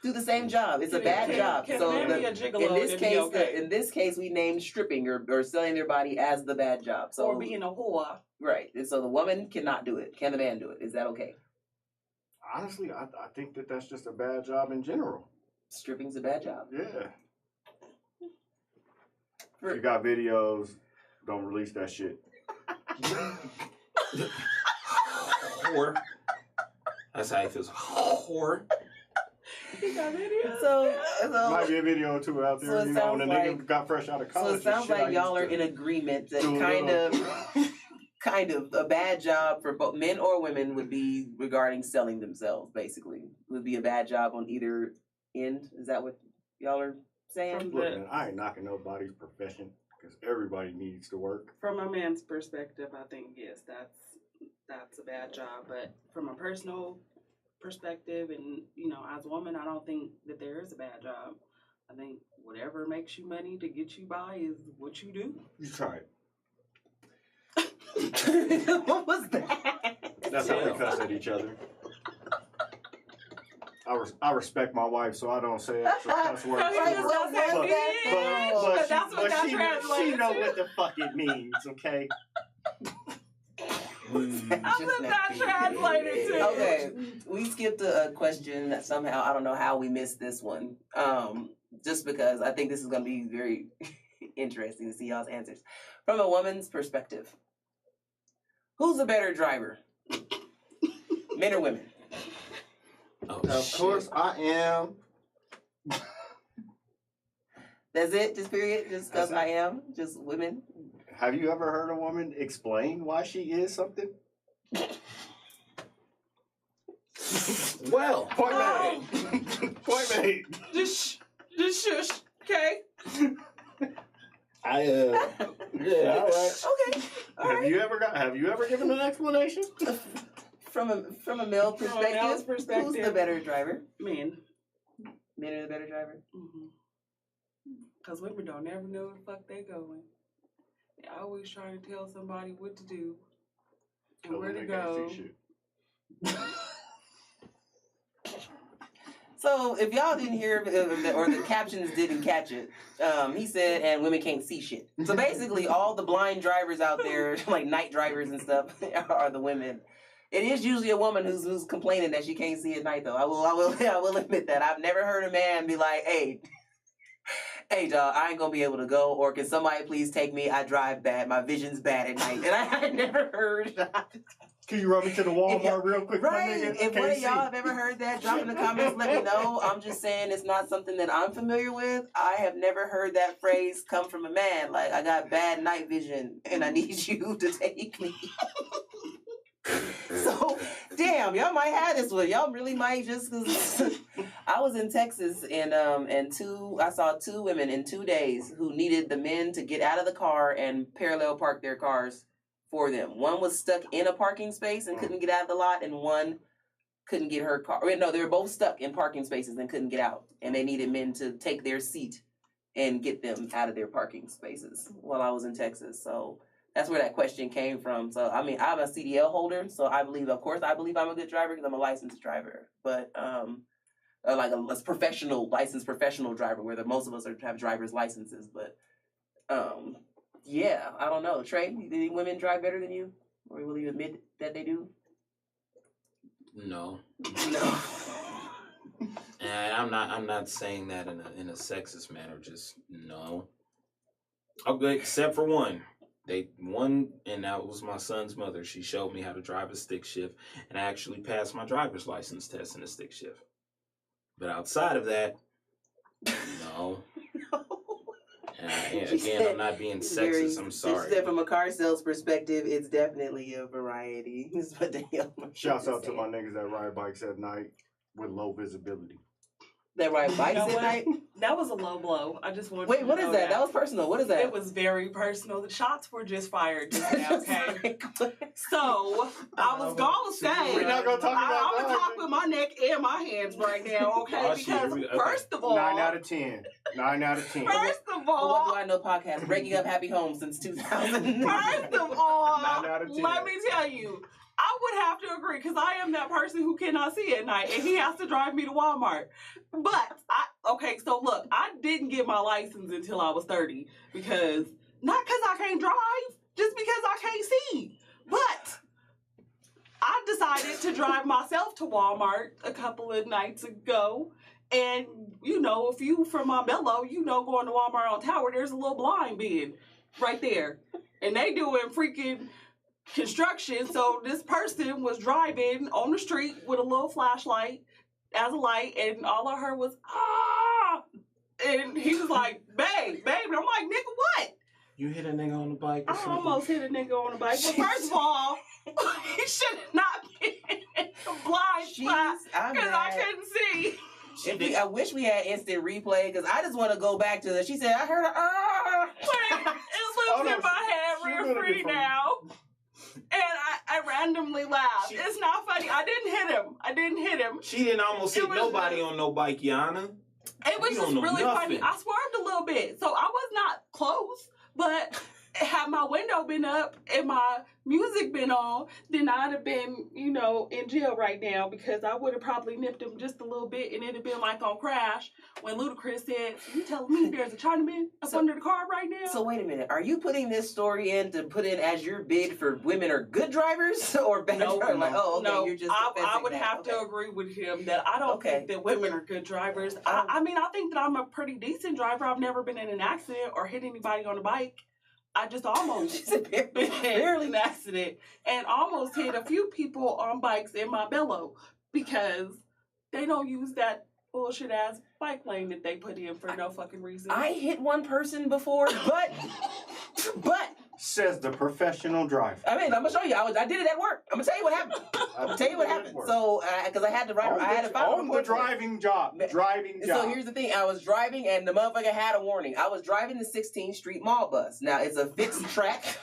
Speaker 2: Do the same job. It's a bad job.
Speaker 4: Can
Speaker 2: So
Speaker 4: a man be a gigolo
Speaker 2: in this
Speaker 4: and be
Speaker 2: case,
Speaker 4: okay?
Speaker 2: in this case, we named stripping or selling their body as the bad job. So
Speaker 4: Or being a whore.
Speaker 2: right. And so the woman cannot do it. Can the man do it? Is that okay?
Speaker 3: Honestly, I think that that's just a bad job in general.
Speaker 2: Stripping's a bad job.
Speaker 3: Yeah. If you got videos, don't release that shit.
Speaker 1: Whore. That's how he feels. Whore.
Speaker 4: He got videos.
Speaker 2: So
Speaker 3: Might be a video or two out there,
Speaker 2: So it
Speaker 3: you know, when a
Speaker 2: sounds
Speaker 3: nigga
Speaker 2: like-
Speaker 3: got fresh out of
Speaker 2: So
Speaker 3: college.
Speaker 2: it sounds like y'all are in agreement that kind of a bad job for both men or women would be regarding selling themselves. Basically, would be a bad job on either end. Is that what y'all are saying?
Speaker 3: Look, man, I ain't knocking nobody's profession because everybody needs to work.
Speaker 4: From a man's perspective, I think yes, that's a bad job. But from a personal perspective, and as a woman, I don't think that there is a bad job. I think whatever makes you money to get you by is what you do.
Speaker 3: You try it.
Speaker 2: What was that?
Speaker 3: That's how we cuss at each other. I respect my wife, so I don't say extra cuss words.
Speaker 2: Right, what was that?
Speaker 4: But that's what that
Speaker 3: she
Speaker 4: translates
Speaker 3: know
Speaker 4: to.
Speaker 3: what the fuck it means, okay?
Speaker 4: That's what that translated to.
Speaker 2: Okay, we skipped a question that somehow, I don't know how we missed this one. Just because I think this is going to be very interesting to see y'all's answers. From a woman's perspective, who's a better driver? Men or women?
Speaker 1: Oh,
Speaker 3: Of course I am.
Speaker 2: That's it? Just period? Just because
Speaker 3: That's
Speaker 2: I am? Just women?
Speaker 3: Have you ever heard a woman explain why she is something?
Speaker 1: Well,
Speaker 3: Point made. Point made.
Speaker 4: Just shush, okay?
Speaker 1: yeah, all right.
Speaker 2: Okay. All right.
Speaker 3: Have you ever given an explanation?
Speaker 2: From a male perspective,
Speaker 4: male's perspective.
Speaker 2: who's the better driver?
Speaker 4: Men.
Speaker 2: Men are the better driver?
Speaker 4: Because women don't ever know where the fuck they going. They always trying to tell somebody what to do and where to go.
Speaker 2: So if y'all didn't hear or the captions didn't catch it, he said, and women can't see shit. So basically, all the blind drivers out there, like night drivers and stuff, are the women. It is usually a woman who's complaining that she can't see at night, though. I will admit that. I've never heard a man be like, hey, dog, I ain't gonna be able to go, or can somebody please take me? I drive bad. My vision's bad at night. And I never heard that.
Speaker 3: Can you run me to the Walmart real quick?
Speaker 2: Right. If one of y'all have ever heard that, drop in the comments, let me know. I'm just saying it's not something that I'm familiar with. I have never heard that phrase come from a man. Like, I got bad night vision and I need you to take me. So, damn, y'all might have this one. Y'all really might just, cause I was in Texas and I saw 2 women in 2 days who needed the men to get out of the car and parallel park their cars for them. One was stuck in a parking space and couldn't get out of the lot, and one couldn't get her car. No, they were both stuck in parking spaces and couldn't get out, and they needed men to take their seat and get them out of their parking spaces while I was in Texas. So that's where that question came from. So, I mean, I'm a CDL holder, so I believe I'm a good driver because I'm a licensed driver. But like a licensed professional driver, where most of us have driver's licenses. But yeah, I don't know. Trey, do any women drive better than you, or will you admit that they do?
Speaker 1: No.
Speaker 2: No.
Speaker 1: And I'm not saying that in a sexist manner. Just no. Okay, except for one. And that was my son's mother. She showed me how to drive a stick shift, and I actually passed my driver's license test in a stick shift. But outside of that, no. And again, I'm not being sexist. I'm sorry.
Speaker 2: She said from a car sales perspective, it's definitely a variety.
Speaker 3: Shouts out to my niggas that ride bikes at night with low visibility.
Speaker 2: That ride bikes at night?
Speaker 4: That was a low blow. I just wanted
Speaker 2: Wait,
Speaker 4: to
Speaker 2: what is that? That was personal. What is that?
Speaker 4: It was very personal. The shots were just fired just now, okay? So, I was going to say,
Speaker 3: we're not gonna talk about
Speaker 4: I'm going to talk with my neck and my hands right now, okay? Because, first of all...
Speaker 3: 9 out of 10. 9 out of 10.
Speaker 4: First of all...
Speaker 2: What do I know podcast? Breaking Up Happy Homes since 2000.
Speaker 4: First of all,
Speaker 3: 9 out of 10.
Speaker 4: let me tell you, I would have to agree because I am that person who cannot see at night and he has to drive me to Walmart. But, so look, I didn't get my license until I was 30 because, not because I can't drive, just because I can't see. But I decided to drive myself to Walmart a couple of nights ago. And, if you from Montbello, going to Walmart on Tower, there's a little blind bin right there. And they doing freaking construction, so this person was driving on the street with a little flashlight as a light, and all I heard was and he was like, babe, and I'm like, nigga, what?
Speaker 1: You hit a nigga on the bike or something?
Speaker 4: I almost hit a nigga on the bike. But first of all, he should not be in the blind spot because I couldn't see.
Speaker 2: I wish we had instant replay because I just want to go back to the. She said, I heard
Speaker 4: it lives in my head real free now. And I randomly laughed. It's not funny. I didn't hit him.
Speaker 1: She didn't almost hit nobody on no bike, Yana.
Speaker 4: It was just really funny. I swerved a little bit. So I was not close, but had my window been up and my music been on, then I'd have been, in jail right now because I would have probably nipped him just a little bit and it'd have been like on Crash when Ludacris said, you telling me there's a Chinaman up under the car right now?
Speaker 2: So wait a minute. Are you putting this story in to put in as your bid for women are good drivers or bad drivers? Like,
Speaker 4: no,
Speaker 2: you're just
Speaker 4: I would have to agree with him that I don't think that women are good drivers. I think that I'm a pretty decent driver. I've never been in an accident or hit anybody on a bike. I just almost barely an accident and almost hit a few people on bikes in Montbello because they don't use that bullshit ass bike lane that they put in for no fucking reason.
Speaker 2: I hit one person before, but
Speaker 3: says the professional driver.
Speaker 2: I mean, I'm gonna show you. I did it at work. I'm gonna tell you what happened. So, because I had to write, I had to file
Speaker 3: on the driving job.
Speaker 2: So here's the thing: I was driving, and the motherfucker had a warning. I was driving the 16th Street Mall bus. Now it's a fixed track.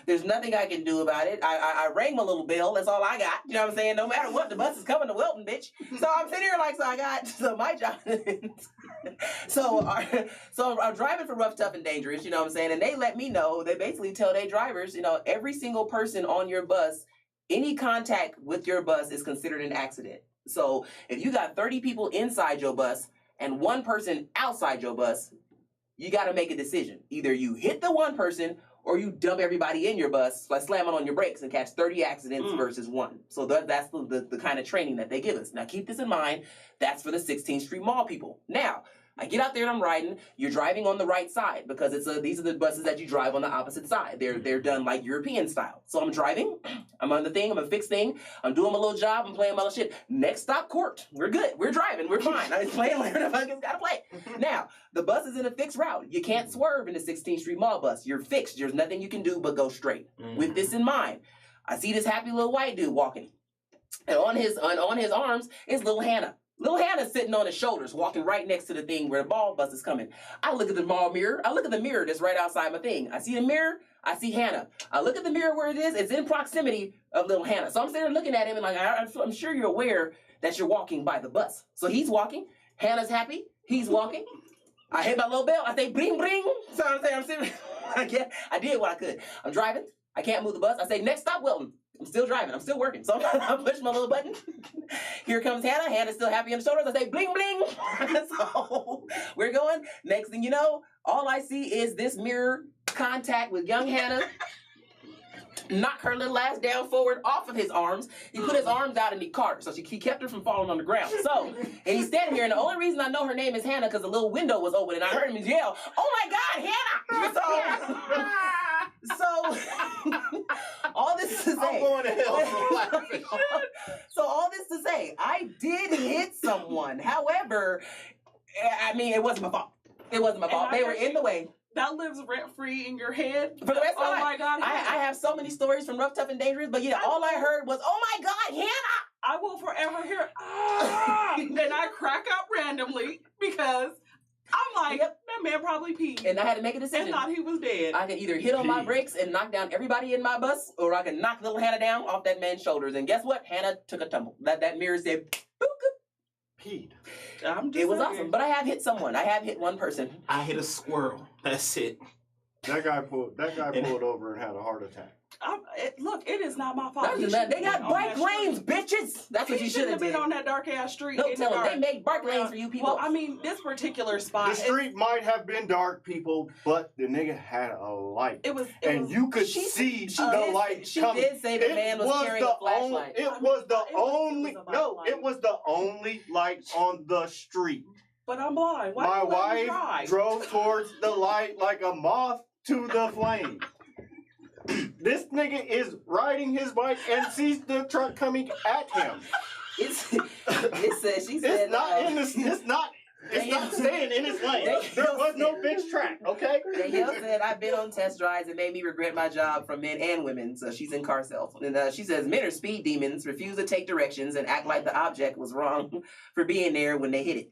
Speaker 2: There's nothing I can do about it. I rang my little bell. That's all I got. You know what I'm saying? No matter what, the bus is coming to Wilton, bitch. So I'm sitting here so my job. So I'm driving for Rough, Tough, and Dangerous. You know what I'm saying? And they let me know. They basically tell their drivers, every single person on your bus, any contact with your bus is considered an accident. So if you got 30 people inside your bus and one person outside your bus, you got to make a decision. Either you hit the one person or you dump everybody in your bus, like slam it on your brakes and catch 30 accidents versus one. So that's the kind of training that they give us. Now keep this in mind. That's for the 16th Street Mall people. Now, I get out there and I'm riding. You're driving on the right side because these are the buses that you drive on the opposite side. They're done like European style. So I'm driving. I'm on the thing. I'm a fixed thing. I'm doing my little job. I'm playing my little shit. Next stop, court. We're good. We're driving. We're fine. I'm playing whatever the fuck I gotta play. Now, the bus is in a fixed route. You can't swerve in the 16th Street Mall bus. You're fixed. There's nothing you can do but go straight. With this in mind, I see this happy little white dude walking. And on his arms is little Hannah. Little Hannah's sitting on his shoulders, walking right next to the thing where the ball bus is coming. I look at the mall mirror. I look at the mirror that's right outside my thing. I see the mirror. I see Hannah. I look at the mirror where it is. It's in proximity of little Hannah. So I'm sitting there looking at him and like, I'm sure you're aware that you're walking by the bus. So he's walking. Hannah's happy. He's walking. I hit my little bell. I say, bring, bring. So I'm saying, I'm sitting. I did what I could. I'm driving. I can't move the bus. I say, next stop, Wilton. I'm still driving. I'm still working. So I push my little button. Here comes Hannah. Hannah's still happy on the shoulders. I say, bling, bling. So we're going. Next thing you know, all I see is this mirror contact with young Hannah. Knock her little ass down forward off of his arms. He put his arms out and he caught her. So he kept her from falling on the ground. So, and he's standing here, and the only reason I know her name is Hannah because the little window was open and I heard him yell, "Oh my God, Hannah!" So all this to say.
Speaker 3: I'm going to hell for laughing.
Speaker 2: So all this to say, I did hit someone. However, I mean, it wasn't my fault. It wasn't my fault. They were in the way.
Speaker 4: That lives rent free in your head.
Speaker 2: For the rest of my life.
Speaker 4: My God.
Speaker 2: I have so many stories from Rough, Tough, and Dangerous, but yeah, all I heard was, "Oh my God, Hannah!"
Speaker 4: I will forever hear, "Ah!" and I crack up randomly because I'm like, that man probably peed.
Speaker 2: And I had to make a decision.
Speaker 4: And thought he was dead.
Speaker 2: I could either hit on my brakes and knock down everybody in my bus, or I could knock little Hannah down off that man's shoulders. And guess what? Hannah took a tumble. That mirror said, "Boop."
Speaker 3: Peed.
Speaker 2: It was awesome, but I have hit someone. I have hit one person.
Speaker 1: I hit a squirrel. That's it.
Speaker 3: That guy pulled over and had a heart attack.
Speaker 4: Look, it is not my fault.
Speaker 2: They got bike lanes, bitches. That's what you should have
Speaker 4: been on that dark ass street.
Speaker 2: No, tell them they make bike lanes for you people.
Speaker 4: Well, I mean, this particular spot.
Speaker 3: The street might have been dark, people, but the nigga had a light. You could see the light coming.
Speaker 2: She did say the man was carrying a flashlight.
Speaker 3: It was the only light on the street.
Speaker 4: But I'm blind. Why
Speaker 3: My wife drove towards the light like a moth to the flame. This nigga is riding his bike and sees the truck coming at him. It's not staying in his lane. There was no bitch track, okay?
Speaker 2: Danielle said, "I've been on test drives and made me regret my job for men and women." So she's in car sales. And she says, "Men are speed demons, refuse to take directions, and act like the object was wrong for being there when they hit it."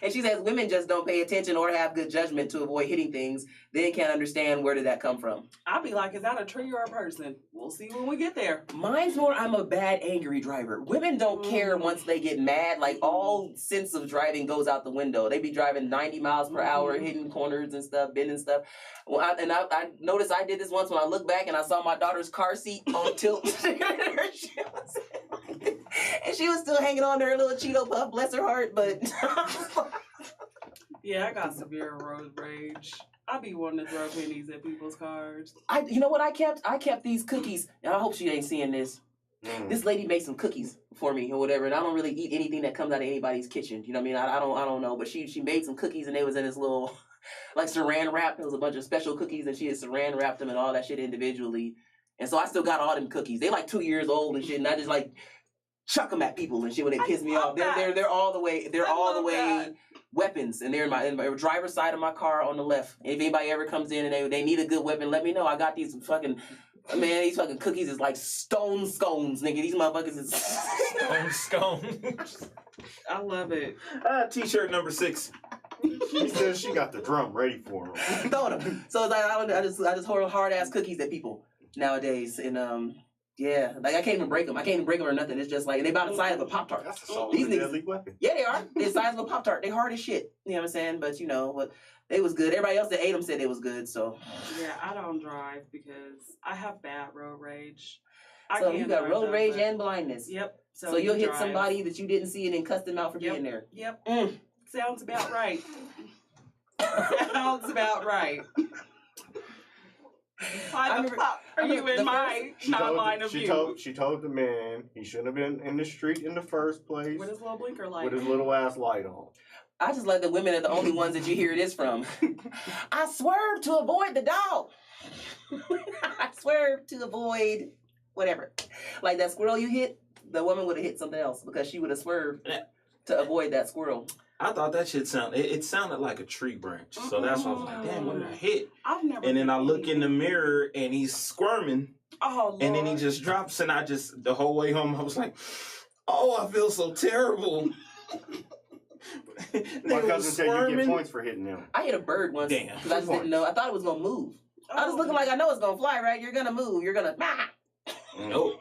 Speaker 2: And she says, "Women just don't pay attention or have good judgment to avoid hitting things. Then can't understand where did that come from."
Speaker 4: I'll be like, "Is that a tree or a person? We'll see when we get there."
Speaker 2: Mine's more, I'm a bad, angry driver. Women don't care once they get mad. Like, all sense of driving goes out the window. They be driving 90 miles per hour, hitting corners and stuff, bending stuff. Well, I noticed I did this once when I looked back and I saw my daughter's car seat on tilt. And she was still hanging on to her little Cheeto Puff, bless her heart, but...
Speaker 4: Yeah, I got severe road rage. I be wanting to throw pennies at people's cars.
Speaker 2: You know what I kept? I kept these cookies, and I hope she ain't seeing this. This lady made some cookies for me or whatever, and I don't really eat anything that comes out of anybody's kitchen. You know what I mean? I don't know, but she made some cookies, and they was in this little, like, saran wrap. There was a bunch of special cookies, and she had saran wrapped them and all that shit individually. And so I still got all them cookies. They like 2 years old and shit, and I just like chuck them at people and shit when they piss me off. They're all the way weapons, and they're in my driver's side of my car on the left. If anybody ever comes in and they need a good weapon, let me know. I got these fucking cookies is like stone scones, nigga. These motherfuckers is
Speaker 1: stone scones.
Speaker 4: I love it.
Speaker 1: T-shirt number 6.
Speaker 3: She says she got the drum ready for him.
Speaker 2: Throwing them. So it's like I just hold hard ass cookies at people nowadays, and yeah, like I can't even break them. I can't even break them or nothing. It's just like they about the size of a Pop-Tart.
Speaker 3: That's a
Speaker 2: These niggas,
Speaker 3: deadly weapon.
Speaker 2: Yeah, they are. They're the size of a Pop-Tart. They hard as shit. You know what I'm saying? But you know what? They was good. Everybody else that ate them said they was good. So
Speaker 4: yeah, I don't drive because I have bad road rage.
Speaker 2: So you got road rage and blindness.
Speaker 4: Yep.
Speaker 2: So you'll hit somebody that you didn't see and then cuss them out for being there.
Speaker 4: Yep. Sounds about right. Sounds about right. Why the fuck are you in my line of view?
Speaker 3: She told the man he shouldn't have been in the street in the first place.
Speaker 4: With his little blinker light.
Speaker 3: With his little ass light on.
Speaker 2: I just like the women are the only ones that you hear this from. I swerved to avoid the dog. I swerved to avoid whatever. Like that squirrel you hit, the woman would have hit something else because she would have swerved to avoid that squirrel.
Speaker 1: I thought that shit sounded like a tree branch. So that's why I was like, damn, what did I hit?
Speaker 4: And
Speaker 1: then I look in the mirror and he's squirming.
Speaker 4: Oh, Lord.
Speaker 1: And then he just drops and the whole way home I was like, oh, I feel so terrible.
Speaker 3: My cousin said you get points for hitting them.
Speaker 2: I hit a bird once because I just didn't know. I thought it was going to move. I was looking like I know it's going to fly, right? You're going to move. You're going to...
Speaker 1: Nope.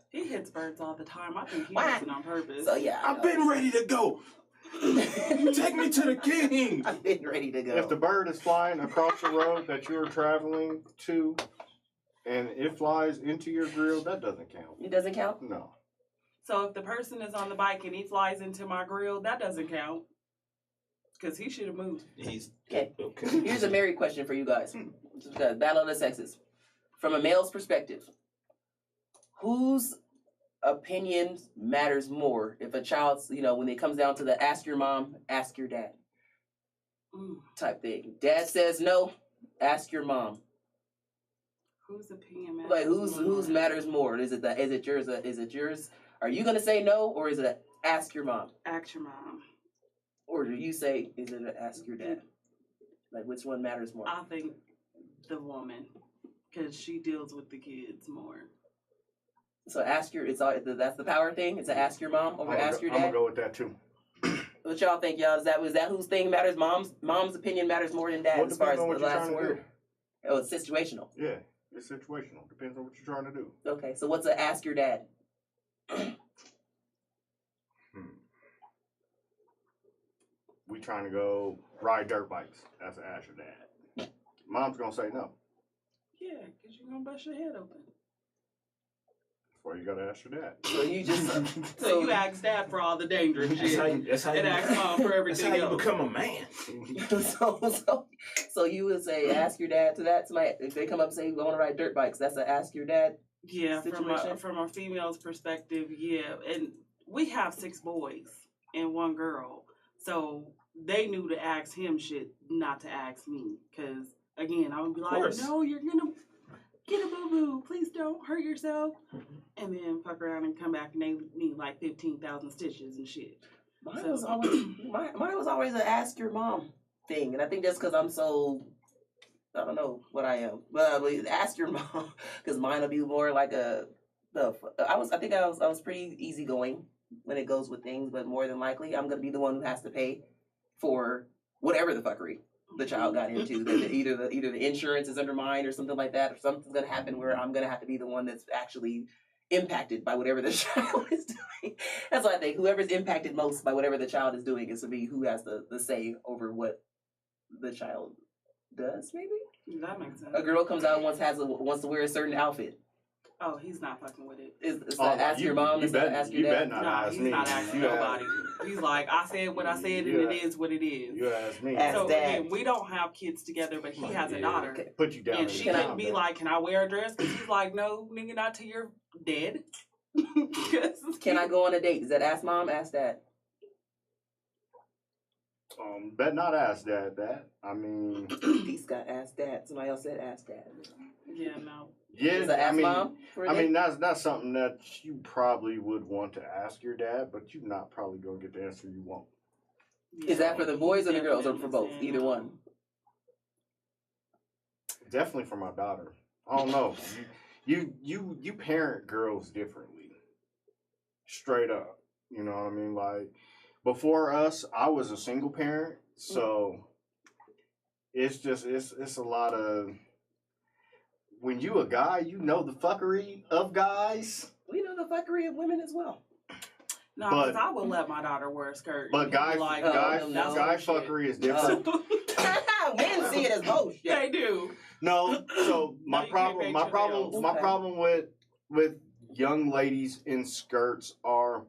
Speaker 4: He hits birds all the time. I think he does it on purpose.
Speaker 2: So yeah,
Speaker 1: I've been ready to go. Take me to the king.
Speaker 2: I've been ready to go.
Speaker 3: If the bird is flying across the road that you're traveling to, and it flies into your grill, that doesn't count.
Speaker 2: It doesn't count?
Speaker 3: No.
Speaker 4: So if the person is on the bike and he flies into my grill, that doesn't count. Because he should have moved.
Speaker 1: He's
Speaker 2: Okay.
Speaker 1: okay.
Speaker 2: Here's a married question for you guys. Battle of the sexes. From a male's perspective, whose opinion matters more if a child's, when it comes down to the ask your mom, ask your dad type thing? Dad says no, ask your mom.
Speaker 4: Whose opinion matters?
Speaker 2: Like whose matters more? Is it yours? Are you gonna say no, or is it a ask your mom?
Speaker 4: Ask your mom.
Speaker 2: Or do you say is it a ask your dad? Like which one matters more?
Speaker 4: I think the woman, because she deals with the kids more.
Speaker 2: So that's the power thing. It's a ask your mom over ask your dad.
Speaker 3: I'm gonna go with that too.
Speaker 2: What y'all think, y'all? Is that whose thing matters? Mom's opinion matters more than dad's as far as the last word. Oh, it's situational.
Speaker 3: Yeah, it's situational. Depends on what you're trying to do.
Speaker 2: Okay, so what's a ask your dad?
Speaker 3: We trying to go ride dirt bikes. That's an ask your dad. Mom's gonna say no.
Speaker 4: Yeah, because you're going to bust your head open.
Speaker 3: That's why you gotta ask your dad.
Speaker 2: So you just
Speaker 4: So you ask dad for all the dangerous shit.
Speaker 1: That's how you
Speaker 4: And ask mom for everything
Speaker 1: That's how you
Speaker 4: else.
Speaker 1: become a man.
Speaker 2: so you would say ask your dad to that. Somebody, if they come up and say we want to ride dirt bikes, that's a ask your dad.
Speaker 4: Yeah,
Speaker 2: situation?
Speaker 4: from a female's perspective, yeah. And we have 6 boys and 1 girl. So they knew to ask him shit, not to ask me. Because, again, I would be like, no, you're going to get a boo-boo. Please don't hurt yourself. And then fuck around and come back and they need like 15,000 stitches and shit.
Speaker 2: Mine was always an ask your mom thing. And I think that's because I'm so, I don't know what I am. But ask your mom. Because mine will be more like I was pretty easygoing when it goes with things, but more than likely I'm gonna be the one who has to pay for whatever the fuckery the child got into. That either the insurance is undermined or something like that, or something's gonna happen where I'm gonna have to be the one that's actually impacted by whatever the child is doing. That's what I think. Whoever's impacted most by whatever the child is doing is to be who has the say over what the child does. Maybe
Speaker 4: That makes sense.
Speaker 2: a girl comes out and wants to wear a certain outfit.
Speaker 4: Oh, he's not fucking with it.
Speaker 2: It's like ask your mom. It's like ask your
Speaker 3: You
Speaker 2: dad.
Speaker 3: better not
Speaker 4: Nah,
Speaker 3: ask
Speaker 4: he's
Speaker 3: me.
Speaker 4: not asking
Speaker 3: You
Speaker 4: nobody. He's like, I said what I said, and it is what it is.
Speaker 3: You ask me.
Speaker 2: Ask
Speaker 4: So
Speaker 2: dad.
Speaker 4: again, we don't have kids together, but he has a daughter,
Speaker 2: Okay.
Speaker 3: Put you down.
Speaker 4: and
Speaker 3: in
Speaker 4: she
Speaker 3: the
Speaker 4: couldn't
Speaker 3: comment.
Speaker 4: be like, "Can I wear a dress?" Because he's like, "No, nigga, not till you're dead."
Speaker 2: Can I go on a date? Is that ask mom? Ask dad.
Speaker 3: Bet not ask dad that. I mean,
Speaker 2: Peace got asked dad. Somebody else said ask dad.
Speaker 4: Yeah, no.
Speaker 2: Is it ask mom? For a date?
Speaker 3: that's something that you probably would want to ask your dad, but you're not probably gonna get the answer you want.
Speaker 2: Is that for the boys or the girls, or for both? Either one.
Speaker 3: Definitely for my daughter. I don't know. You parent girls differently. Straight up. You know what I mean? Like before us, I was a single parent, so it's a lot of when you a guy, you know the fuckery of guys.
Speaker 2: We know the fuckery of women as well.
Speaker 4: No,
Speaker 3: But-
Speaker 4: because I would let my daughter wear a skirt.
Speaker 3: But
Speaker 4: and he'd be like,
Speaker 3: guy
Speaker 4: that's some shit.
Speaker 3: fuckery is different.
Speaker 2: Men see it as bullshit.
Speaker 4: They do.
Speaker 3: No, so
Speaker 4: No, you can't paint your nails.
Speaker 3: my problem with young ladies in skirts are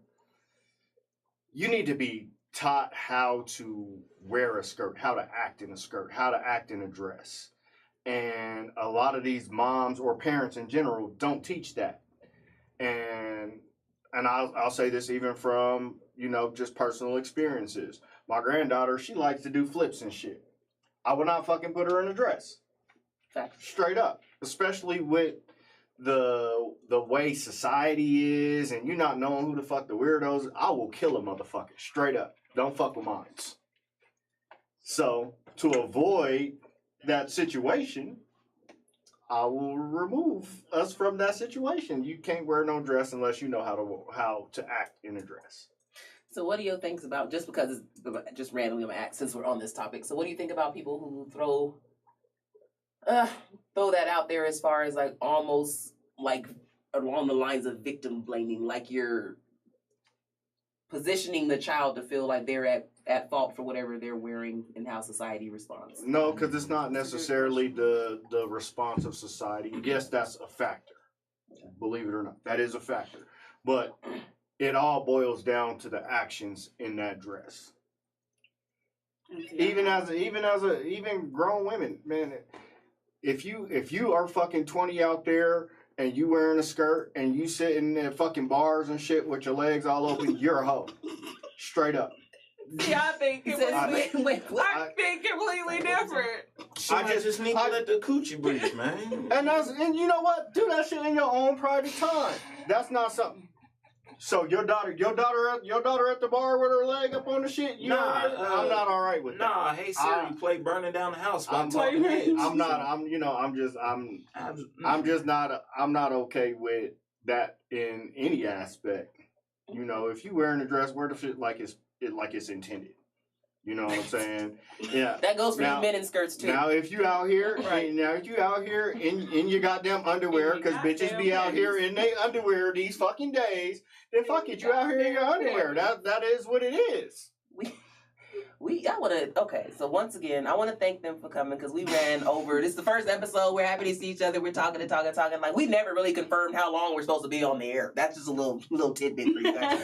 Speaker 3: you need to be taught how to wear a skirt, how to act in a skirt, how to act in a dress. And a lot of these moms or parents in general don't teach that. And I'll say this even from, just personal experiences. My granddaughter, she likes to do flips and shit. I would not fucking put her in a dress.
Speaker 2: Fact.
Speaker 3: Straight up. Especially with the way society is and you not knowing who the fuck the weirdos, I will kill a motherfucker. Straight up. Don't fuck with mine. So, to avoid that situation, I will remove us from that situation. You can't wear no dress unless you know how to act in a dress.
Speaker 2: So what do you think about, just because it's just randomly I'm gonna ask since we're on this topic, so what do you think about people who throw that out there as far as like almost like along the lines of victim blaming, like you're positioning the child to feel like they're at fault for whatever they're wearing and how society responds.
Speaker 3: No, because it's not necessarily the response of society. Yes, that's a factor. Believe it or not, that is a factor. But it all boils down to the actions in that dress. Even grown women, man. If you are fucking 20 out there and you wearing a skirt and you sitting in fucking bars and shit with your legs all open, you're a hoe. Straight up.
Speaker 4: Yeah, I think it was. I think completely different.
Speaker 1: I just need to let the coochie breathe, man.
Speaker 3: And you know what? Do that shit in your own private time. That's not something. So your daughter at the bar with her leg up on the shit. I'm not all right with that.
Speaker 1: Nah, hey Siri, play "Burning Down the House" while
Speaker 3: I'm
Speaker 1: talking heads.
Speaker 3: I'm not okay with that in any aspect. You know, if you wearing a dress, wear the shit like it's intended. You know what I'm saying? Yeah.
Speaker 2: That goes for you men in skirts too.
Speaker 3: Now, if you out here,
Speaker 2: right.
Speaker 3: in your goddamn underwear, because bitches be out here in their underwear these fucking days, then fuck it, you out here in your underwear. That is what it is.
Speaker 2: So once again, I want to thank them for coming because we ran over. This is the first episode. We're happy to see each other. We're talking. Like, we never really confirmed how long we're supposed to be on the air. That's just a little tidbit for you guys.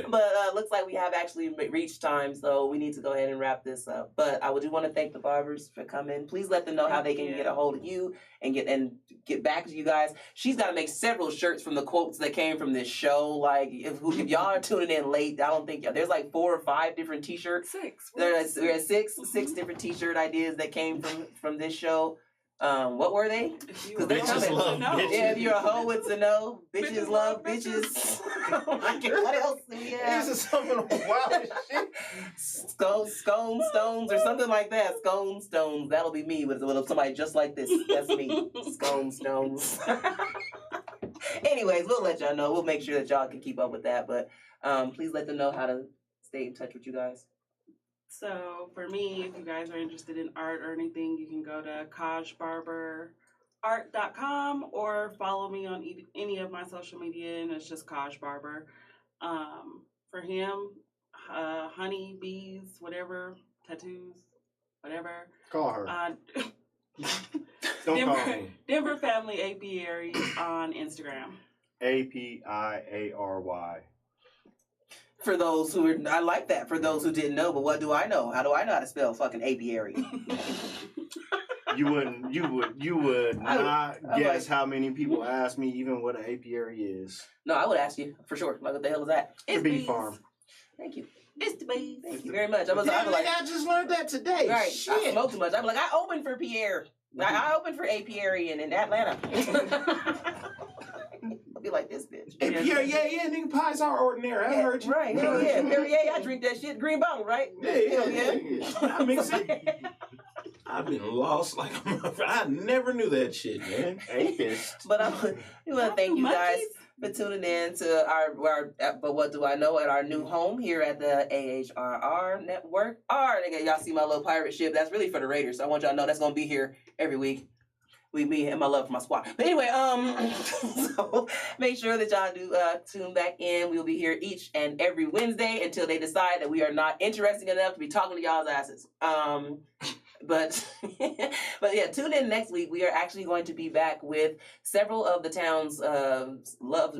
Speaker 2: But looks like we have actually reached time, so we need to go ahead and wrap this up. But I do want to thank the Barbers for coming. Please let them know how they can get a hold of you and get back to you guys. She's got to make several shirts from the quotes that came from this show. Like, if y'all are tuning in late, I don't think there's like 4 or 5 different T-shirts. There's 6 different T-shirt ideas that came from this show. What were they? Because they're coming. Yeah, if you're a hoe, it's a no. Bitches love bitches. Oh my God, what else do we have?
Speaker 1: This is some of the wildest shit.
Speaker 2: Scone stones or something like that. Scone stones. That'll be me with somebody just like this. That's me. Scone stones. Anyways, we'll let y'all know. We'll make sure that y'all can keep up with that. But please let them know how to stay in touch with you guys.
Speaker 4: So for me, if you guys are interested in art or anything, you can go to KAJBarberArt.com or follow me on any of my social media, and it's just KAJ Barber. For him, honey, bees, whatever, tattoos, whatever.
Speaker 3: Call her.
Speaker 4: Don't call me. Denver Family Apiary on Instagram.
Speaker 3: APIARY.
Speaker 2: For those who I like that. For those who didn't know, but what do I know? How do I know how to spell fucking apiary?
Speaker 3: You would not guess how many people ask me even what an apiary is.
Speaker 2: No, I would ask you for sure. Like, what the hell is that?
Speaker 3: It's a bee farm.
Speaker 2: Thank you.
Speaker 4: It's the bees.
Speaker 2: Thank you very much.
Speaker 1: I just learned that today.
Speaker 2: Right.
Speaker 1: Shit.
Speaker 2: I smoke too much. I'm like, I opened for Pierre. I opened for apiary in Atlanta. I'll be like this bitch.
Speaker 1: Hey, Pierre, yeah, nigga, pies are ordinary. I heard you.
Speaker 2: Right, hell yeah. Perrier, I drink that shit. Green bottle, right?
Speaker 1: Yeah. I mix it. I've been lost like a motherfucker. I never knew that shit, man.
Speaker 2: But I want to thank you guys for tuning in to our But What Do I Know at our new home here at the AHRR Network. Nigga, y'all see my little pirate ship? That's really for the Raiders. So I want y'all to know that's going to be here every week. Me and my love for my squad. But anyway, so make sure that y'all do tune back in. We'll be here each and every Wednesday until they decide that we are not interesting enough to be talking to y'all's asses. But yeah, tune in next week. We are actually going to be back with several of the town's loved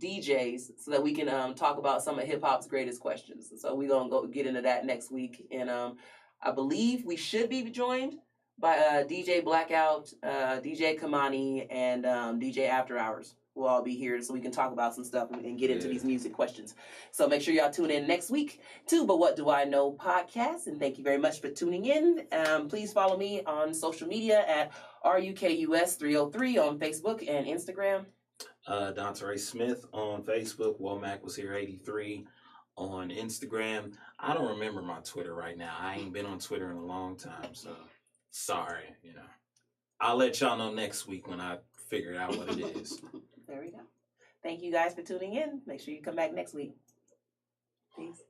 Speaker 2: DJs so that we can talk about some of hip hop's greatest questions. So we're gonna go get into that next week, and I believe we should be joined by DJ Blackout, DJ Kamani, and DJ After Hours. We'll all be here so we can talk about some stuff and get into these music questions. So make sure y'all tune in next week to But What Do I Know podcast. And thank you very much for tuning in. Please follow me on social media at RUKUS303 on Facebook and Instagram.
Speaker 1: TRE SMITH on Facebook. Womack was here 83 on Instagram. I don't remember my Twitter right now. I ain't been on Twitter in a long time, so sorry. I'll let y'all know next week when I figure out what it is.
Speaker 2: There we go. Thank you guys for tuning in. Make sure you come back next week. Peace.